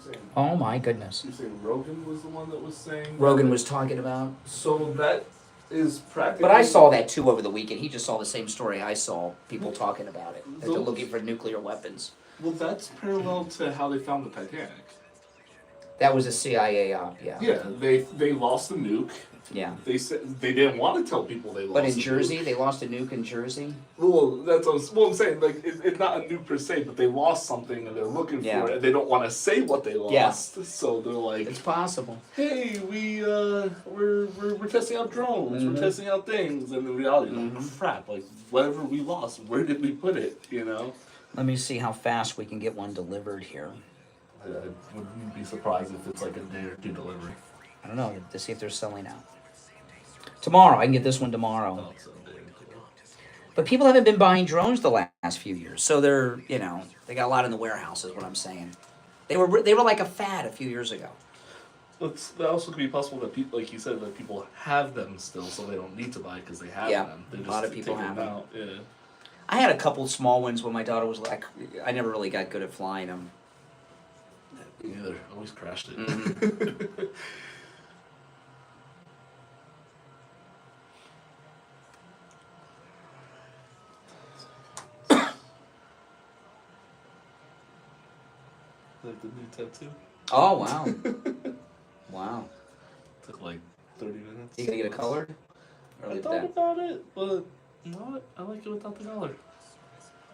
Craig. Oh my goodness. You're saying Rogan was the one that was saying? Rogan was talking about. So that is practically. But I saw that too over the weekend. He just saw the same story I saw. People talking about it. That they're looking for nuclear weapons. Well, that's parallel to how they found the Titanic. That was a CIA op, yeah. Yeah, they lost the nuke. Yeah. They said they didn't want to tell people they lost. But in the Jersey, nuke. they lost a nuke in Jersey. Well, that's what I'm saying. Like, it's not a nuke per se, but they lost something and they're looking for it. And they don't want to say what they lost, so they're like, it's possible. Hey, we're testing out drones, we're testing out things, and in reality, like, crap, like whatever we lost, where did we put it? You know. Let me see how fast we can get one delivered here. I wouldn't be surprised if it's like a day or two delivery. I don't know, to see if they're selling out. Tomorrow, I can get this one tomorrow. But people haven't been buying drones the last few years, so they're, they got a lot in the warehouse, is what I'm saying. They were like a fad a few years ago. That also could be possible that people, like you said, that people have them still, so they don't need to buy because they have them. They a lot of people have them. Out. Yeah. I had a couple small ones when my daughter was like, I never really got good at flying them. Me neither. I always crashed it. Mm-hmm. Like the new tattoo. Oh, wow. Wow. Took like 30 minutes. You gonna get it colored? Or I leave it thought that? about it, but you know what? I like it without the color.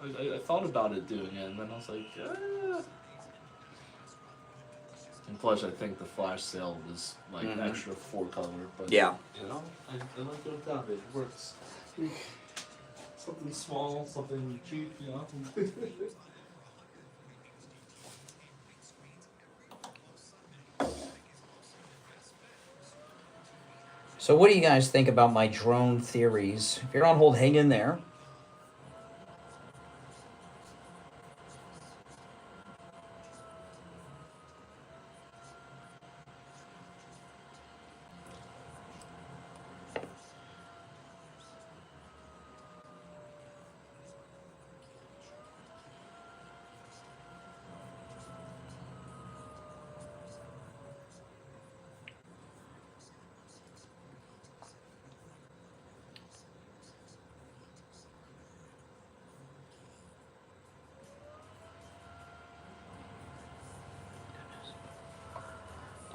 I thought about it doing it, and then I was like, And plus, I think the flash sale was like extra 4-color, but Yeah. you know, I like it without it. It works. Something small, something cheap, you know. So what do you guys think about my drone theories? If you're on hold, hang in there.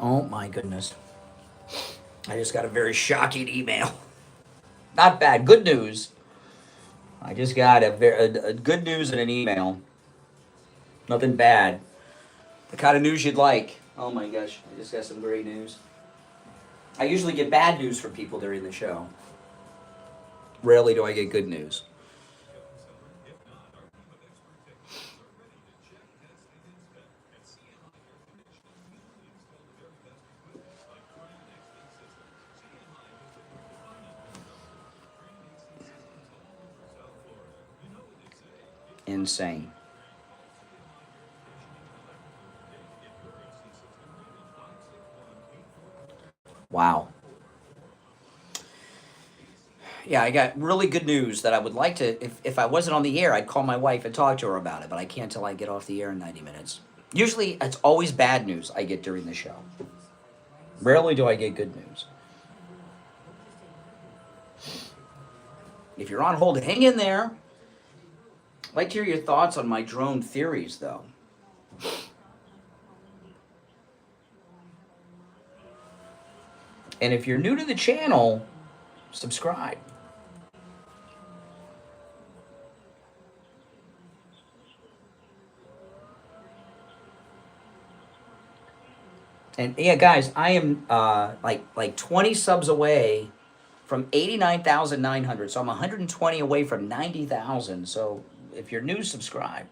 Oh my goodness. I just got a very shocking email. Not bad, good news. I just got a good news in an email. Nothing bad. The kind of news you'd like. Oh my gosh, I just got some great news. I usually get bad news from people during the show. Rarely do I get good news. Insane. Wow. Yeah, I got really good news that I would like to, if I wasn't on the air, I'd call my wife and talk to her about it, but I can't till I get off the air in 90 minutes. Usually, it's always bad news I get during the show. Rarely do I get good news. If you're on hold, hang in there. I'd like to hear your thoughts on my drone theories, though. And if you're new to the channel, subscribe. And yeah, guys, I am like 20 subs away from 89,900. So I'm 120 away from 90,000. So if you're new, subscribe.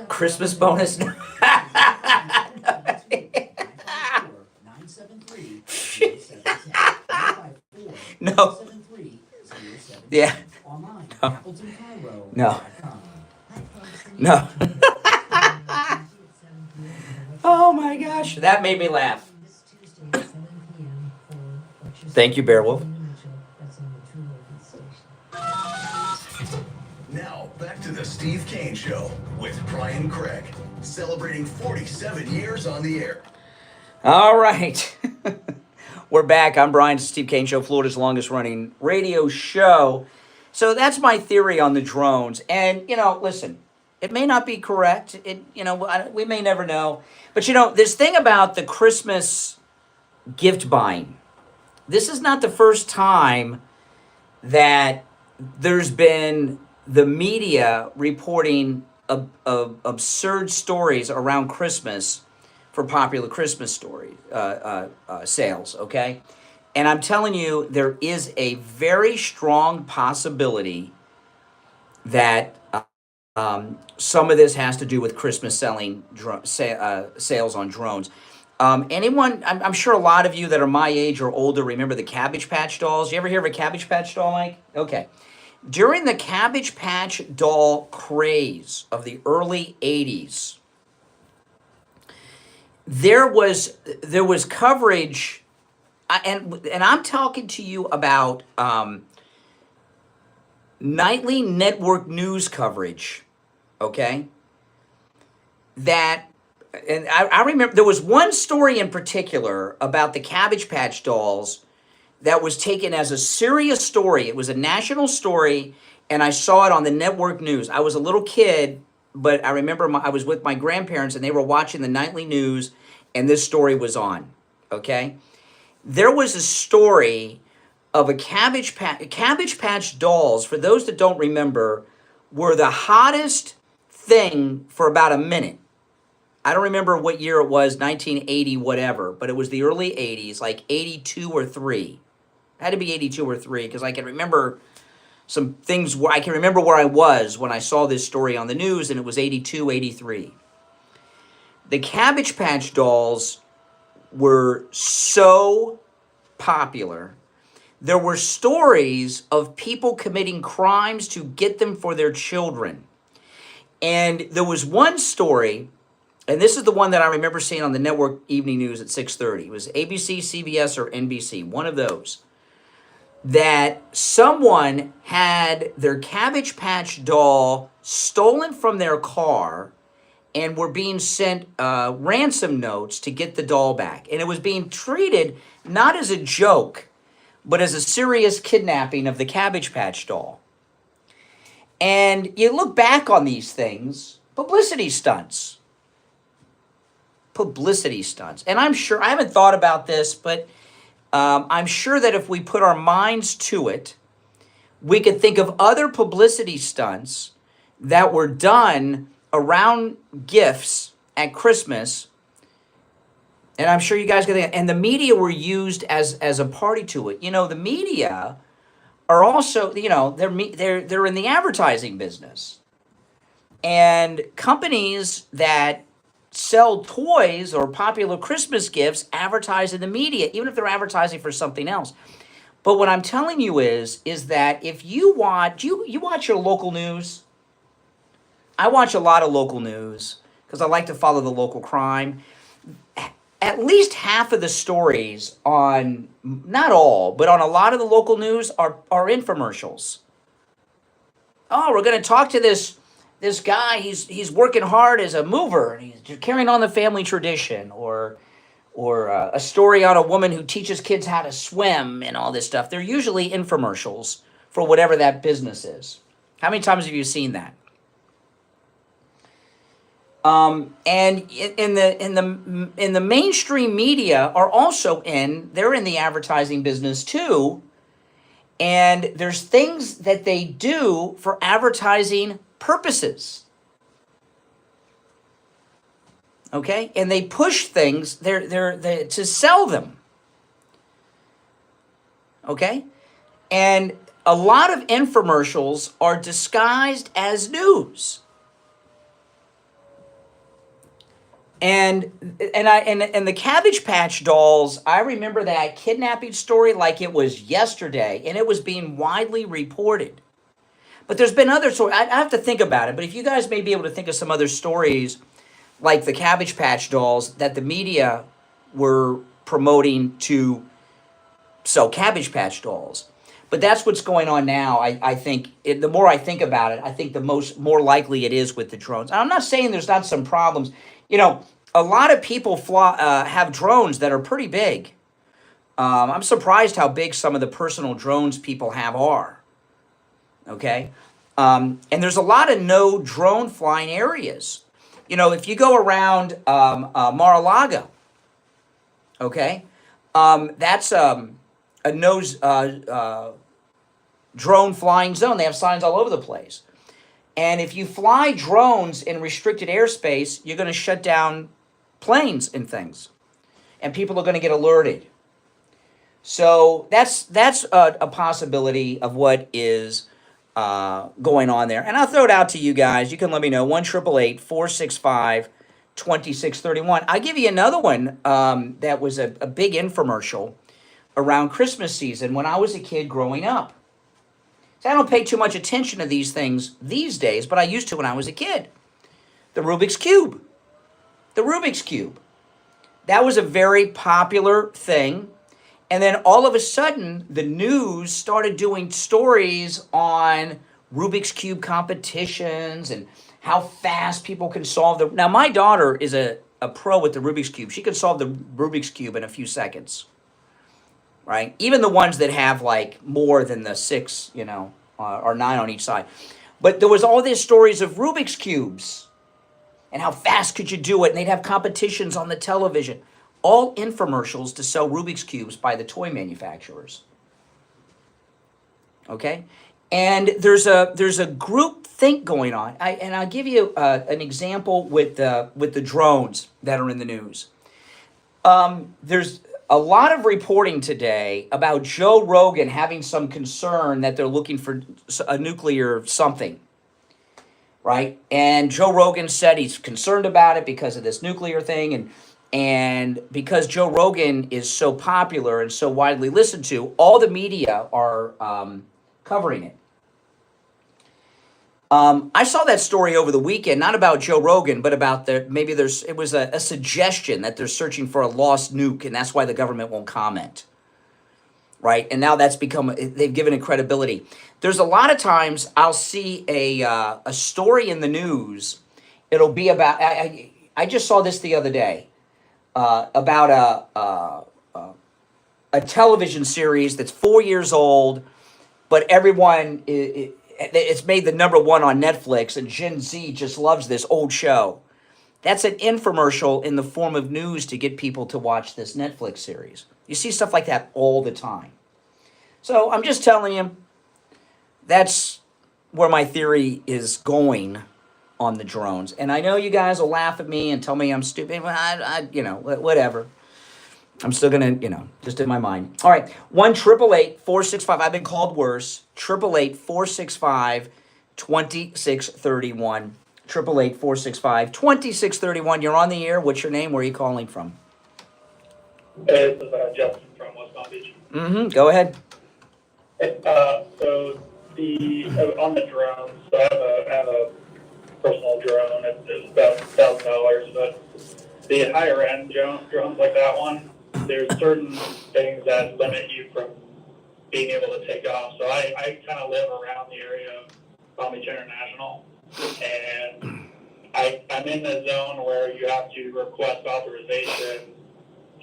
Christmas bonus. No. Yeah. No. No. Oh my gosh, that made me laugh. Thank you, Bearwolf. Now, back to the Steve Kane Show with Brian Craig, celebrating 47 years on the air. All right. We're back. I'm Brian, Steve Kane Show, Florida's longest running radio show. So that's my theory on the drones. And, you know, listen, it may not be correct. We may never know. But, you know, this thing about the Christmas gift buying, this is not the first time that there's been the media reporting absurd stories around Christmas for popular Christmas story sales, okay? And I'm telling you, there is a very strong possibility that some of this has to do with Christmas selling sales on drones. Anyone, I'm sure a lot of you that are my age or older remember the Cabbage Patch dolls. You ever hear of a Cabbage Patch doll, Mike? Okay. During the Cabbage Patch doll craze of the early 80s, there was coverage, and I'm talking to you about nightly network news coverage, okay? And I remember there was one story in particular about the Cabbage Patch dolls that was taken as a serious story. It was a national story, and I saw it on the network news. I was a little kid, but I remember I was with my grandparents and they were watching the nightly news and this story was on, okay? There was a story of a Cabbage Patch dolls, for those that don't remember, were the hottest thing for about a minute. I don't remember what year it was, 1980, whatever, but it was the early 80s, like 82 or 3. It had to be 82 or 3, because I can remember some things where I can remember where I was when I saw this story on the news, and it was 82, 83. The Cabbage Patch dolls were so popular. There were stories of people committing crimes to get them for their children. And there was one story, and this is the one that I remember seeing on the network evening news at 6:30. It was ABC, CBS, or NBC, one of those, that someone had their Cabbage Patch doll stolen from their car and were being sent ransom notes to get the doll back. And it was being treated not as a joke, but as a serious kidnapping of the Cabbage Patch doll. And you look back on these things, publicity stunts. Publicity stunts. And I'm sure, I haven't thought about this, but I'm sure that if we put our minds to it, we could think of other publicity stunts that were done around gifts at Christmas. And I'm sure you guys can think, and the media were used as a party to it. You know, the media are also, you know, they're in the advertising business. And companies that sell toys or popular Christmas gifts advertise in the media, even if they're advertising for something else. But what I'm telling you is that if you watch, you watch your local news. I watch a lot of local news because I like to follow the local crime. At least half of the stories on, not all, but on a lot of the local news are infomercials. Oh, we're going to talk to this guy. He's working hard as a mover, and he's carrying on the family tradition, or a story on a woman who teaches kids how to swim and all this stuff. They're usually infomercials for whatever that business is. How many times have you seen that? And in the mainstream media are also they're in the advertising business too. And there's things that they do for advertising purposes. Okay? And they push things they're to sell them. Okay? And a lot of infomercials are disguised as news. And the Cabbage Patch dolls, I remember that kidnapping story like it was yesterday, and it was being widely reported. But there's been other stories. I have to think about it, but if you guys may be able to think of some other stories like the Cabbage Patch dolls that the media were promoting to sell Cabbage Patch dolls. But that's what's going on now. I think the more I think about it, I think the more likely it is with the drones. And I'm not saying there's not some problems. You know, a lot of people have drones that are pretty big. I'm surprised how big some of the personal drones people have are. Okay? And there's a lot of no drone flying areas. You know, if you go around Mar-a-Lago, okay, that's a no drone flying zone. They have signs all over the place. And if you fly drones in restricted airspace, you're going to shut down planes and things. And people are going to get alerted. So that's a possibility of what is going on there. And I'll throw it out to you guys. You can let me know. 1-888-465-2631. I'll give you another one that was a big infomercial around Christmas season when I was a kid growing up. I don't pay too much attention to these things these days, but I used to when I was a kid. The Rubik's Cube. The Rubik's Cube. That was a very popular thing. And then all of a sudden, the news started doing stories on Rubik's Cube competitions and how fast people can solve them. Now, my daughter is a pro with the Rubik's Cube. She can solve the Rubik's Cube in a few seconds. Right? Even the ones that have like more than the 6, or 9 on each side. But there was all these stories of Rubik's Cubes and how fast could you do it. And they'd have competitions on the television. All infomercials to sell Rubik's Cubes by the toy manufacturers. Okay? And there's a group think going on. I'll give you an example with the drones that are in the news. There's a lot of reporting today about Joe Rogan having some concern that they're looking for a nuclear something, right? And Joe Rogan said he's concerned about it because of this nuclear thing, and because Joe Rogan is so popular and so widely listened to, all the media are covering it. I saw that story over the weekend, not about Joe Rogan, but about it was a suggestion that they're searching for a lost nuke, and that's why the government won't comment, right? And now they've given it credibility. There's a lot of times I'll see a story in the news. It'll be about, I just saw this the other day, about a television series that's 4 years old, but everyone it's made the #1 on Netflix, and Gen Z just loves this old show. That's an infomercial in the form of news to get people to watch this Netflix series. You see stuff like that all the time. So I'm just telling you, that's where my theory is going on the drones. And I know you guys will laugh at me and tell me I'm stupid. But whatever. I'm still going to, just in my mind. All right. 1-888-465. I've been called worse. 888-465-2631. 888-465-2631. You're on the air. What's your name? Where are you calling from? This is Justin from West Palm Beach. Go ahead. So on the drones, so I have a personal drone. It's about $1,000, but the higher end drones like that one, there's certain things that limit you from being able to take off. So I kind of live around the area of Palm Beach International, and I'm in the zone where you have to request authorization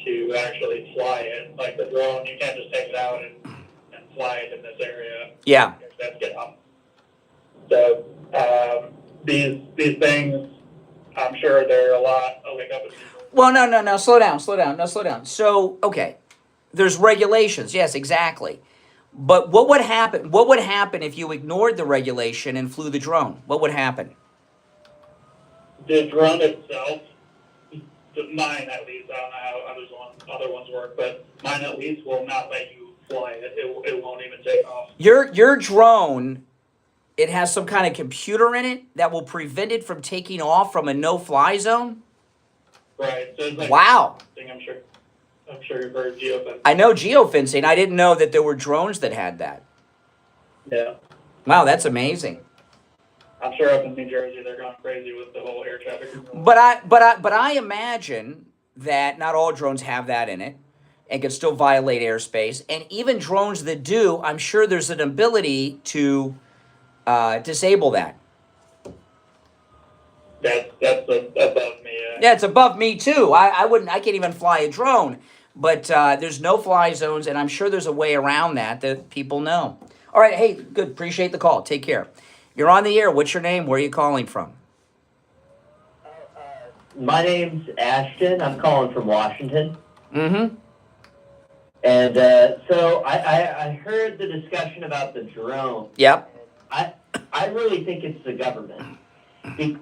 to actually fly it. Like the drone, you can't just take it out and fly it in this area. Yeah. That's get up. So these things, I'm sure they're a lot like up. Well, no. Slow down. So, okay, there's regulations. Yes, exactly. But what would happen? What would happen if you ignored the regulation and flew the drone? What would happen? The drone itself, mine at least, I don't know how other ones work, but mine at least will not let you fly it. It won't even take off. Your drone, it has some kind of computer in it that will prevent it from taking off from a no-fly zone? Right. So it's like wow. I'm sure you've heard of geofencing. I know geofencing. I didn't know that there were drones that had that. Yeah. Wow, that's amazing. I'm sure up in New Jersey they're going crazy with the whole air traffic control. But I imagine that not all drones have that in it and can still violate airspace. And even drones that do, I'm sure there's an ability to disable that. That's above me. Yeah, it's above me too. I can't even fly a drone. But there's no fly zones, and I'm sure there's a way around that people know. All right, hey, good. Appreciate the call. Take care. You're on the air. What's your name? Where are you calling from? My name's Ashton. I'm calling from Washington. Mm-hmm. And so I heard the discussion about the drone. Yep. I really think it's the government.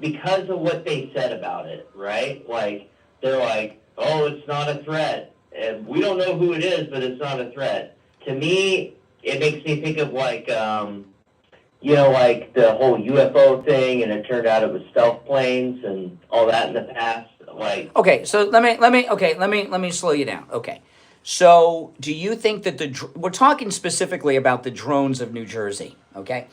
Because of what they said about it, right? Like, they're like, oh, it's not a threat. And we don't know who it is, but it's not a threat. To me, it makes me think of like, like the whole UFO thing, and it turned out it was stealth planes and all that in the past. Like, okay, so let me slow you down. Okay, so do you think that we're talking specifically about the drones of New Jersey? Okay.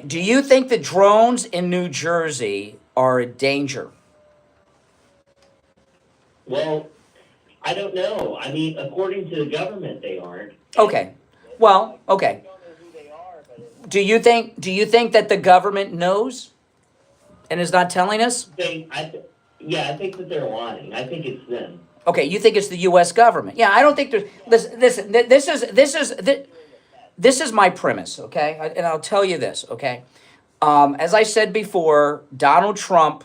Do you think the drones in New Jersey are a danger? Well, I don't know. I mean, according to the government, they aren't. Okay. Well, okay. Do you think that the government knows and is not telling us? I think that they're lying. I think it's them. Okay, you think it's the U.S. government? Yeah, I don't think there's. Listen. this is my premise, okay? And I'll tell you this, okay? As I said before, Donald Trump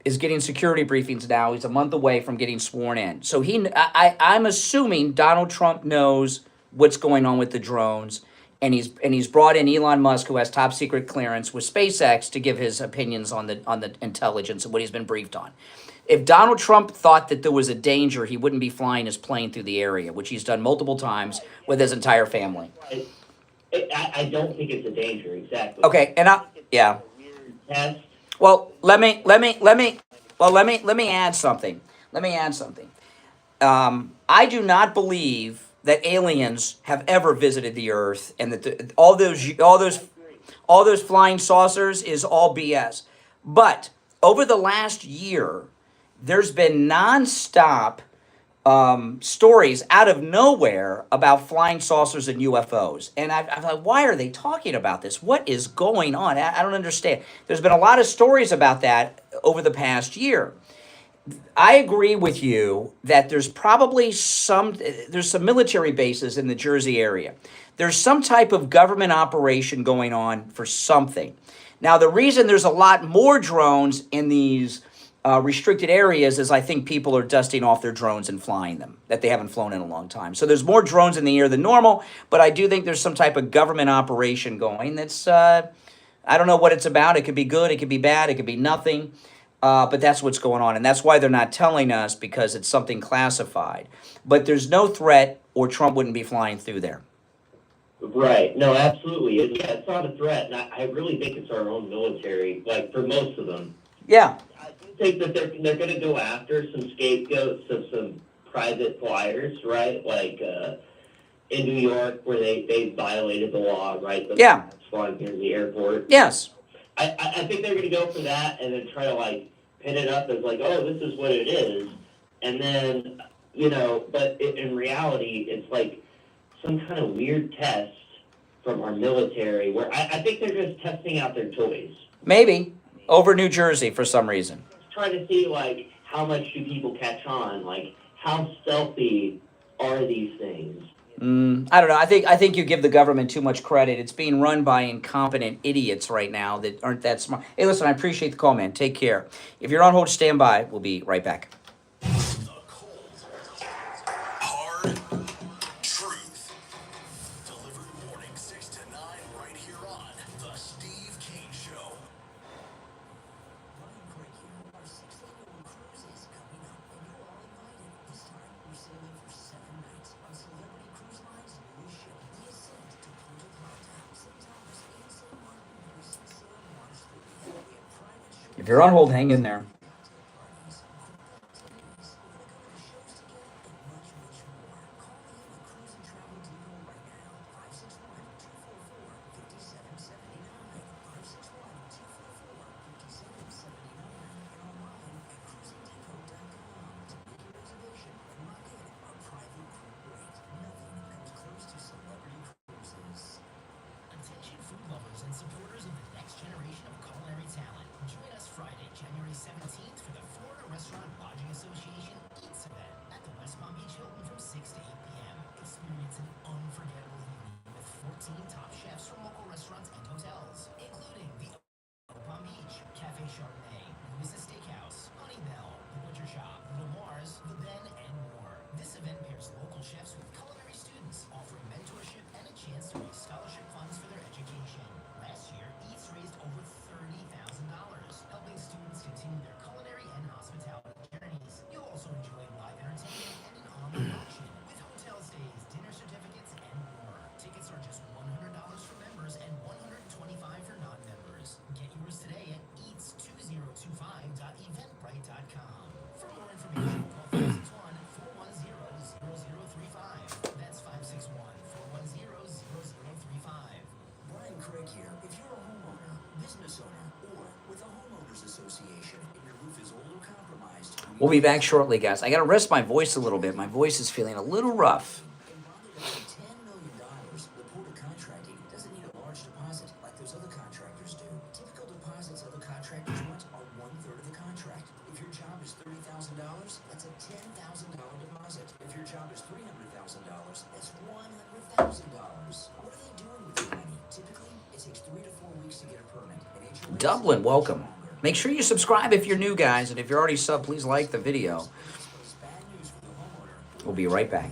is getting security briefings now. He's a month away from getting sworn in. So I'm assuming Donald Trump knows what's going on with the drones, and he's brought in Elon Musk, who has top secret clearance with SpaceX, to give his opinions on the intelligence and what he's been briefed on. If Donald Trump thought that there was a danger, he wouldn't be flying his plane through the area, which he's done multiple times with his entire family. I don't think it's a danger, exactly. Okay, and yeah. Test. Well, let me add something. I do not believe that aliens have ever visited the Earth, and that all those flying saucers is all BS. But over the last year, there's been nonstop stories out of nowhere about flying saucers and UFOs. And I'm like, why are they talking about this? What is going on? I don't understand. There's been a lot of stories about that over the past year. I agree with you that there's probably some military bases in the Jersey area. There's some type of government operation going on for something. Now, the reason there's a lot more drones in these restricted areas is I think people are dusting off their drones and flying them that they haven't flown in a long time. So there's more drones in the air than normal, but I do think there's some type of government operation going that's, I don't know what it's about. It could be good, it could be bad, it could be nothing, but that's what's going on. And that's why they're not telling us, because it's something classified. But there's no threat, or Trump wouldn't be flying through there. Right. No, absolutely. It's not a threat. And I really think it's our own military, like for most of them. Yeah. I do think that they're going to go after some scapegoats of some private flyers, right? Like in New York, where they violated the law, right? Yeah. Flying near the airport. Yes. I think they're going to go for that and then try to like pin it up as like, oh, this is what it is. And then, but in reality, it's like some kind of weird test from our military where I think they're just testing out their toys. Don't over New Jersey for some reason. Trying to see, like, how much do people catch on? Like, how stealthy are these things? I don't know. I think you give the government too much credit. It's being run by incompetent idiots right now that aren't that smart. Hey, listen, I appreciate the call, man. Take care. If you're on hold, stand by. We'll be right back. Hard truth. Delivered morning 6 to 9 right here on The Steve Kane Show. Our 6-day cruise is coming up, and you're all invited. This time, we're sailing for 7 nights on Celebrity Cruise Line's newest ship, The Ascent to Punta Cana, St. Thomas, and St. Martin, using sail waters for the private shore. If you're on hold, hang in there. Attention food lovers and supporters of the next generation of culinary talent. Join us Friday, January 17th for the Florida Restaurant Lodging Association Eats event at the West Palm Beach Hilton from 6 to 8 p.m. Experience an unforgettable evening with 14 top chefs from local restaurants and hotels, including the Palm Beach, Cafe Chardonnay, Louisa Steakhouse, Honey Bell, The Butcher Shop, The Mars, The Ben, and more. This event pairs local chefs with culinary students, offering mentorship and a chance to raise scholarship funds for their education. Last year, Eats raised over $30,000, helping students continue their culinary and hospitality journeys. You'll also enjoy live entertainment and an online auction with hotel stays, dinner certificates, and more. Tickets are just $100 for members and $125 for non-members. Get yours today at eats2025.eventbrite.com. For more information, call 561-410-0035. That's 561-410-0035. Brian Craig here. If you're a homeowner, business owner, or with a homeowners association and your roof is old or compromised, We'll be back shortly, guys. I got to rest my voice a little bit. My voice is feeling a little rough. $10 million, Laporta Contracting doesn't need a large deposit like those other contractors do. Typical deposits other contractors want are 1/3 of the contract. If your job is $30,000, that's a $10,000 deposit. If your job is $300,000, That's $100,000. What are they doing with the money? Typically, it takes 3 to 4 weeks to get a permit. And HOAs Dublin, welcome. Make sure you subscribe if you're new, guys, and if you're already sub, please like the video. We'll be right back.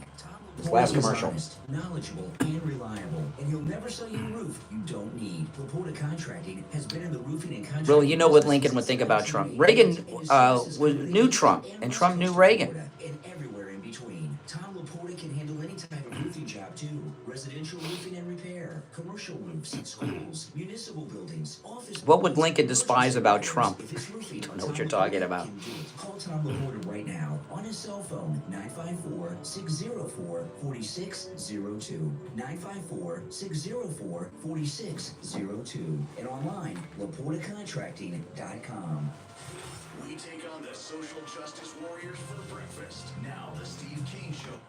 This last commercial. Knowledgeable and reliable, and he'll never sell you a roof you don't need. Laporta Contracting has been in the roofing and contracting. Really, you know what Lincoln would think about Trump. Reagan knew Trump, and Trump knew Reagan. And everywhere in between. Tom Laporta can handle any type of roofing job too. Residential roofing and repair, commercial roofs, schools, municipal buildings, office. What would Lincoln despise about Trump? I don't know what you're talking about. Call Tom Laporta right now on his cell phone, 954-604-4602. 954-604-4602. And online, LaportaContracting.com. We take on the social justice warriors for breakfast. Now, the Steve Kane Show.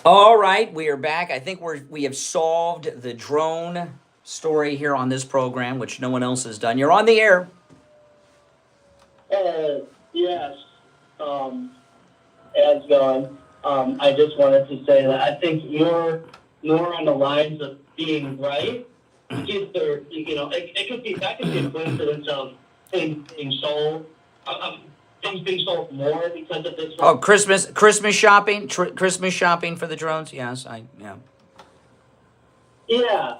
All right, we are back. I think we have solved the drone story here on this program, which no one else has done. You're on the air. Yes. As going, I just wanted to say that I think you're more on the lines of being right. Either, it could be a coincidence of things being sold. Things being sold more because of this. Oh, Christmas shopping, Christmas shopping for the drones. Yes, Yeah,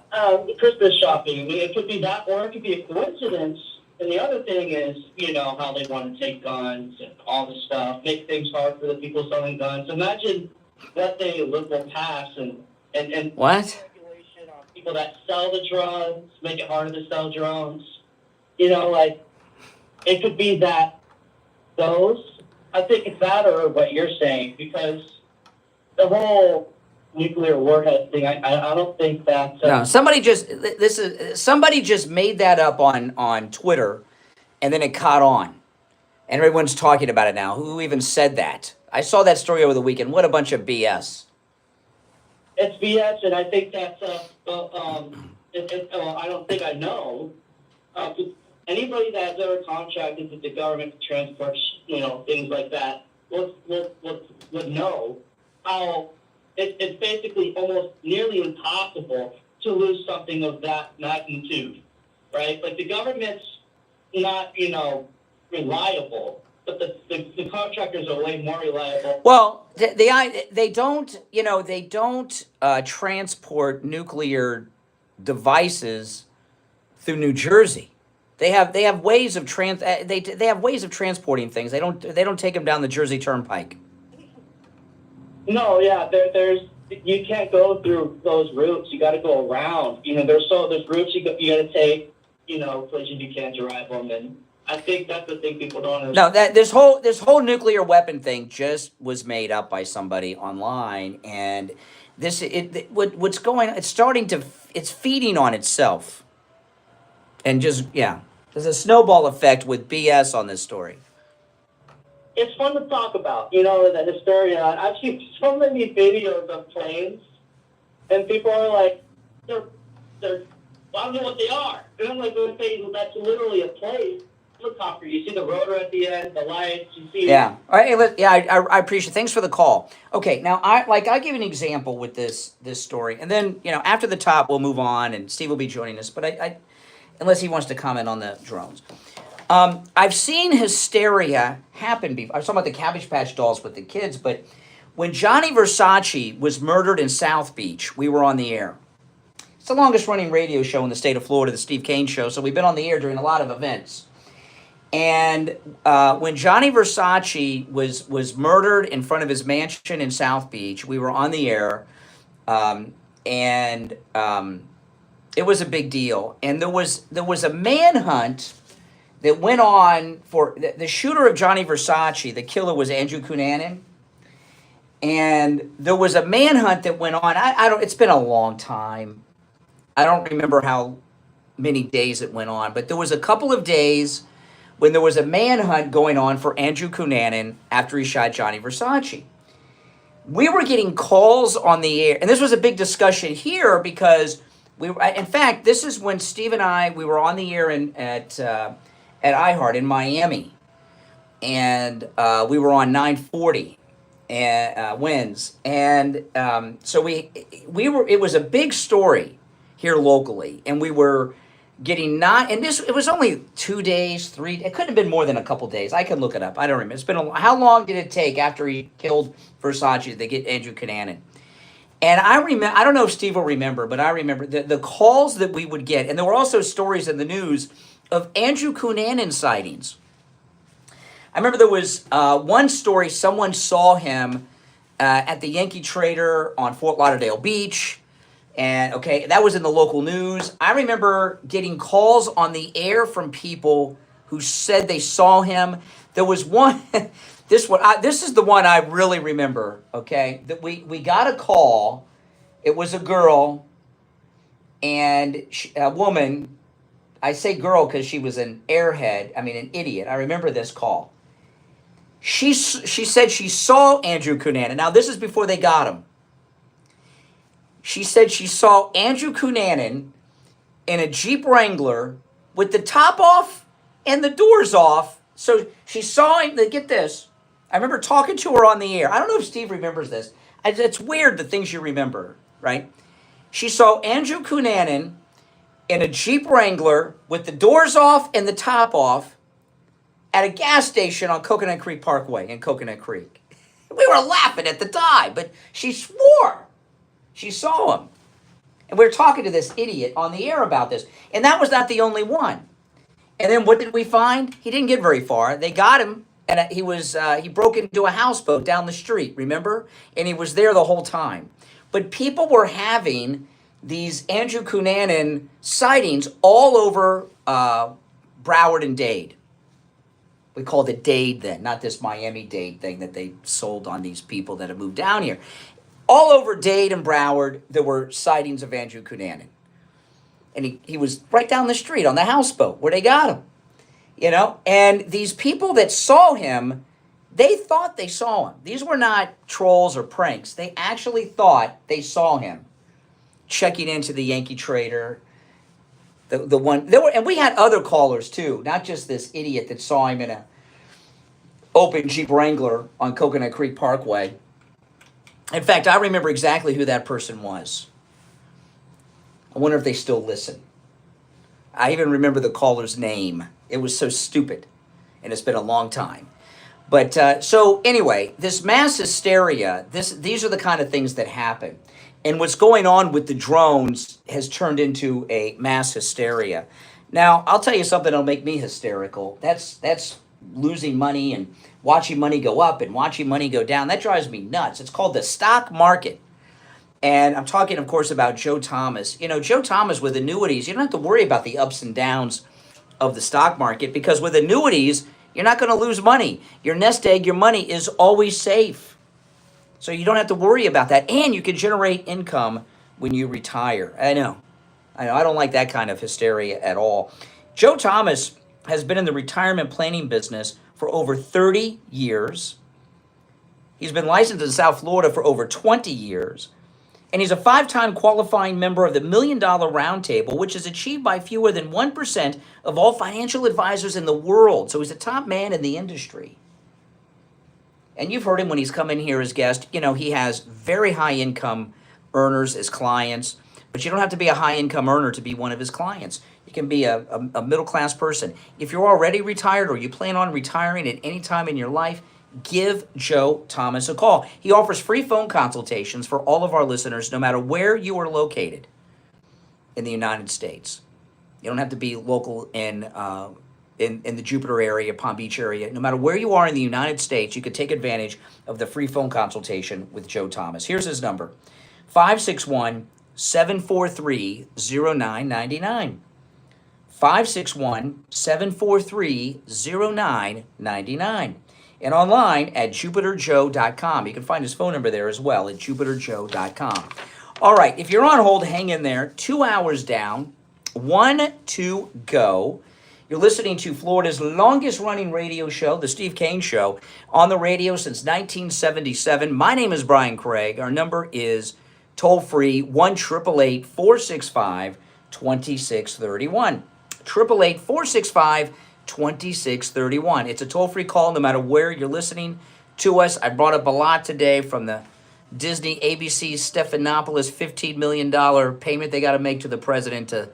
Christmas shopping. I mean, it could be that, or it could be a coincidence. And the other thing is, how they want to take guns and all this stuff, make things hard for the people selling guns. Imagine that they will pass and what? Regulation on people that sell the drones, make it harder to sell drones. It could be that I think it's that or what you're saying, because the whole nuclear warhead thing, I don't think that. No, somebody just made that up on Twitter, and then it caught on, and everyone's talking about it now. Who even said that? I saw that story over the weekend. What a bunch of BS. It's BS, and I think that's I don't think I know. Anybody that's ever contracted with the government to transport, things like that, would know how it's basically almost nearly impossible to lose something of that magnitude, right? Like the government's not, reliable, but the contractors are way more reliable. Well, they don't transport nuclear devices through New Jersey. They have ways of they have ways of transporting things. They don't take them down the Jersey Turnpike. No, yeah, there's you can't go through those routes. You got to go around. There's routes you got to take. Places you can't drive them, and I think that's the thing people don't understand. No, this whole nuclear weapon thing just was made up by somebody online, and what's going? It's feeding on itself, and there's a snowball effect with BS on this story. It's fun to talk about, the hysteria. I've seen so many videos of planes, and people are like, they're I don't know what they are. And I'm like, that's literally a plane. Helicopter. You see the rotor at the end, the lights. You see. Yeah. All right. I appreciate it. Thanks for the call. Okay. Now, I give an example with this story, and then after the top we'll move on, and Steve will be joining us. But I unless he wants to comment on the drones. I've seen hysteria happen before. I was talking about the Cabbage Patch Dolls with the kids, but when Johnny Versace was murdered in South Beach, we were on the air. It's the longest running radio show in the state of Florida, the Steve Kane Show, so we've been on the air during a lot of events. And when Johnny Versace was murdered in front of his mansion in South Beach, we were on the air, and it was a big deal. And there was a manhunt that went on for the shooter of Johnny Versace. The killer was Andrew Cunanan, and there was a manhunt that went on. It's been a long time. I don't remember how many days it went on, but there was a couple of days when there was a manhunt going on for Andrew Cunanan after he shot Johnny Versace. We were getting calls on the air, and this was a big discussion here because in fact, this is when Steve and we were on the air at iHeart in Miami, and we were on 940, and wins. And so it was a big story here locally, and we were getting it was only 2 days, 3, it couldn't have been more than a couple days. I can look it up. I don't remember. It's been how long did it take after he killed Versace to get Andrew Cunanan? And I remember, I don't know if Steve will remember, but I remember the calls that we would get, and there were also stories in the news of Andrew Cunanan sightings. I remember there was one story, someone saw him at the Yankee Trader on Fort Lauderdale Beach. And okay, that was in the local news. I remember getting calls on the air from people who said they saw him. There was one, this is the one I really remember, okay? That we got a call. It was a girl and a woman. I say girl because she was an airhead, an idiot. I remember this call. She said she saw Andrew Cunanan. Now, this is before they got him. She said she saw Andrew Cunanan in a Jeep Wrangler with the top off and the doors off. So she saw him. Get this. I remember talking to her on the air. I don't know if Steve remembers this. It's weird the things you remember, right? She saw Andrew Cunanan in a Jeep Wrangler with the doors off and the top off at a gas station on Coconut Creek Parkway in Coconut Creek. We were laughing at the time, but she swore she saw him. And we were talking to this idiot on the air about this. And that was not the only one. And then what did we find? He didn't get very far. They got him, and he broke into a houseboat down the street, remember? And he was there the whole time. But people were having these Andrew Cunanan sightings all over Broward and Dade. We called it Dade then, not this Miami-Dade thing that they sold on these people that have moved down here. All over Dade and Broward, there were sightings of Andrew Cunanan. And he was right down the street on the houseboat where they got him. And these people that saw him, they thought they saw him. These were not trolls or pranks. They actually thought they saw him checking into the Yankee Trader. The one there were, and we had other callers too, not just this idiot that saw him in a open Jeep Wrangler on Coconut Creek Parkway. In fact, I remember exactly who that person was. I wonder if they still listen. I even remember the caller's name. It was so stupid, and it's been a long time. But so anyway, this mass hysteria, these are the kind of things that happen. And what's going on with the drones has turned into a mass hysteria. Now, I'll tell you something that'll make me hysterical. That's losing money and watching money go up and watching money go down. That drives me nuts. It's called the stock market. And I'm talking, of course, about Joe Thomas. Joe Thomas with annuities, you don't have to worry about the ups and downs of the stock market because with annuities, you're not going to lose money. Your nest egg, your money is always safe. So you don't have to worry about that. And you can generate income when you retire. I know. I don't like that kind of hysteria at all. Joe Thomas has been in the retirement planning business for over 30 years. He's been licensed in South Florida for over 20 years. And he's a 5-time qualifying member of the $1 Million Roundtable, which is achieved by fewer than 1% of all financial advisors in the world. So he's a top man in the industry. And you've heard him when he's come in here as guest. He has very high income earners as clients, but you don't have to be a high income earner to be one of his clients. You can be a middle class person. If you're already retired or you plan on retiring at any time in your life, give Joe Thomas a call. He offers free phone consultations for all of our listeners, no matter where you are located in the United States. You don't have to be local in the Jupiter area, Palm Beach area. No matter where you are in the United States, you could take advantage of the free phone consultation with Joe Thomas. Here's his number, 561-743-0999. 561-743-0999. And online at jupiterjoe.com. You can find his phone number there as well at jupiterjoe.com. All right, if you're on hold, hang in there. 2 hours down, 1 to go. You're listening to Florida's longest-running radio show, The Steve Kane Show, on the radio since 1977. My name is Brian Craig. Our number is toll-free, 1-888-465-2631. 888-465-2631. It's a toll-free call no matter where you're listening. to us. I brought up a lot today from the Disney ABC Stephanopoulos $15 million payment they got to make to the president to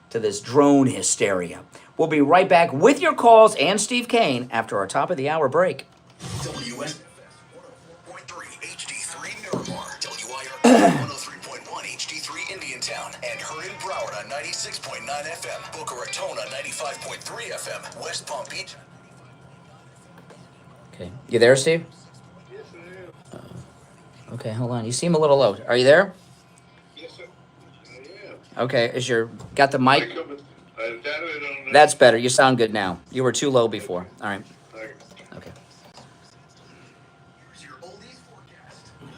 this drone hysteria. We'll be right back with your calls and Steve Kane after our top of the hour break. WSFS 104.3 HD3 Miramar, WIR 103.1 HD3 Indiantown, and heard in Broward on 96.9 FM, Boca Raton on 95.3 FM, West Palm Beach. Okay. You there, Steve? Yes, I am. Okay, hold on. You seem a little low. Are you there? Yes, sir. I am. Okay, got the mic? That That's better. You sound good now. You were too low before. All right. Okay. Here's your oldies forecast. Good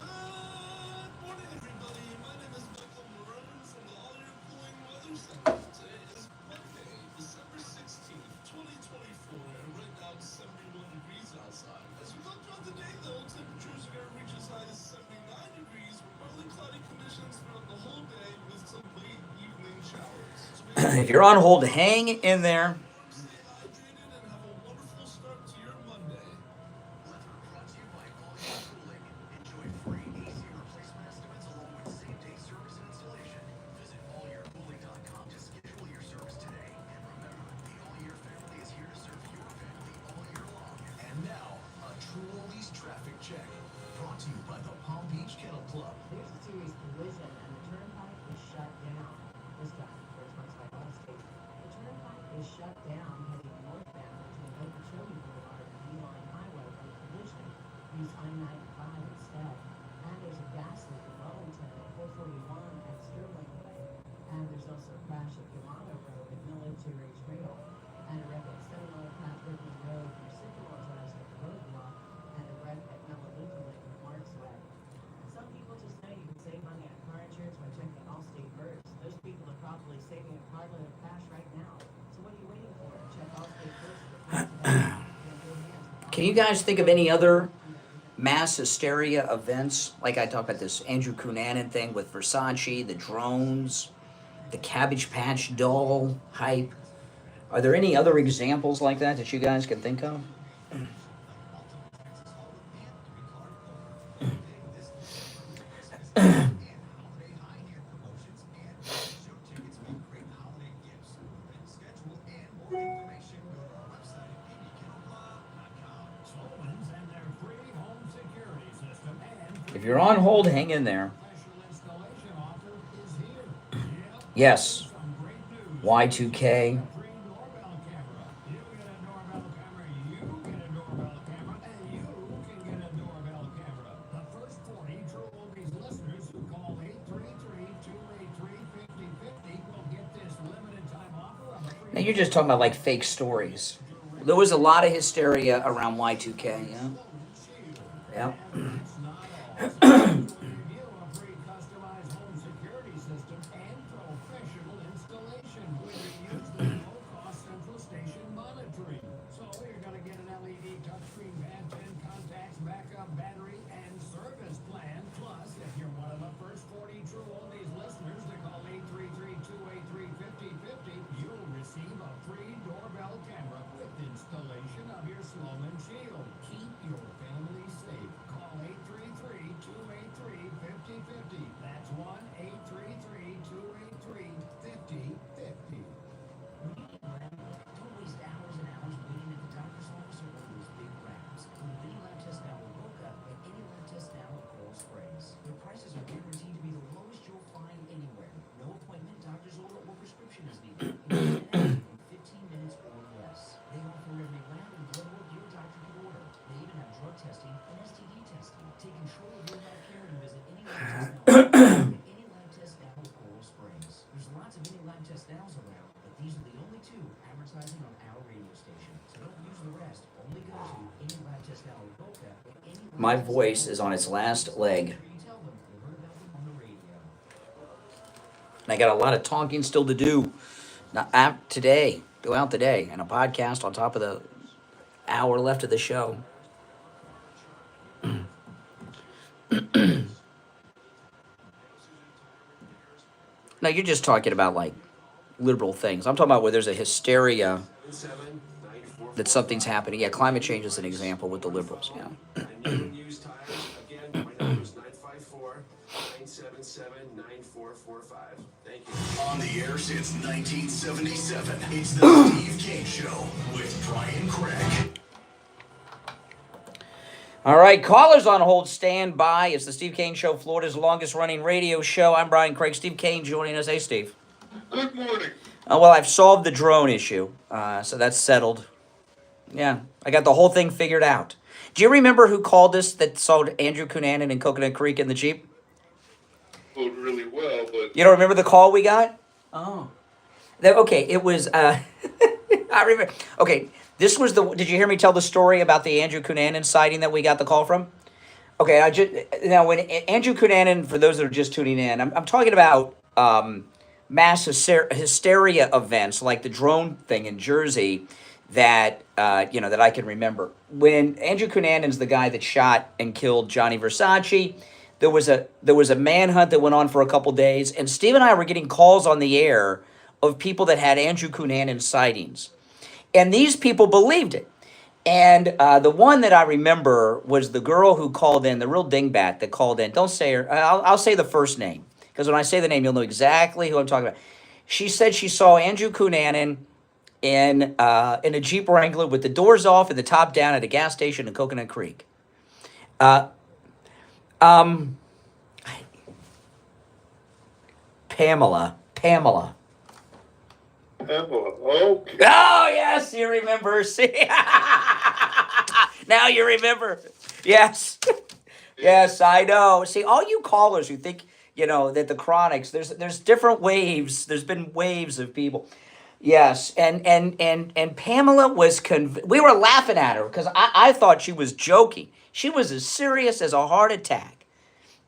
morning, everybody. My name is Mypillow from the All Year Cooling Weather Center. Today is Monday, December 16th, 2024, and right now it's 71 degrees outside. As we look throughout the day, though, temperatures are going to reach as high as 79 degrees with partly cloudy conditions throughout the whole day with some late evening showers. If you're on hold, hang in there. Stay hydrated and have a wonderful start to your Monday. Weather brought to you by All Year Cooling. Enjoy free AC replacement estimates along with same-day service and installation. Visit allyearcooling.com to schedule your service today. And remember, the All Year family is here to serve your family all year long. And now, a true oldies traffic check. Brought to you by the Palm Beach Kennel Club. There's a serious collision and the turnpike is shut down. This time, first one's by Allstate. The turnpike is shut down heading northbound between Okeechobee Boulevard and Beeline Highway for the collision. Use I-95 instead. And there's a gas leak in Wellington at 441 at Sterling Way. And there's also a crash at Yolanda Road at Military Trail. And a wreck at 7 Path Rickman Road near Sycamore Drive at the roadblock. And a wreck at Melaleuca Lake at Mark's Way. Some people just know you can save money on car insurance by checking Allstate First. Those people are probably saving a carload of cash right now. So what are you waiting for? Check Allstate First. Can you guys think of any other mass hysteria events? Like I talked about this Andrew Cunanan thing with Versace, the drones, the Cabbage Patch doll hype. Are there any other examples like that you guys can think of? Sloman's and their free home security system and If you're on hold, hang in there. professional installation offer is here. Yes. Some great news. Y2K. Free doorbell camera. You get a doorbell camera, you get a doorbell camera, and you can get a doorbell camera. The first 40 True Oldies listeners who call 833-283-5050 will get this limited time offer of a free Now you're just talking about like fake stories. There was a lot of hysteria around Y2K, yeah? Yeah. That's not all. Review a free customized home security system and professional installation where you use the low-cost central station monitoring. So you're going to get an LED touchscreen band, 10 contacts, backup battery, and service plan. Plus, if you're one of the first 40 True Oldies listeners to call 833-283-5050, you'll receive a free doorbell camera with installation of your Sloman Shield. Keep your family safe. Call 833-283-5050. That's 1-833-283-5050. Don't waste hours and hours waiting at the doctor's office or one of those big labs. With Mini Lab Test Now with Boca and Any Lab Test Now with Coral Springs. Their prices are guaranteed to be the lowest you'll find anywhere. No appointment, doctor's order, or prescription is needed. In 15 minutes or less. They offer every lab and blood work your doctor can order. They even have drug testing and STD testing. Take control of your lab care and visit Any Lab Test Now. Any Lab Test Now with Coral Springs. There's lots of Any Lab Test Nows around, but these are the only two advertising on our radio station. So don't use the rest. Only go to Any Lab Test Now with Boca and Any Lab My Test Now voice with is on its last leg. you tell them you heard about them on the radio. And I got a lot of talking still to do. Not today, throughout the day, and a podcast on top of the hour left of the show. No, you're just talking about like liberal things. I'm talking about where there's a hysteria that something's happening. Yeah, climate change is an example with the liberals. Yeah. 774-977-9445. Thank you. On the air since 1977, it's the Steve Kane Show with Brian Craig. All right, callers on hold, stand by. It's the Steve Kane Show, Florida's longest-running radio show. I'm Brian Craig. Steve Kane joining us. Hey, Steve. Good morning. Well, I've solved the drone issue, so that's settled. Yeah, I got the whole thing figured out. Do you remember who called us that saw Andrew Cunanan in Coconut Creek in the Jeep? Oh, really well, but... You don't remember the call we got? Oh. Okay, it was... I remember... Okay, this was the... Did you hear me tell the story about the Andrew Cunanan sighting that we got the call from? Okay, now, when Andrew Cunanan, for those that are just tuning in, I'm talking about mass hysteria events like the drone thing in Jersey that that I can remember. When Andrew Cunanan's the guy that shot and killed Johnny Versace, there was a manhunt that went on for a couple days, and Steve and I were getting calls on the air of people that had Andrew Cunanan sightings, and these people believed it. And the one that I remember was the girl who called in, the real dingbat that called in. Don't say her. I'll say the first name, because when I say the name, you'll know exactly who I'm talking about. She said she saw Andrew Cunanan in a Jeep Wrangler with the doors off and the top down at a gas station in Coconut Creek. Pamela. Okay. Oh, yes, you remember. See? Now you remember. Yes. Yes, I know. See, all you callers who think, that the Chronics, there's different waves. There's been waves of people. Yes, and Pamela was we were laughing at her because I thought she was joking. She was as serious as a heart attack,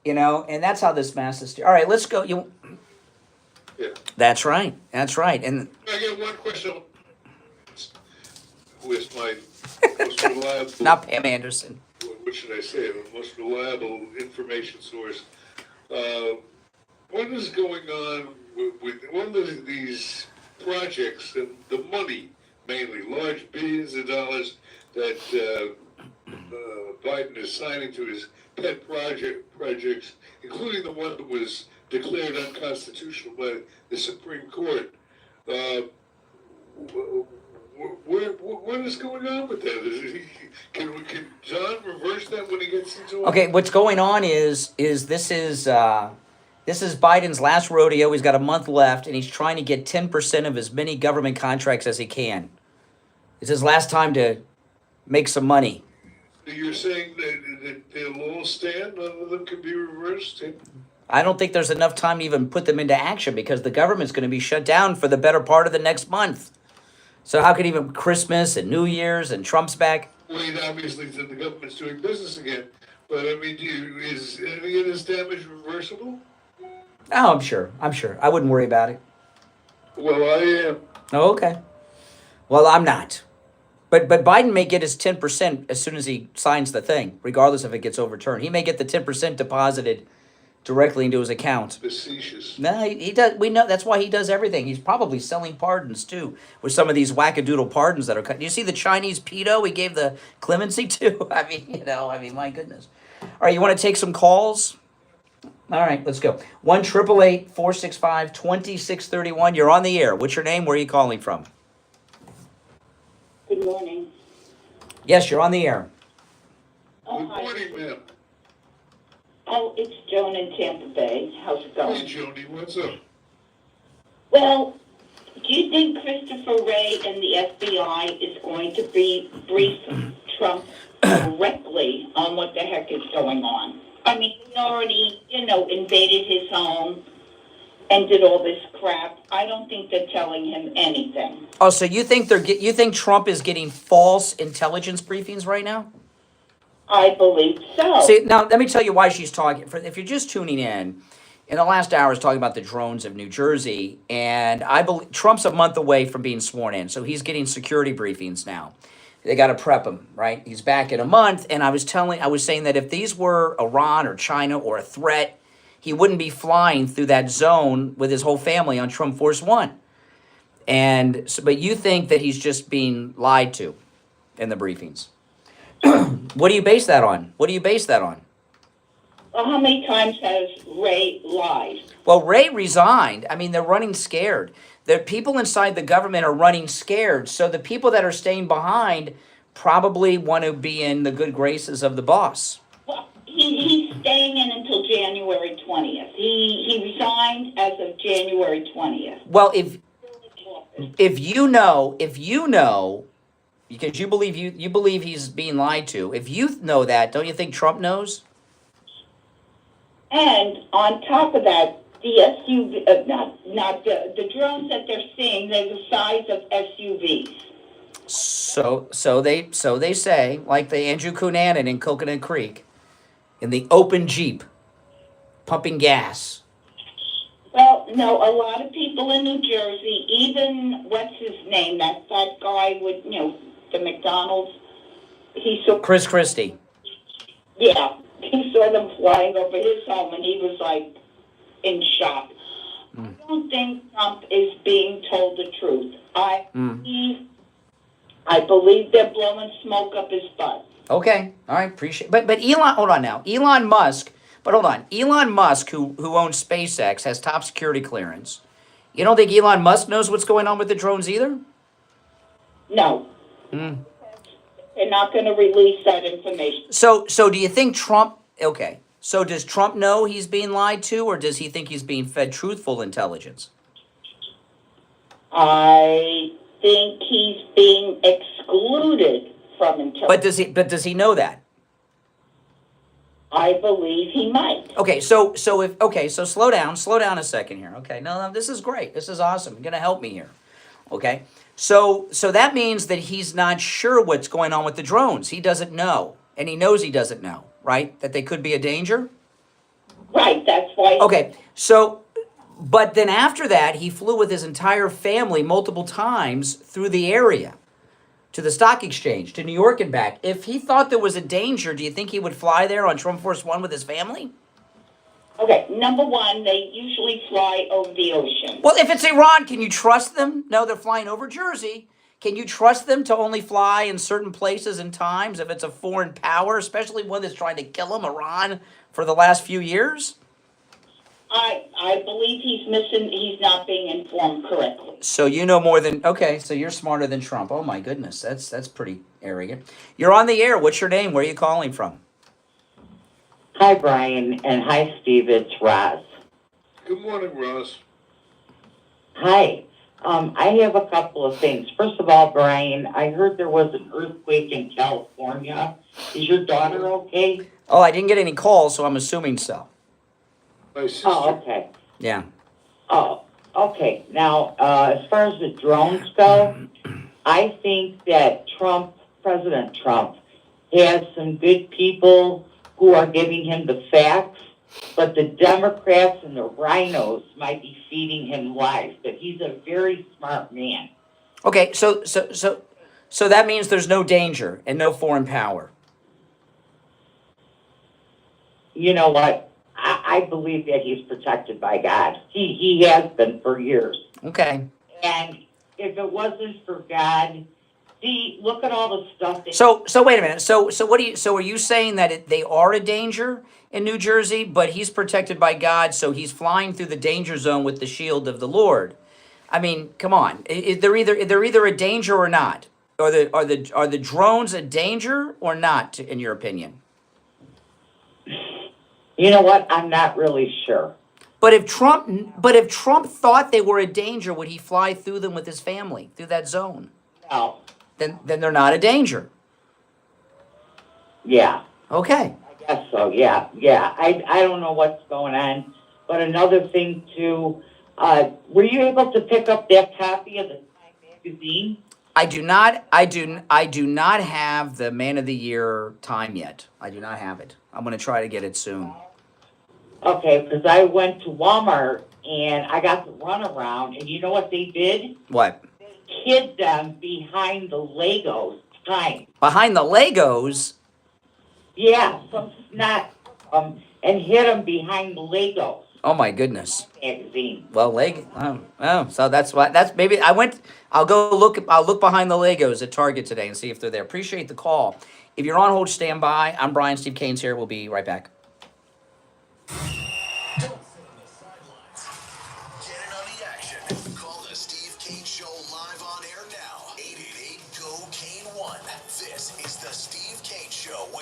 and that's how this mass hysteria. All right, let's go. Yeah. That's right. And I get one question. Who is my most reliable... Not Pam Anderson. What should I say? The most reliable information source. What is going on with one of these projects and the money, mainly large billions of dollars that Biden is signing to his pet projects, including the one that was declared unconstitutional by the Supreme Court. What is going on with that? Can John reverse that when he gets into it? Okay, what's going on is this is Biden's last rodeo. He's got a month left, and he's trying to get 10% of as many government contracts as he can. It's his last time to make some money. You're saying that they'll all stand, none of them can be reversed? I don't think there's enough time to even put them into action because the government's going to be shut down for the better part of the next month. So how could even Christmas and New Year's and Trump's back? Well, obviously the government's doing business again. But, I mean, is any of this damage reversible? Oh, I'm sure. I wouldn't worry about it. Well, I am. Oh, okay. Well, I'm not. But Biden may get his 10% as soon as he signs the thing, regardless if it gets overturned. He may get the 10% deposited directly into his account. Facetious. No, he does. We know that's why he does everything. He's probably selling pardons too, with some of these wackadoodle pardons that are cut. Do you see the Chinese pedo he gave the clemency to? I mean, my goodness. All right, you want to take some calls? All right, let's go. 1-888-465-2631. You're on the air. What's your name? Where are you calling from? Good morning. Yes, you're on the air. Oh, Good morning, ma'am. Oh, it's Joan in Tampa Bay. How's it going? Hey, Joni, what's up? Well, do you think Christopher Wray and the FBI is going to brief Trump directly on what the heck is going on? I mean, he already, invaded his home and did all this crap. I don't think they're telling him anything. Oh, so you think you think Trump is getting false intelligence briefings right now? I believe so. See, now let me tell you why she's talking. If you're just tuning in the last hour I was talking about the drones of New Jersey, and I believe Trump's a month away from being sworn in, so he's getting security briefings now. They got to prep him, right? He's back in a month, and I was saying that if these were Iran or China or a threat, he wouldn't be flying through that zone with his whole family on Trump Force One. And so, but you think that he's just being lied to in the briefings? What do you base that on? Well, how many times has Ray lied? Well, Ray resigned. I mean, they're running scared. The people inside the government are running scared. So the people that are staying behind probably want to be in the good graces of the boss. Well, he's staying in until January 20th. He resigned as of January 20th. Well, if you know, because you believe he's being lied to. If you know that, don't you think Trump knows? And on top of that, the SUV, the drones that they're seeing, they're the size of SUVs. So they say, like the Andrew Cunanan in Coconut Creek, in the open Jeep, pumping gas. Well, no, a lot of people in New Jersey, even, what's his name, that guy with, the McDonald's, he saw... Chris Christie. Yeah, he saw them flying over his home, and he was, like, in shock. I don't think Trump is being told the truth. I believe they're blowing smoke up his butt. Okay, all right, appreciate. But Elon, hold on now. Elon Musk, who owns SpaceX, has top security clearance. You don't think Elon Musk knows what's going on with the drones either? No. They're not going to release that information. So do you think Trump? Okay. So does Trump know he's being lied to, or does he think he's being fed truthful intelligence? I think he's being excluded from intelligence. But does he know that? I believe he might. Okay, so slow down a second here. Okay, no, this is great. This is awesome. You're gonna help me here. Okay, so that means that he's not sure what's going on with the drones. He doesn't know, and he knows he doesn't know, right? That they could be a danger. Right. That's why. Okay, so. But then after that, he flew with his entire family multiple times through the area to the stock exchange, to New York and back. If he thought there was a danger, do you think he would fly there on Trump Force One with his family? Okay, number one, they usually fly over the ocean. Well, if it's Iran, can you trust them? No, they're flying over Jersey. Can you trust them to only fly in certain places and times if it's a foreign power, especially one that's trying to kill them, Iran, for the last few years? I believe he's not being informed correctly. So you know more than, okay, so you're smarter than Trump. Oh my goodness, that's pretty arrogant. You're on the air. What's your name? Where are you calling from? Hi, Brian, and hi, Steve. It's Roz. Good morning, Roz. Hi. I have a couple of things. First of all, Brian, I heard there was an earthquake in California. Is your daughter okay? Oh, I didn't get any calls, so I'm assuming so. Oh, okay. Yeah. Oh, okay. Now, as far as the drones go, I think that President Trump, has some good people who are giving him the facts, but the Democrats and the rhinos might be feeding him lies. But he's a very smart man. Okay, so that means there's no danger and no foreign power. You know what? I believe that he's protected by God. He has been for years. Okay. And if it wasn't for God, see, look at all the stuff that... So wait a minute. So are you saying that they are a danger in New Jersey, but he's protected by God, so he's flying through the danger zone with the shield of the Lord? I mean, come on. They're either a danger or not. Are the drones a danger or not, in your opinion? You know what? I'm not really sure. But if Trump thought they were a danger, would he fly through them with his family through that zone? No. Then they're not a danger. Yeah. Okay. I guess so. Yeah. I don't know what's going on, but another thing too. Were you able to pick up that copy of the Time magazine? I do not have the Man of the Year Time yet. I do not have it. I'm going to try to get it soon. Okay, because I went to Walmart and I got the runaround, and you know what they did? What? They hid them behind the Legos. Time. Behind the Legos? Yeah, some snot and hid them behind the Legos. Oh my goodness. Magazine. Well, so that's maybe I'll look behind the Legos at Target today and see if they're there. Appreciate the call. If you're on hold, stand by. I'm Brian. Steve Kane's here. We'll be right back.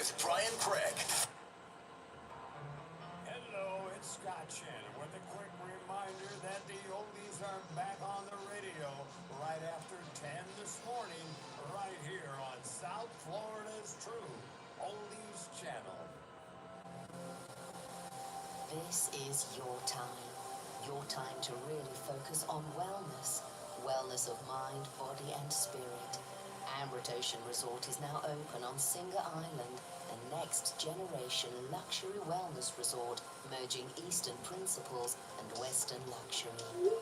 with Brian Craig. Hello, it's Scott Shannon with a quick reminder that the oldies are back on the radio right after 10 this morning, right here on South Florida's True Oldies Channel. This is your time to really focus on wellness. Wellness of mind, body and spirit. Amrit Ocean Resort is now open on Singer Island, the next generation luxury wellness resort merging Eastern principles and Western luxury.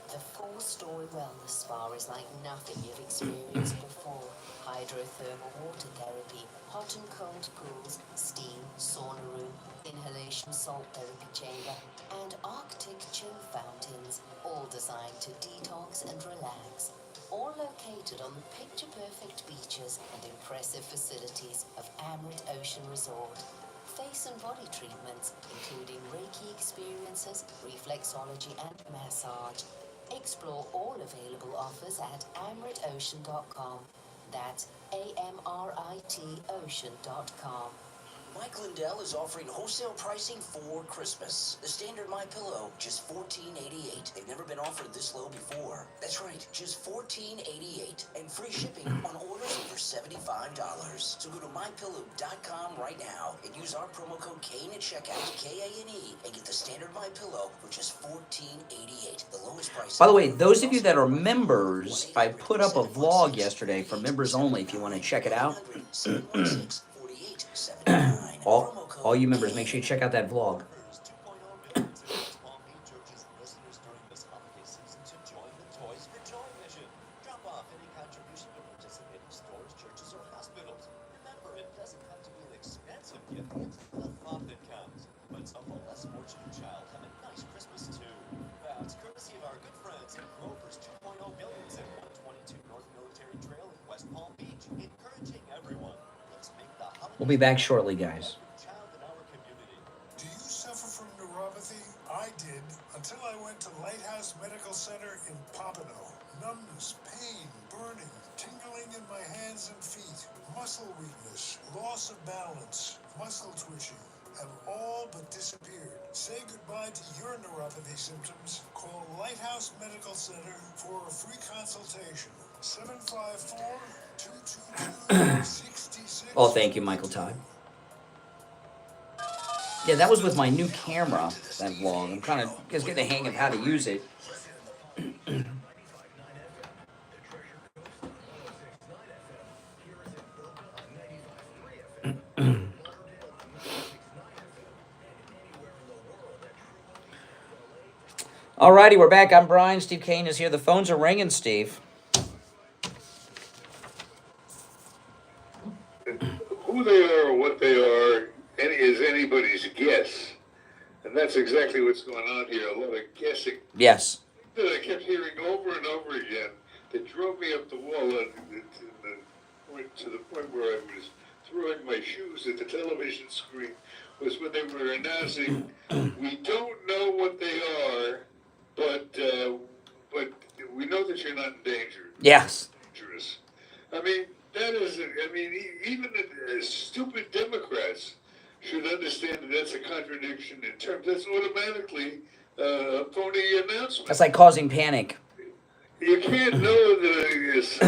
The 4-story wellness spa is like nothing you've experienced before. Hydrothermal water therapy, hot and cold pools, steam, sauna room, inhalation salt therapy chamber, and Arctic chill fountains, all designed to detox and relax. All located on the picture-perfect beaches and impressive facilities of Amrit Ocean Resort. Face and body treatments, including Reiki experiences, reflexology and massage. Explore all available offers at amritocean.com. That's AMRITOcean.com. Mike Lindell is offering wholesale pricing for Christmas. The standard Mypillow, just $14.88. They've never been offered this low before. That's right, just $14.88. And free shipping on orders over $75. So go to Mypillow.com right now and use our promo code KANE at checkout, KANE, and get the standard Mypillow for just $14.88. The lowest price. By the way, those of you that are members, I put up a vlog yesterday for members only if you want to check it out. all you members, make sure you check out that vlog. We'll be back shortly, guys. Do you suffer from neuropathy? I did, until I went to Lighthouse Medical Center in Pompano. Numbness, pain, burning, tingling in my hands and feet, muscle weakness, loss of balance, muscle twitching have all but disappeared. Say goodbye to your neuropathy symptoms. Call Lighthouse Medical Center for a free consultation. 754-222-66. Oh, thank you, Michael Todd. Yeah, that was with my new camera, that vlog. I'm kind of just getting the hang of how to use it. Alrighty, we're back. I'm Brian. Steve Kane is here. The phones are ringing, Steve. Who they are or what they are is anybody's guess. And that's exactly what's going on here, a lot of guessing. Yes. That I kept hearing over and over again that drove me up the wall to the point where I was throwing my shoes at the television screen was when they were announcing, we don't know what they are, but we know that you're not in danger. Yes. Dangerous. I mean, that is, even the stupid Democrats should understand that that's a contradiction in terms. That's automatically a phony announcement. That's like causing panic. You can't know that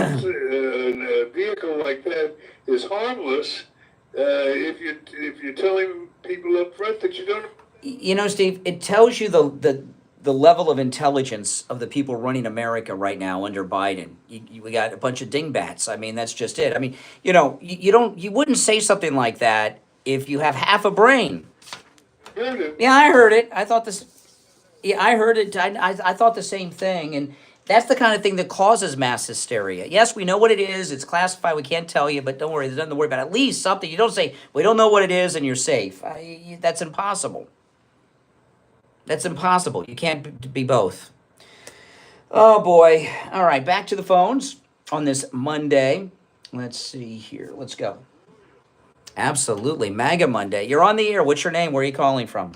a vehicle like that is harmless if you're telling people up front that you don't. You know, Steve, it tells you the level of intelligence of the people running America right now under Biden. We got a bunch of dingbats. I mean, that's just it. I mean, you know, you wouldn't say something like that if you have half a brain. Heard it. Yeah, I heard it. I thought this. Yeah, I heard it. I thought the same thing, and that's the kind of thing that causes mass hysteria. Yes, we know what it is. It's classified. We can't tell you, but don't worry. There's nothing to worry about. At least something. You don't say, we don't know what it is and you're safe. That's impossible. That's impossible. You can't be both. Oh, boy. All right, back to the phones on this Monday. Let's see here. Let's go. Absolutely. MAGA Monday. You're on the air. What's your name? Where are you calling from?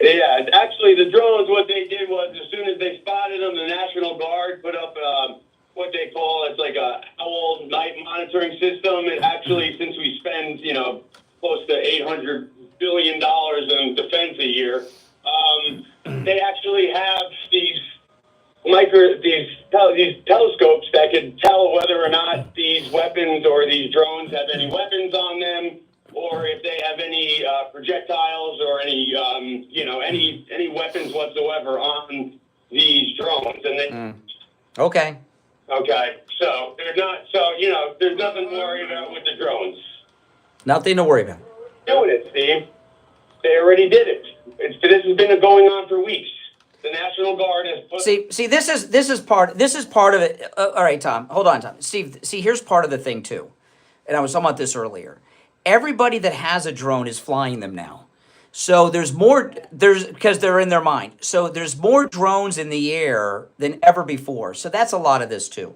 Yeah, actually, the drones, what they did was as soon as they spotted them, the National Guard put up what they call, it's like a owl night monitoring system. It actually, since we spend, close to $800 billion in defense a year. They actually have these telescopes that can tell whether or not these weapons or these drones have any weapons on them, or if they have any projectiles or any any weapons whatsoever on these drones. And they Okay. okay, so they're not. So there's nothing to worry about with the drones. Nothing to worry about. Doing it, Steve. They already did it. This has been going on for weeks. The National Guard has put. See, this is part of it. All right, Tom. Hold on, Tom. Steve, see, here's part of the thing too, and I was talking about this earlier. Everybody that has a drone is flying them now. So there's because they're in their mind. So there's more drones in the air than ever before. So that's a lot of this too.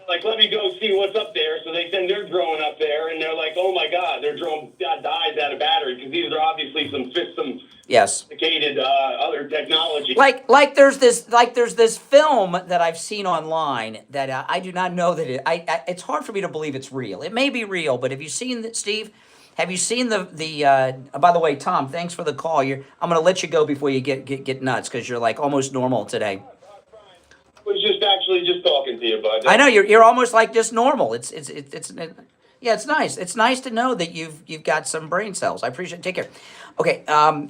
Like, let me go see what's up there. So they send their drone up there, and they're like, oh my God, their drone dies out of battery, because these are obviously some sophisticated other technology. Like there's this film that I've seen online that I do not know that it's hard for me to believe it's real. It may be real, but have you seen Steve? Have you seen the by the way, Tom, thanks for the call. I'm going to let you go before you get nuts, because you're like almost normal today. I was just talking to you, bud. I know you're almost like just normal. It's nice. It's nice to know that you've got some brain cells. I appreciate it. Take care. Okay,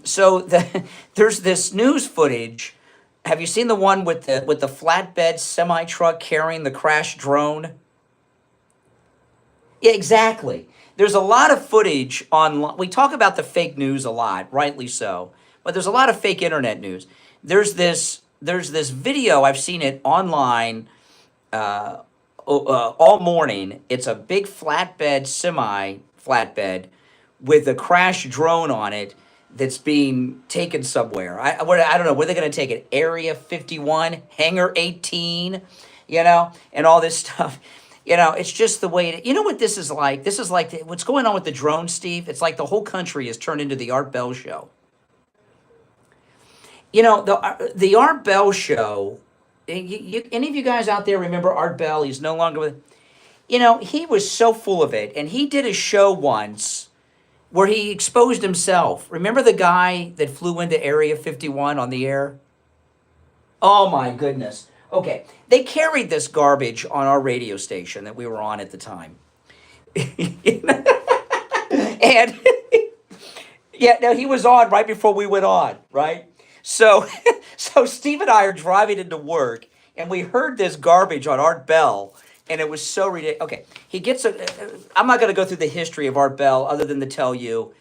so there's this news footage. Have you seen the one with the flatbed semi truck carrying the crashed drone? Yeah, exactly. There's a lot of footage online. We talk about the fake news a lot, rightly so, but there's a lot of fake internet news. There's this video, I've seen it online all morning. It's a big semi-flatbed with a crashed drone on it that's being taken somewhere. I don't know, where they're going to take it? Area 51, Hangar 18, and all this stuff. It's just the way you know what this is like? This is like what's going on with the drone, Steve. It's like the whole country has turned into the Art Bell show. The Art Bell show, any of you guys out there remember Art Bell? He's no longer with, he was so full of it. And he did a show once where he exposed himself. Remember the guy that flew into Area 51 on the air? Oh my goodness. Okay, they carried this garbage on our radio station that we were on at the time. And yeah, no, he was on right before we went on, right? So Steve and I are driving into work, and we heard this garbage on Art Bell, and it was so ridiculous. Okay, I'm not going to go through the history of Art Bell other than to tell you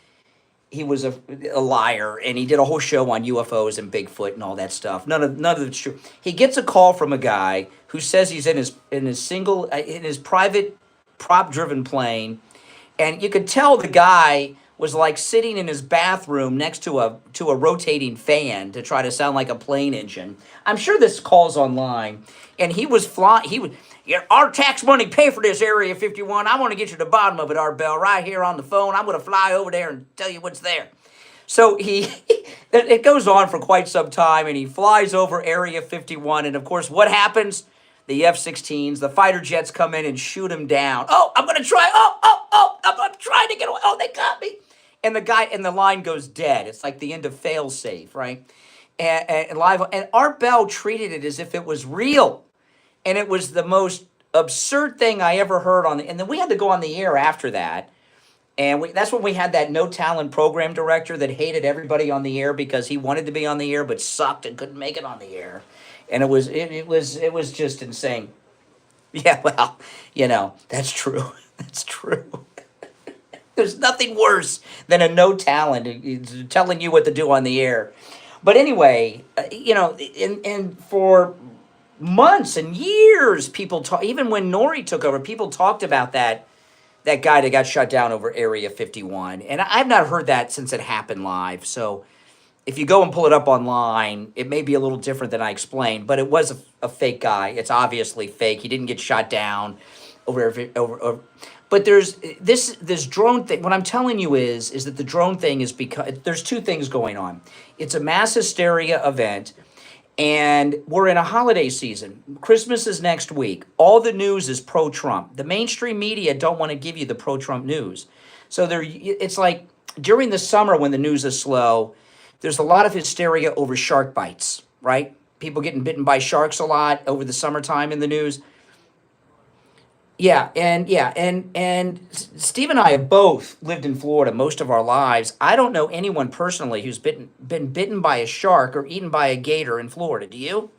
he was a liar, and he did a whole show on UFOs and Bigfoot and all that stuff. None of it's true. He gets a call from a guy who says he's in his private prop-driven plane, and you could tell the guy was like sitting in his bathroom next to a rotating fan to try to sound like a plane engine. I'm sure this call's online, and he was flying. Our tax money pay for this Area 51. I want to get you to the bottom of it, Art Bell, right here on the phone. I'm going to fly over there and tell you what's there. So it goes on for quite some time, and he flies over Area 51, and of course, what happens? The F-16s, the fighter jets come in and shoot him down. Oh, I'm going to try. I'm trying to get away. Oh, they got me. And the guy in the line goes dead. It's like the end of Failsafe, right? And Art Bell treated it as if it was real. And it was the most absurd thing I ever heard and then we had to go on the air after that. And that's when we had that no talent program director that hated everybody on the air because he wanted to be on the air but sucked and couldn't make it on the air. And it was just insane. Yeah, well, that's true. That's true. There's nothing worse than a no talent telling you what to do on the air. But anyway, and for months and years, people talk. Even when Nori took over, people talked about that guy that got shut down over Area 51. And I've not heard that since it happened live. So if you go and pull it up online, it may be a little different than I explained. But it was a fake guy. It's obviously fake. He didn't get shot down over. But there's this drone thing. What I'm telling you is that the drone thing is because there's two things going on. It's a mass hysteria event, and we're in a holiday season. Christmas is next week. All the news is pro-Trump. The mainstream media don't want to give you the pro-Trump news. So it's like during the summer when the news is slow, there's a lot of hysteria over shark bites, right? People getting bitten by sharks a lot over the summertime in the news. And Steve and I have both lived in Florida most of our lives. I don't know anyone personally who's been bitten by a shark or eaten by a gator in Florida. Do you?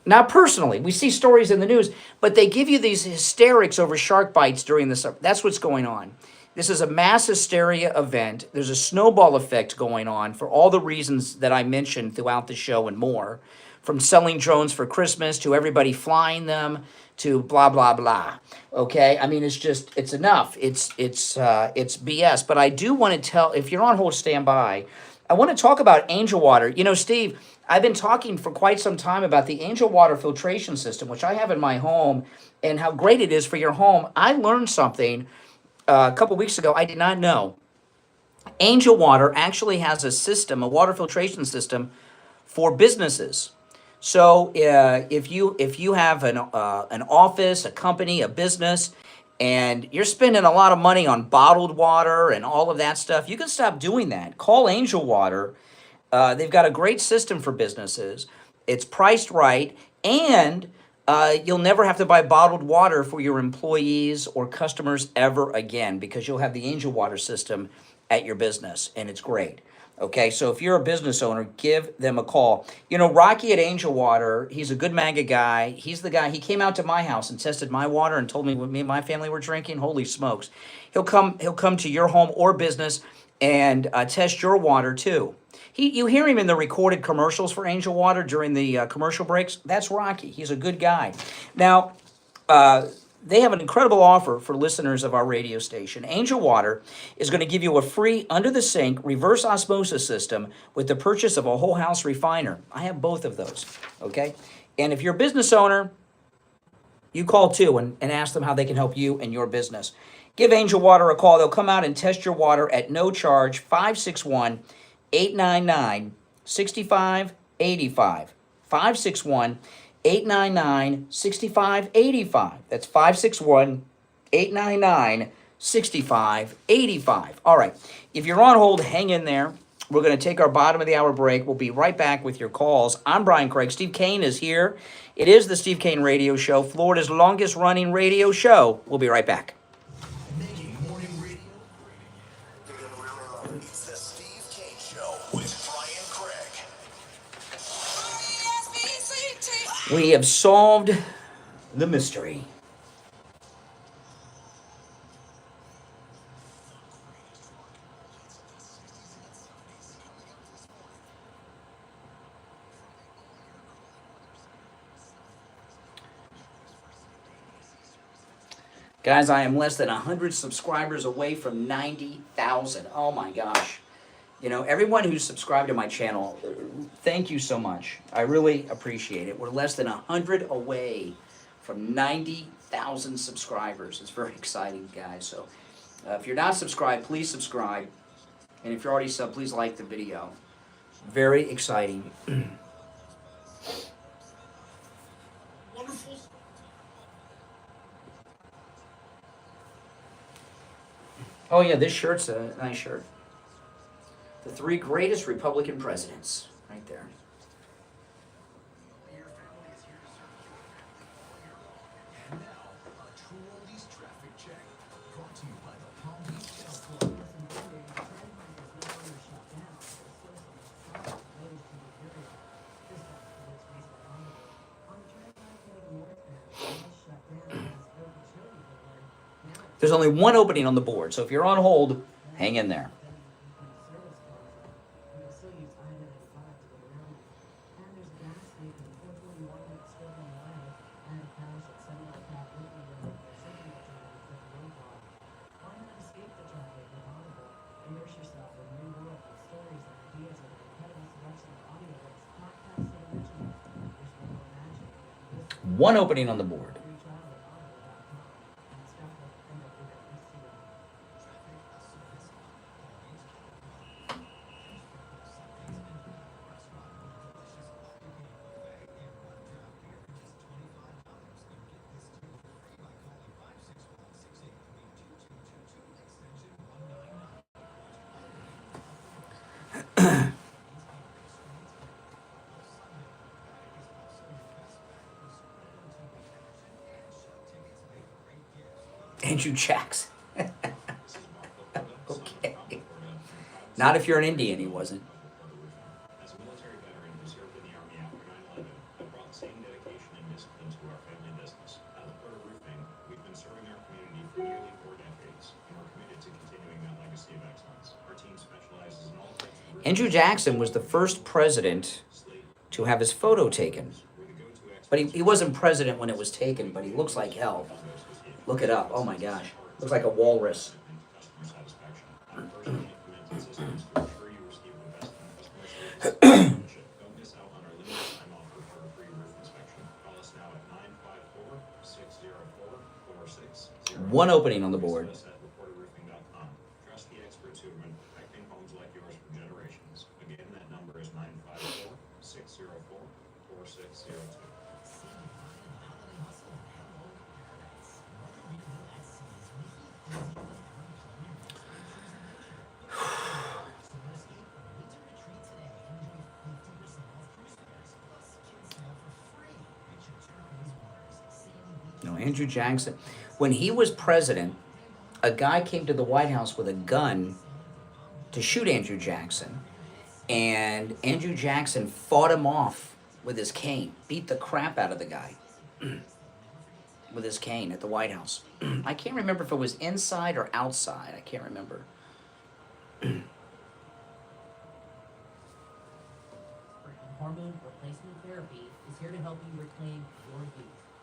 Not personally. We see stories in the news, but they give you these hysterics over shark bites during the summer. That's what's going on. This is a mass hysteria event. There's a snowball effect going on for all the reasons that I mentioned throughout the show and more. From selling drones for Christmas to everybody flying them to blah, blah, blah. Okay? I mean, it's enough. It's BS. But I do want to tell, if you're on hold, stand by. I want to talk about angel water. You know, Steve, I've been talking for quite some time about the angel water filtration system, which I have in my home, and how great it is for your home. I learned something a couple weeks ago I did not know. Angel Water actually has a system, a water filtration system for businesses. So if you have an office, a company, a business, and you're spending a lot of money on bottled water and all of that stuff, you can stop doing that. Call Angel Water. They've got a great system for businesses. It's priced right, and you'll never have to buy bottled water for your employees or customers ever again, because you'll have the Angel Water system at your business, and it's great. Okay, so if you're a business owner, give them a call. You know, Rocky at Angel Water, he's a good MAGA guy. He's the guy, he came out to my house and tested my water and told me what me and my family were drinking. Holy smokes. He'll come to your home or business and test your water too. You hear him in the recorded commercials for Angel Water during the commercial breaks. That's Rocky. He's a good guy. Now, they have an incredible offer for listeners of our radio station. Angel Water is going to give you a free under-the-sink reverse osmosis system with the purchase of a whole house refiner. I have both of those, okay? And if you're a business owner, you call too and ask them how they can help you and your business. Give Angel Water a call. They'll come out and test your water at no charge. 561-899-6585. 561-899-6585. That's 561-899-6585. All right. If you're on hold, hang in there. We're going to take our bottom of the hour break. We'll be right back with your calls. I'm Brian Craig. Steve Kane is here. It is the Steve Kane Radio Show, Florida's longest running radio show. We'll be right back. Making morning radio great again. It's the Steve Kane Show with Brian Craig. We have solved the mystery. Guys, I am less than 100 subscribers away from 90,000. Oh my gosh. You know, everyone who's subscribed to my channel, thank you so much. I really appreciate it. We're less than 100 away from 90,000 subscribers. It's very exciting, guys. So if you're not subscribed, please subscribe. And if you're already subbed, please like the video. Very exciting. Wonderful. Oh yeah, this shirt's a nice shirt. The 3 greatest Republican presidents, right there. And now, a True Oldies traffic check. Brought to you by the Palm Beach Kennel Club. There's only one opening on the board, so if you're on hold, hang in there. One opening on the board. Andrew Jackson. Okay. Not if you're an Indian, he wasn't. As a military veteran who served in the Army after 9/11, I brought the same dedication and discipline to our family business. At LaPorta Roofing, we've been serving our community for nearly 4 decades, and we're committed to continuing that legacy of excellence. Our team specializes in all types of roofing. Andrew Jackson was the first president to have his photo taken. But he wasn't president when it was taken, but he looks like hell. Look it up. Oh my gosh. Looks like a walrus. One opening on the board. Trust the experts who have been protecting homes like yours for generations. Again, that number is 954-604-4602. No, Andrew Jackson. When he was president, a guy came to the White House with a gun to shoot Andrew Jackson. And Andrew Jackson fought him off with his cane, beat the crap out of the guy with his cane at the White House. I can't remember if it was inside or outside. I can't remember. Hormone replacement therapy is here to help you reclaim your youth.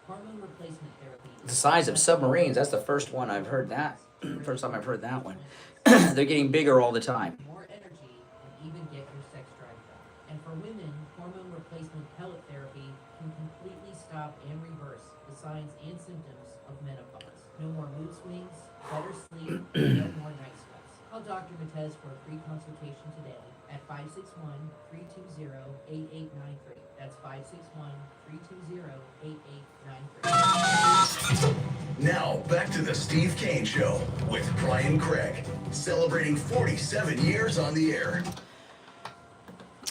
Hormone replacement therapy. The size of submarines, that's the first one I've heard that. First time I've heard that one. They're getting bigger all the time. More energy and even get your sex drive back. And for women, hormone replacement pellet therapy can completely stop and reverse the signs and symptoms of menopause. No more mood swings, better sleep, no more night sweats. Call Dr. Matez for a free consultation today at 561-320-8893. That's 561-320-8893. Now, back to the Steve Kane Show with Brian Craig, celebrating 47 years on the air.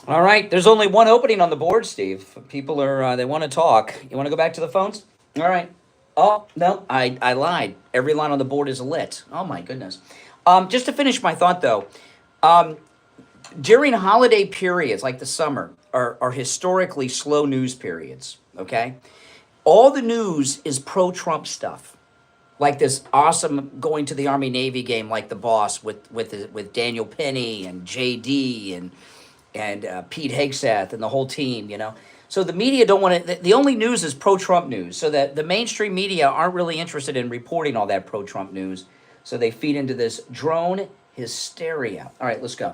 All right, there's only one opening on the board, Steve. People are, they want to talk. You want to go back to the phones? All right. Oh, no, I lied. Every line on the board is lit. Oh, my goodness. Just to finish my thought, though, during holiday periods like the summer are historically slow news periods, okay? All the news is pro-Trump stuff, like this awesome going to the Army-Navy game like The Boss with Daniel Penny and JD and Pete Hegseth and the whole team, you know? So the media don't want to, the only news is pro-Trump news, so that the mainstream media aren't really interested in reporting all that pro-Trump news, so they feed into this drone hysteria. All right, let's go.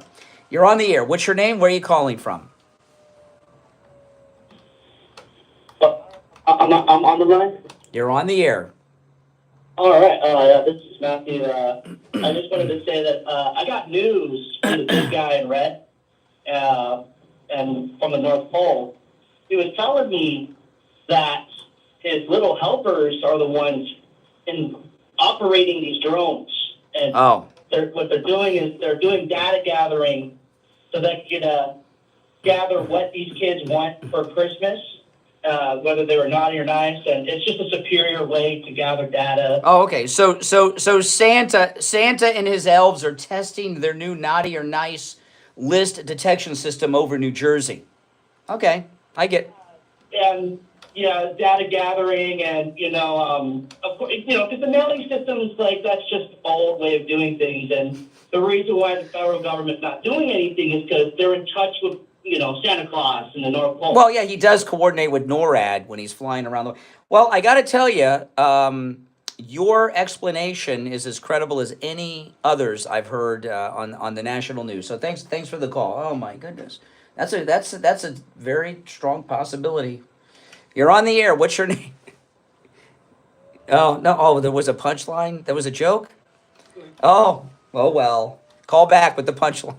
You're on the air. What's your name? Where are you calling from? I'm on the line. You're on the air. All right. This is Matthew. I just wanted to say that I got news from the big guy in red and from the North Pole. He was telling me that his little helpers are the ones operating these drones. And what they're doing is they're doing data gathering so they can gather what these kids want for Christmas, whether they were naughty or nice, and it's just a superior way to gather data. Oh, okay. So Santa and his elves are testing their new naughty or nice list detection system over New Jersey. Okay, I get. And yeah, data gathering, and of course, because the mailing systems, like, that's just an old way of doing things, and the reason why the federal government's not doing anything is because they're in touch with Santa Claus in the North Pole. Well, yeah, he does coordinate with NORAD when he's flying around the. Well, I got to tell you, your explanation is as credible as any others I've heard on the national news. So thanks for the call. Oh my goodness, that's a very strong possibility. You're on the air. What's your name? Oh no! Oh, there was a punchline. There was a joke. Oh well. Call back with the punchline.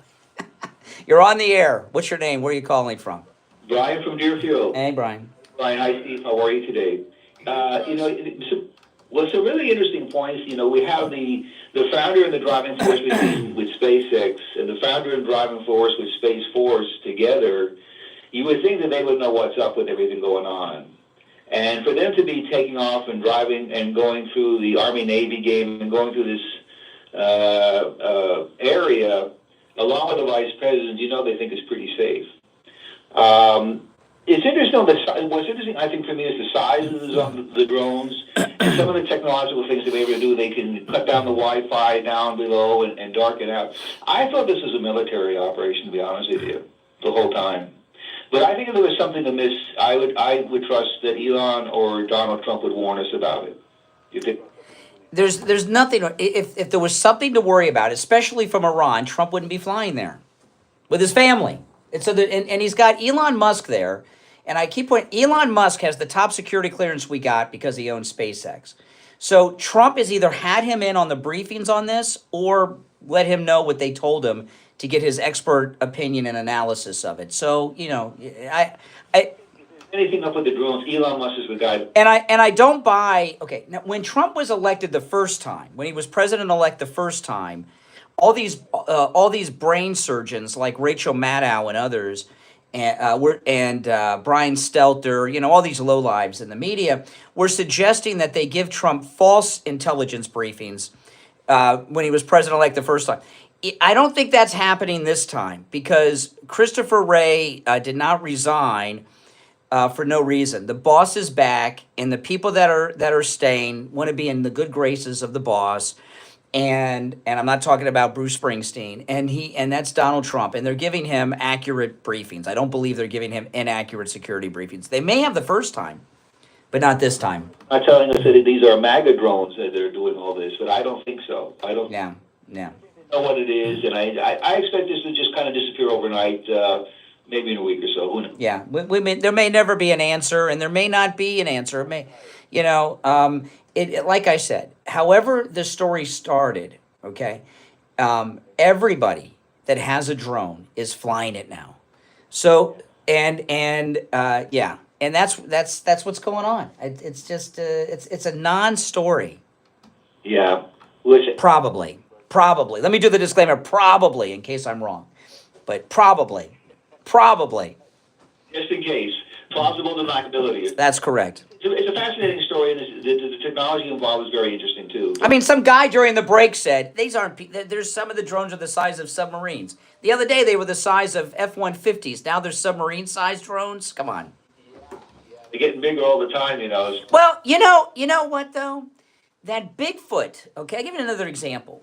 You're on the air. What's your name? Where are you calling from? Brian from Deerfield. Hey, Brian. Brian, hi, Steve. How are you today? What's a really interesting point is, we have the the founder and the driving force with SpaceX and the founder and driving force with Space Force together, you would think that they would know what's up with everything going on. And for them to be taking off and driving and going through the Army-Navy game and going through this area, along with the vice president, they think is pretty safe. It's interesting. What's interesting, I think, for me is the size of the drones and some of the technological things they're able to do. They can cut down the Wi-Fi down below and darken out. I thought this was a military operation, to be honest with you, the whole time. But I think if there was something amiss, I would trust that Elon or Donald Trump would warn us about it. You think? There's nothing. If there was something to worry about, especially from Iran, Trump wouldn't be flying there with his family. And he's got Elon Musk there. And I keep pointing, Elon Musk has the top security clearance we got because he owns SpaceX. So Trump has either had him in on the briefings on this or let him know what they told him to get his expert opinion and analysis of it. So, anything up with the drones, Elon Musk is the guy. And I don't buy, okay, now when Trump was elected the first time, when he was president-elect the first time, all these brain surgeons like Rachel Maddow and others, and Brian Stelter, all these lowlives in the media were suggesting that they give Trump false intelligence briefings when he was president-elect the first time. I don't think that's happening this time because Christopher Wray did not resign for no reason. The boss is back, and the people that are staying want to be in the good graces of the boss. And I'm not talking about Bruce Springsteen, and that's Donald Trump, and they're giving him accurate briefings. I don't believe they're giving him inaccurate security briefings. They may have the first time, but not this time. I'm telling us that these are MAGA drones that are doing all this, but I don't think so. I don't. Yeah. Know what it is, and I expect this to just kind of disappear overnight, maybe in a week or so. Who knows? Yeah, there may never be an answer, and there may not be an answer. It may, like I said, however the story started, okay, everybody that has a drone is flying it now. So and that's what's going on. It's just it's a non-story. Yeah. Listen. Probably. Let me do the disclaimer. Probably, in case I'm wrong, but probably. Just in case. Plausible deniability. That's correct. It's a fascinating story, and the technology involved is very interesting too. I mean, some guy during the break said there's some of the drones are the size of submarines. The other day they were the size of F-150s. Now they're submarine-sized drones. Come on. They're getting bigger all the time, Well, you know what though? That Bigfoot. Okay, I'll give you another example.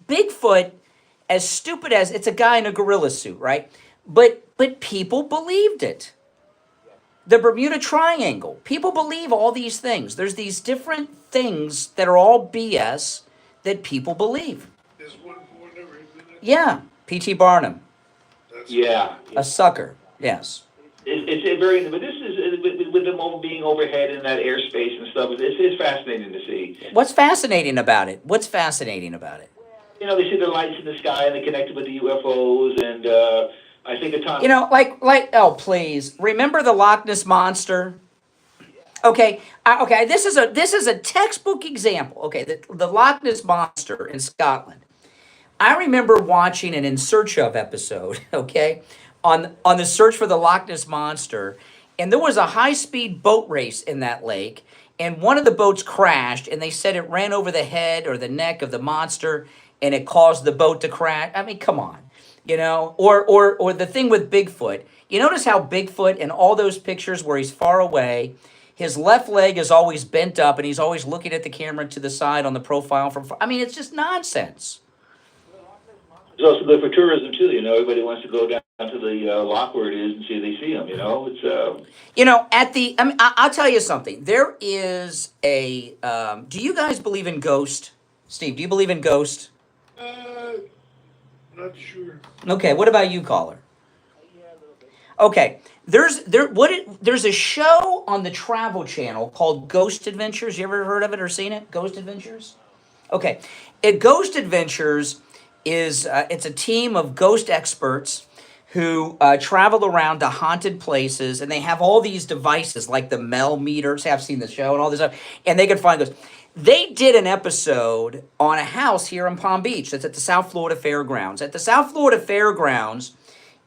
Bigfoot, as stupid as it's a guy in a gorilla suit, right? But people believed it. The Bermuda Triangle. People believe all these things. There's these different things that are all BS that people believe. Yeah, P.T. Barnum. Yeah. A sucker, yes. It's very, but this is, with them all being overhead in that airspace and stuff, it's fascinating to see. What's fascinating about it? They see the lights in the sky and they connect it with the UFOs, and I think a ton. Oh please, remember the Loch Ness Monster? Okay, this is a textbook example. Okay, the Loch Ness Monster in Scotland. I remember watching an In Search Of episode. Okay, on the search for the Loch Ness Monster, and there was a high-speed boat race in that lake, and one of the boats crashed, and they said it ran over the head or the neck of the monster, and it caused the boat to crash. I mean, come on. Or the thing with Bigfoot. You notice how Bigfoot in all those pictures where he's far away, his left leg is always bent up and he's always looking at the camera to the side on the profile from far. I mean, it's just nonsense. It's also good for tourism too. Everybody wants to go down to the lock where it is and see if they see them. It's. I'll tell you something. There is a. Do you guys believe in ghost? Steve, do you believe in ghost? Not sure. Okay, what about you, caller? Okay, there's a show on the Travel Channel called Ghost Adventures. You ever heard of it or seen it? Ghost Adventures? Okay, Ghost Adventures is it's a team of ghost experts who travel around to haunted places, and they have all these devices like the Mel meters. I've seen the show and all this stuff, and they can find ghosts. They did an episode on a house here in Palm Beach that's at the South Florida Fairgrounds. At the South Florida Fairgrounds,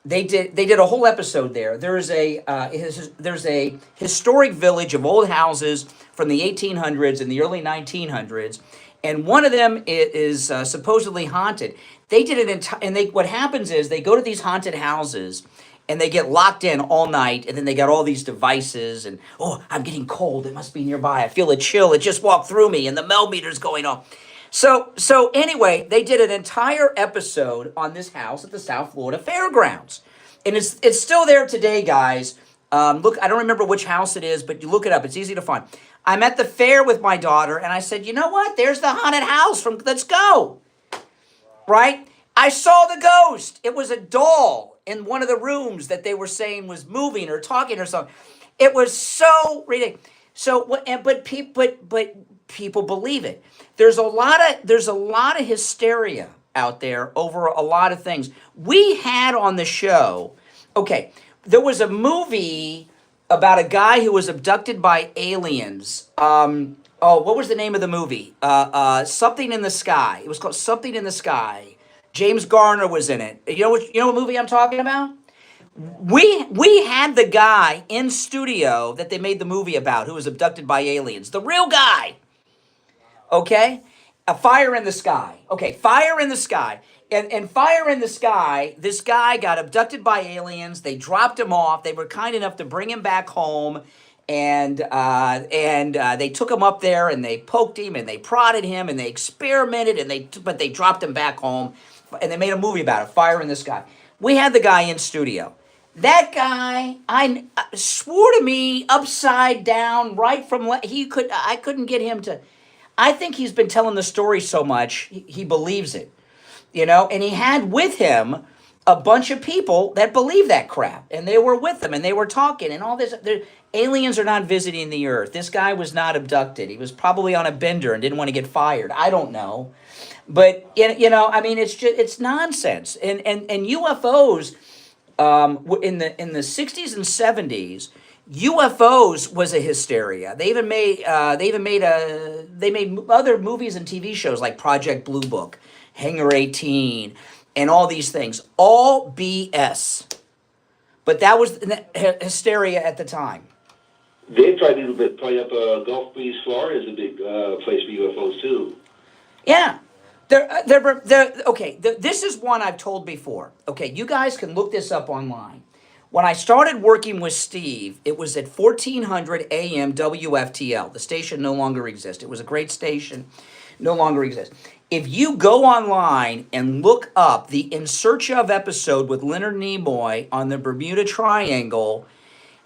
they did a whole episode there. There's a historic village of old houses from the 1800s and the early 1900s, and one of them is supposedly haunted. They did what happens is they go to these haunted houses and they get locked in all night, and then they got all these devices, and, oh, I'm getting cold, it must be nearby, I feel a chill, it just walked through me, and the Mel meter's going off. So anyway, they did an entire episode on this house at the South Florida Fairgrounds. And it's still there today, guys. Look, I don't remember which house it is, but you look it up, it's easy to find. I'm at the fair with my daughter, and I said, you know what, there's the haunted house from Let's Go. Right? I saw the ghost. It was a doll in one of the rooms that they were saying was moving or talking or something. It was so ridiculous. So but people believe it. There's a lot of hysteria out there over a lot of things. We had on the show, okay, there was a movie about a guy who was abducted by aliens. What was the name of the movie? Something in the Sky. It was called Something in the Sky. James Garner was in it. You know what movie I'm talking about? We had the guy in studio that they made the movie about who was abducted by aliens. The real guy. Okay? A Fire in the Sky. Okay, Fire in the Sky. And Fire in the Sky, this guy got abducted by aliens. They dropped him off. They were kind enough to bring him back home. And they took him up there and they poked him and they prodded him and they experimented but they dropped him back home. And they made a movie about it, Fire in the Sky. We had the guy in studio. That guy, I swore to me upside down, right from I couldn't get him to. I think he's been telling the story so much he believes it, And he had with him a bunch of people that believe that crap, and they were with him and they were talking and all this. Aliens are not visiting the Earth. This guy was not abducted. He was probably on a bender and didn't want to get fired. I don't know. But, it's nonsense. And UFOs, in the 60s and 70s, UFOs was a hysteria. They made other movies and TV shows like Project Blue Book, Hangar 18, and all these things. All BS. But that was hysteria at the time. They tried to play up Gulf Breeze, Florida is a big place for UFOs too. Yeah. This is one I've told before. Okay, you guys can look this up online. When I started working with Steve, it was at 1400 AM WFTL. The station no longer exists. It was a great station, no longer exists. If you go online and look up the In Search Of episode with Leonard Nimoy on the Bermuda Triangle,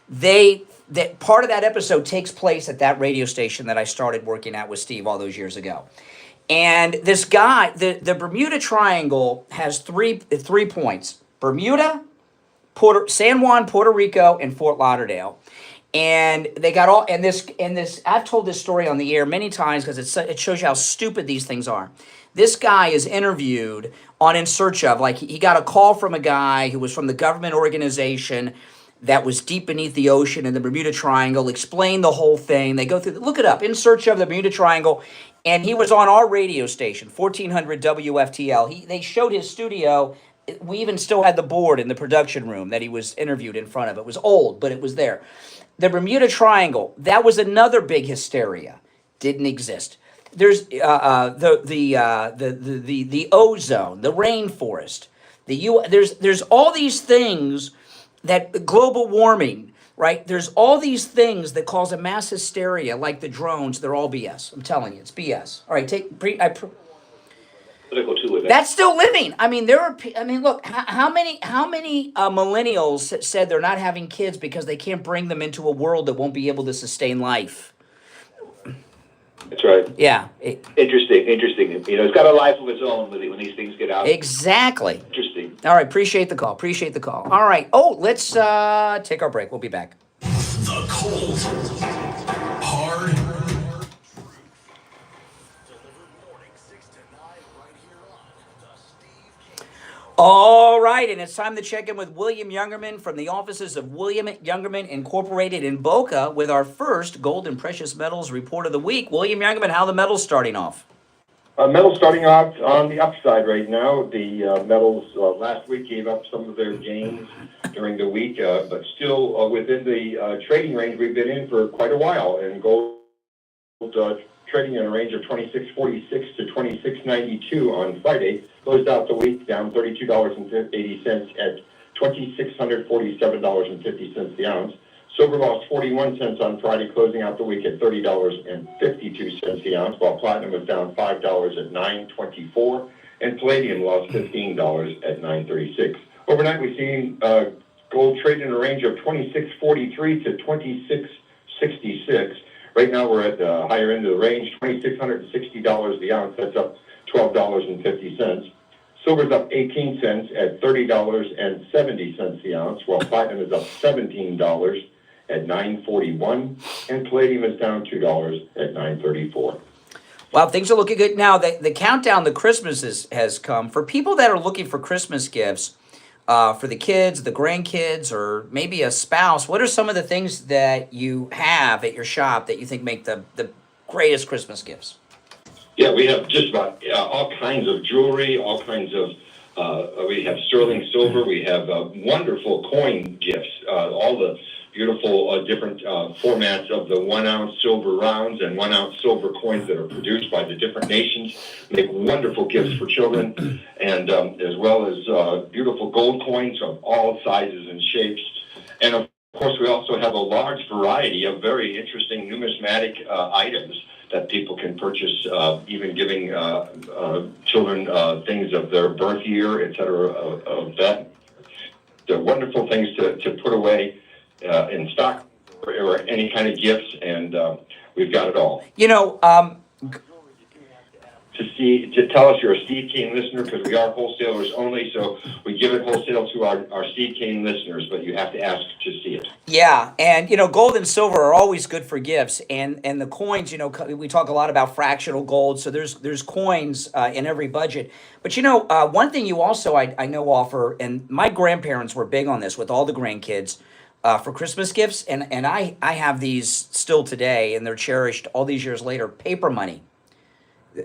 that part of that episode takes place at that radio station that I started working at with Steve all those years ago. And this guy, the Bermuda Triangle has three points: Bermuda, San Juan, Puerto Rico, and Fort Lauderdale. And they got all this. I've told this story on the air many times because it shows you how stupid these things are. This guy is interviewed on In Search Of. Like he got a call from a guy who was from the government organization that was deep beneath the ocean in the Bermuda Triangle. Explained the whole thing. They go through. Look it up. In Search Of the Bermuda Triangle. And he was on our radio station, 1400 WFTL. They showed his studio. We even still had the board in the production room that he was interviewed in front of. It was old, but it was there. The Bermuda Triangle, that was another big hysteria. Didn't exist. There's the ozone, the rainforest. There's all these things that global warming. Right? There's all these things that cause a mass hysteria, like the drones. They're all BS. I'm telling you, it's BS. All right, that's still living. I mean, look, how many millennials said they're not having kids because they can't bring them into a world that won't be able to sustain life? That's right. Yeah. Interesting. It's got a life of its own when these things get out. Exactly. Interesting. All right, appreciate the call. All right. Oh, let's take our break. We'll be back. The cold, hard, All right, and it's time to check in with William Youngerman from the offices of William Youngerman Incorporated in Boca with our first Gold and Precious Metals Report of the Week. William Youngerman, how are the metals starting off? Metals starting off on the upside right now. The metals last week gave up some of their gains during the week, but still within the trading range we've been in for quite a while. And gold trading in a range of $26.46 to $26.92 on Friday. Closed out the week down $32.80 at $2,647.50 the ounce. Silver lost 41 cents on Friday, closing out the week at $30.52 the ounce, while platinum was down $5 at $9.24, and palladium lost $15 at $9.36. Overnight, we've seen gold trade in a range of $26.43 to $26.66. Right now, we're at the higher end of the range, $2,660 the ounce. That's up $12.50. Silver's up 18 cents at $30.70 the ounce, while platinum is up $17 at $9.41, and palladium is down $2 at $9.34. Wow, things are looking good. Now, the countdown to Christmas has come. For people that are looking for Christmas gifts, for the kids, the grandkids, or maybe a spouse, what are some of the things that you have at your shop that you think make the greatest Christmas gifts? Yeah, we have just about all kinds of jewelry, all kinds of, we have sterling silver, we have wonderful coin gifts, all the beautiful different formats of the 1 ounce silver rounds and 1 ounce silver coins that are produced by the different nations. Make wonderful gifts for children, and as well as beautiful gold coins of all sizes and shapes. And of course, we also have a large variety of very interesting numismatic items that people can purchase, even giving children things of their birth year, etc. Of that. They're wonderful things to put away in stock or any kind of gifts, and we've got it all. You know, to tell us you're a Steve Kane listener, because we are wholesalers only, so we give it wholesale to our Steve Kane listeners, but you have to ask to see it. Yeah, and you know, gold and silver are always good for gifts, and the coins. You know, we talk a lot about fractional gold, so there's coins in every budget. But you know, one thing you also I know offer, and my grandparents were big on this with all the grandkids for Christmas gifts, and I have these still today, and they're cherished all these years later. Paper money.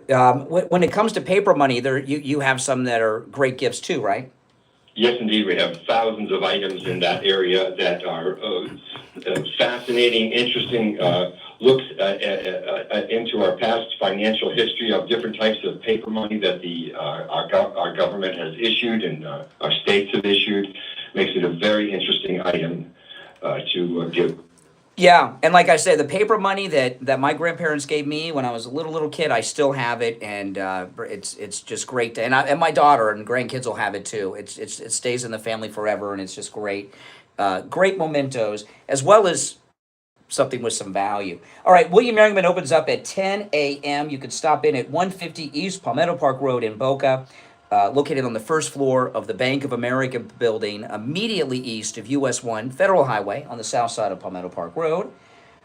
When it comes to paper money, you have some that are great gifts too, right? Yes, indeed. We have thousands of items in that area that are fascinating, interesting looks into our past financial history of different types of paper money that our government has issued and our states have issued. Makes it a very interesting item to give. Yeah, and like I said, the paper money that my grandparents gave me when I was a little kid, I still have it, and it's just great. And my daughter and grandkids will have it too. It stays in the family forever, and it's just great, great mementos, as well as something with some value. All right, William Youngerman opens up at 10 a.m. You can stop in at 150 East Palmetto Park Road in Boca. Located on the first floor of the Bank of America building, immediately east of US 1 Federal Highway on the south side of Palmetto Park Road.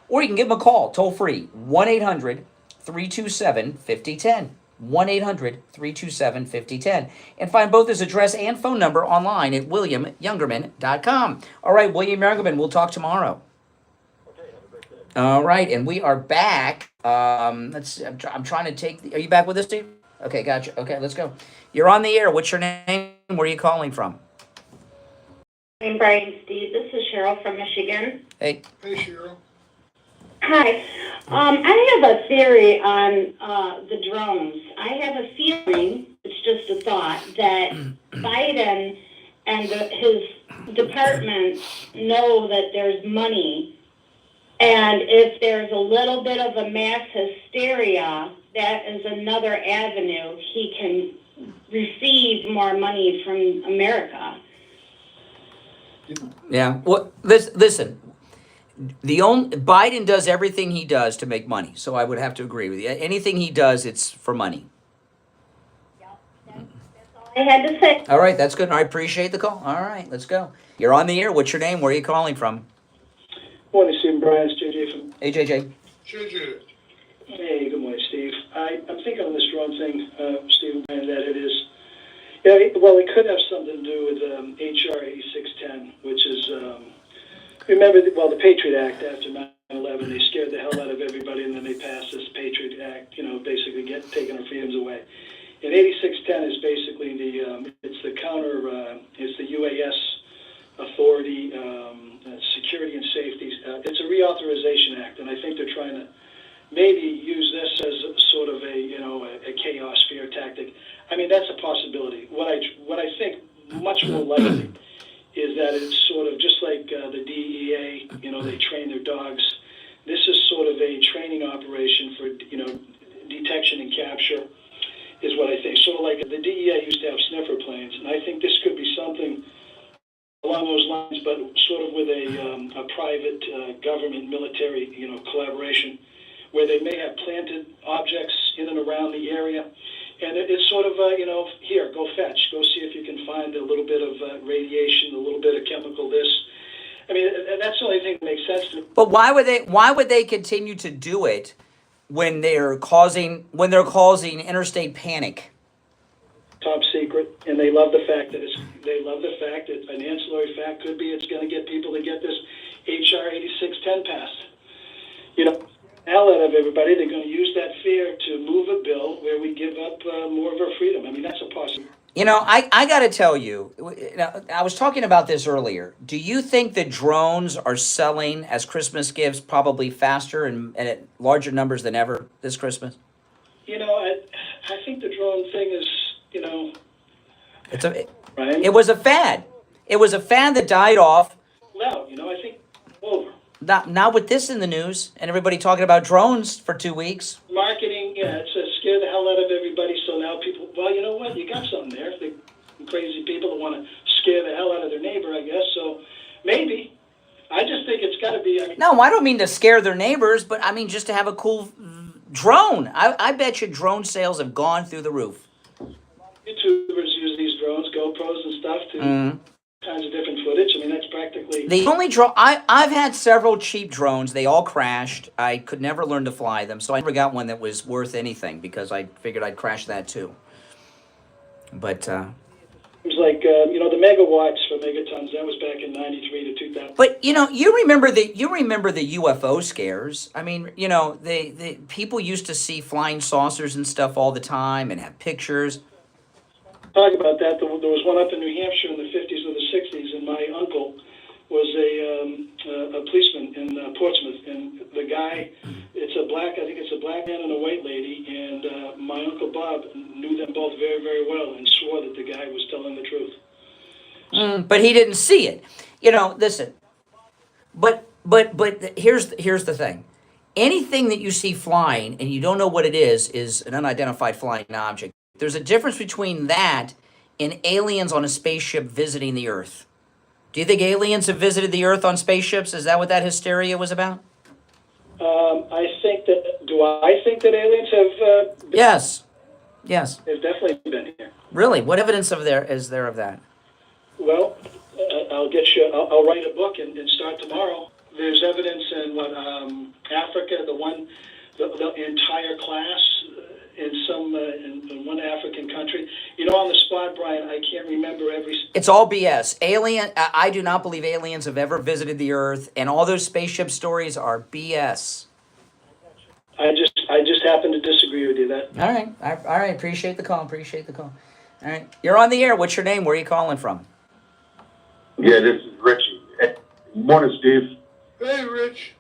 Or you can give them a call, toll free, 1-800-327-5010. 1-800-327-5010. And find both his address and phone number online at williamyoungerman.com. All right, William Youngerman, we'll talk tomorrow. All right, and we are back. Let's see, I'm trying to take... Are you back with us, Steve? Okay, gotcha. Okay, let's go. You're on the air. What's your name? Where are you calling from? I'm Brian Steve. This is Cheryl from Michigan. Hey. Hey, Cheryl. Hi. I have a theory on the drones. I have a feeling, it's just a thought, that Biden and his department know that there's money, and if there's a little bit of a mass hysteria, that is another avenue he can receive more money from America. Yeah. Well, listen. Biden does everything he does to make money, so I would have to agree with you. Anything he does, it's for money. I had to say. All right, that's good. I appreciate the call. All right, let's go. You're on the air. What's your name? Where are you calling from? Morning, Steve and Brian. It's JJ from... Hey, JJ. JJ. Hey, good morning, Steve. I'm thinking on this drone thing, Steve and Brian, that it is, Yeah, well, it could have something to do with HR 8610, which is, remember, the Patriot Act after 9/11, they scared the hell out of everybody, and then they passed this Patriot Act, basically taking our freedoms away. And 8610 is basically it's the it's the UAS Authority, Security and Safety. It's a reauthorization act, and I think they're trying to maybe use this as sort of a chaos fear tactic. I mean, that's a possibility. What I think much more likely is that it's sort of just like the DEA, they train their dogs. This is sort of a training operation for, detection and capture is what I think. Sort of like the DEA used to have sniffer planes, and I think this could be something along those lines, but sort of with a private government military, collaboration, where they may have planted objects in and around the area. And it's sort of, here, go fetch. Go see if you can find a little bit of radiation, a little bit of chemical this. I mean, that's the only thing that makes sense to me. But why would they continue to do it when they're causing interstate panic? Top secret, and they love the fact that an ancillary fact could be it's going to get people to get this HR 8610 passed. Hell out of everybody. They're going to use that fear to move a bill where we give up more of our freedom. I mean, that's a possibility. I got to tell you, I was talking about this earlier. Do you think the drones are selling as Christmas gifts probably faster and at larger numbers than ever this Christmas? I think the drone thing is, right? It was a fad. It was a fad that died off. Well, I think over. Not with this in the news and everybody talking about drones for 2 weeks. Marketing, it's to scare the hell out of everybody. So now people, well, you know what? You got something there. The crazy people that want to scare the hell out of their neighbor, I guess. So maybe. I just think it's got to be. No, I don't mean to scare their neighbors, but I mean just to have a cool drone. I bet you drone sales have gone through the roof. YouTubers use these drones, GoPros and stuff, to kinds of different footage. I mean, that's practically... The only drone... I've had several cheap drones. They all crashed. I could never learn to fly them, so I never got one that was worth anything because I figured I'd crash that too. But... It was like, the megawatts for megatons. That was back in 93 to 2000. But, you remember the UFO scares. I mean, the people used to see flying saucers and stuff all the time and have pictures. Talk about that. There was one up in New Hampshire in the 50s or the 60s, and my uncle was a policeman in Portsmouth, and the guy, I think it's a black man and a white lady, and my Uncle Bob knew them both very, very well and swore that the guy was telling the truth. But he didn't see it. Listen, but here's the thing. Anything that you see flying and you don't know what it is an unidentified flying object. There's a difference between that and aliens on a spaceship visiting the Earth. Do you think aliens have visited the Earth on spaceships? Is that what that hysteria was about? I think that aliens have... Yes. They've definitely been here. Really? What evidence is there of that? Well, I'll write a book and start tomorrow. There's evidence in Africa, the entire class in one African country. On the spot, Brian, I can't remember every... It's all BS. I do not believe aliens have ever visited the Earth, and all those spaceship stories are BS. I just happen to disagree with you. All right. Appreciate the call. All right. You're on the air. What's your name? Where are you calling from? Yeah, this is Richie. Hey, morning, Steve. Hey, Rich.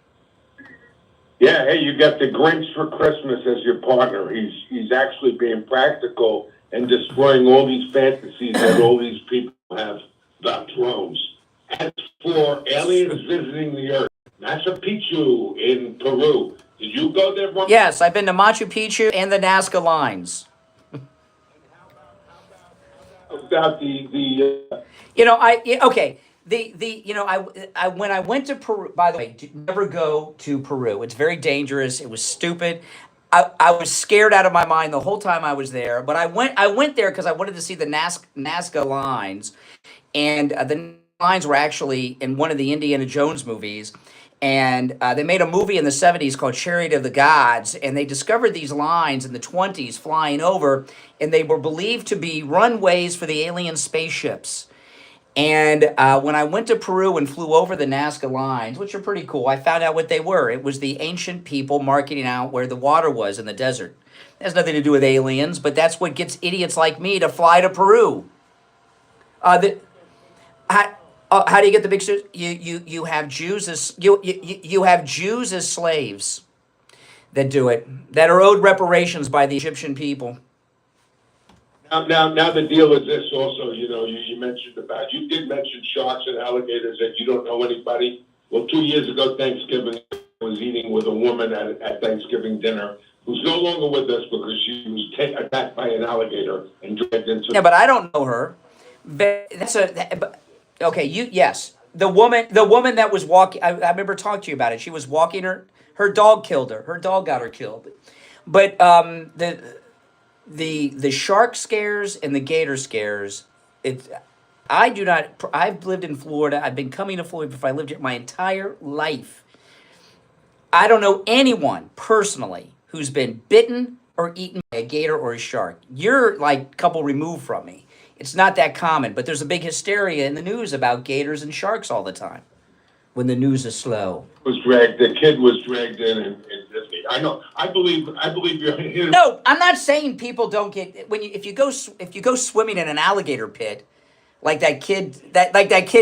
Yeah, hey, you got the Grinch for Christmas as your partner. He's actually being practical and destroying all these fantasies that all these people have about drones. As for aliens visiting the Earth, Machu Picchu in Peru. Did you go there? Yes, I've been to Machu Picchu and the Nazca lines. About the okay. When I went to Peru, by the way, never go to Peru. It's very dangerous. It was stupid. I was scared out of my mind the whole time I was there. But I went there because I wanted to see the Nazca lines, and the lines were actually in one of the Indiana Jones movies. And they made a movie in the 70s called Chariot of the Gods, and they discovered these lines in the 20s flying over, and they were believed to be runways for the alien spaceships. And when I went to Peru and flew over the Nazca lines, which are pretty cool, I found out what they were. It was the ancient people marking out where the water was in the desert. It has nothing to do with aliens, but that's what gets idiots like me to fly to Peru. How do you get the big suit? You have Jews as you have Jews as slaves that do it, that are owed reparations by the Egyptian people. Now the deal is this also, you did mention sharks and alligators that you don't know anybody. Well, 2 years ago, Thanksgiving, I was eating with a woman at Thanksgiving dinner who's no longer with us because she was attacked by an alligator and dragged into... Yeah, but I don't know her. Okay, yes. The woman that was walking, I remember talking to you about it. She was walking her dog killed her. Her dog got her killed. But the shark scares and the gator scares, I've lived in Florida. I've been coming to Florida if I lived here my entire life. I don't know anyone personally who's been bitten or eaten by a gator or a shark. You're like a couple removed from me. It's not that common, but there's a big hysteria in the news about gators and sharks all the time when the news is slow. The kid was dragged in Disney. I know. I believe you're here. No, I'm not saying people don't get if you go swimming in an alligator pit, like that kid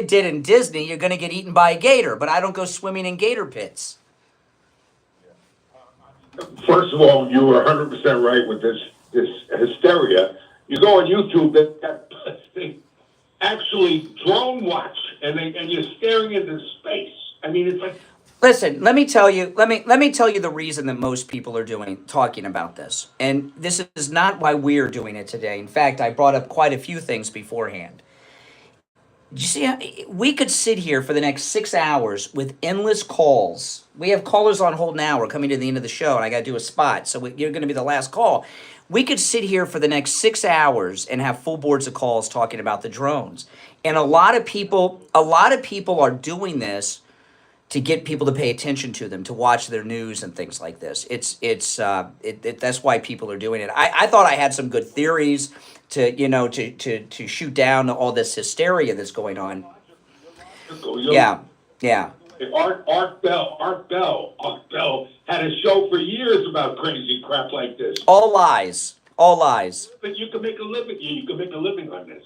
did in Disney, you're going to get eaten by a gator. But I don't go swimming in gator pits. First of all, you were 100% right with this hysteria. You go on YouTube, that actually drone watch, and you're staring into space. I mean, it's like. Listen, let me tell you the reason that most people are talking about this. And this is not why we're doing it today. In fact, I brought up quite a few things beforehand. You see, we could sit here for the next 6 hours with endless calls. We have callers on hold now. We're coming to the end of the show, and I got to do a spot. So you're going to be the last call. We could sit here for the next 6 hours and have full boards of calls talking about the drones. And a lot of people are doing this to get people to pay attention to them, to watch their news and things like this. That's why people are doing it. I thought I had some good theories to shoot down all this hysteria that's going on. Yeah. Art Bell had a show for years about crazy crap like this. All lies. But you can make a living. You can make a living on this.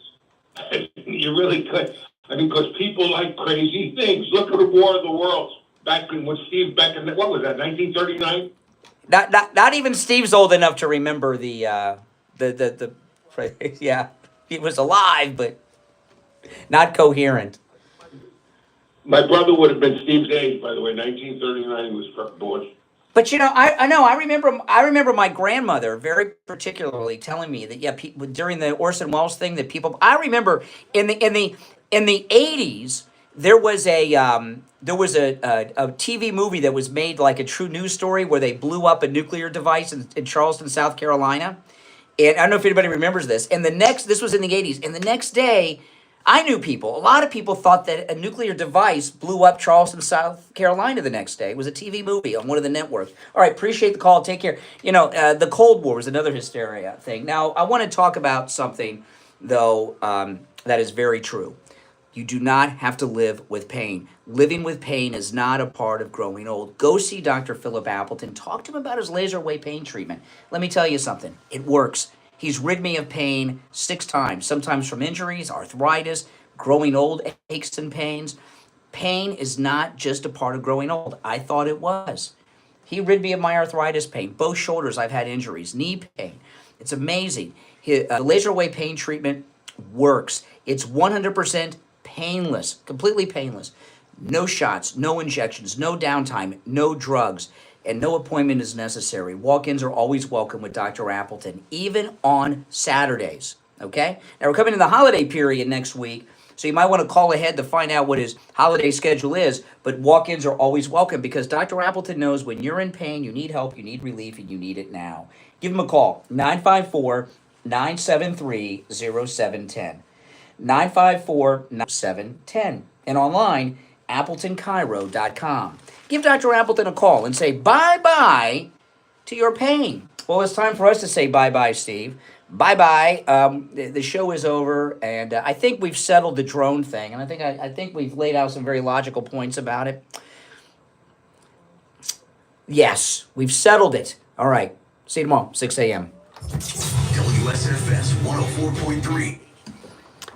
You really could. I mean, because people like crazy things. Look at the War of the Worlds back in what was that? 1939. Not even Steve's old enough to remember the yeah. He was alive, but not coherent. My brother would have been Steve's age, by the way. 1939, he was born. But I remember my grandmother very particularly telling me that during the Orson Welles thing that people. I remember in the 80s there was a TV movie that was made like a true news story where they blew up a nuclear device in Charleston, South Carolina. And I don't know if anybody remembers this. And this was in the 80s. And the next day, I knew people. A lot of people thought that a nuclear device blew up Charleston, South Carolina the next day. It was a TV movie on one of the networks. All right, appreciate the call. Take care. The Cold War was another hysteria thing. Now, I want to talk about something, though, that is very true. You do not have to live with pain. Living with pain is not a part of growing old. Go see Dr. Philip Appleton. Talk to him about his laser wave pain treatment. Let me tell you something. It works. He's rid me of pain 6 times, sometimes from injuries, arthritis, growing old, aches and pains. Pain is not just a part of growing old. I thought it was. He rid me of my arthritis pain. Both shoulders, I've had injuries, knee pain. It's amazing. The laser wave pain treatment works. It's 100% painless, completely painless. No shots, no injections, no downtime, no drugs, and no appointment is necessary. Walk-ins are always welcome with Dr. Appleton, even on Saturdays, okay? Now, we're coming to the holiday period next week, so you might want to call ahead to find out what his holiday schedule is, but walk-ins are always welcome because Dr. Appleton knows when you're in pain, you need help, you need relief, and you need it now. Give him a call, 954-973-0710. 954-9710. And online, AppletonCairo.com. Give Dr. Appleton a call and say bye-bye to your pain. Well, it's time for us to say bye-bye, Steve. Bye-bye. The show is over, and I think we've settled the drone thing, and I think we've laid out some very logical points about it. Yes, we've settled it. All right. See you tomorrow, 6 a.m. WSFS 104.3.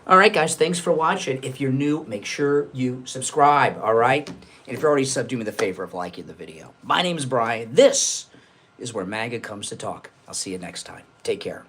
All right, guys, thanks for watching. If you're new, make sure you subscribe, all right? And if you're already subbed, do me the favor of liking the video. My name is Brian. This is where MAGA comes to talk. I'll see you next time. Take care.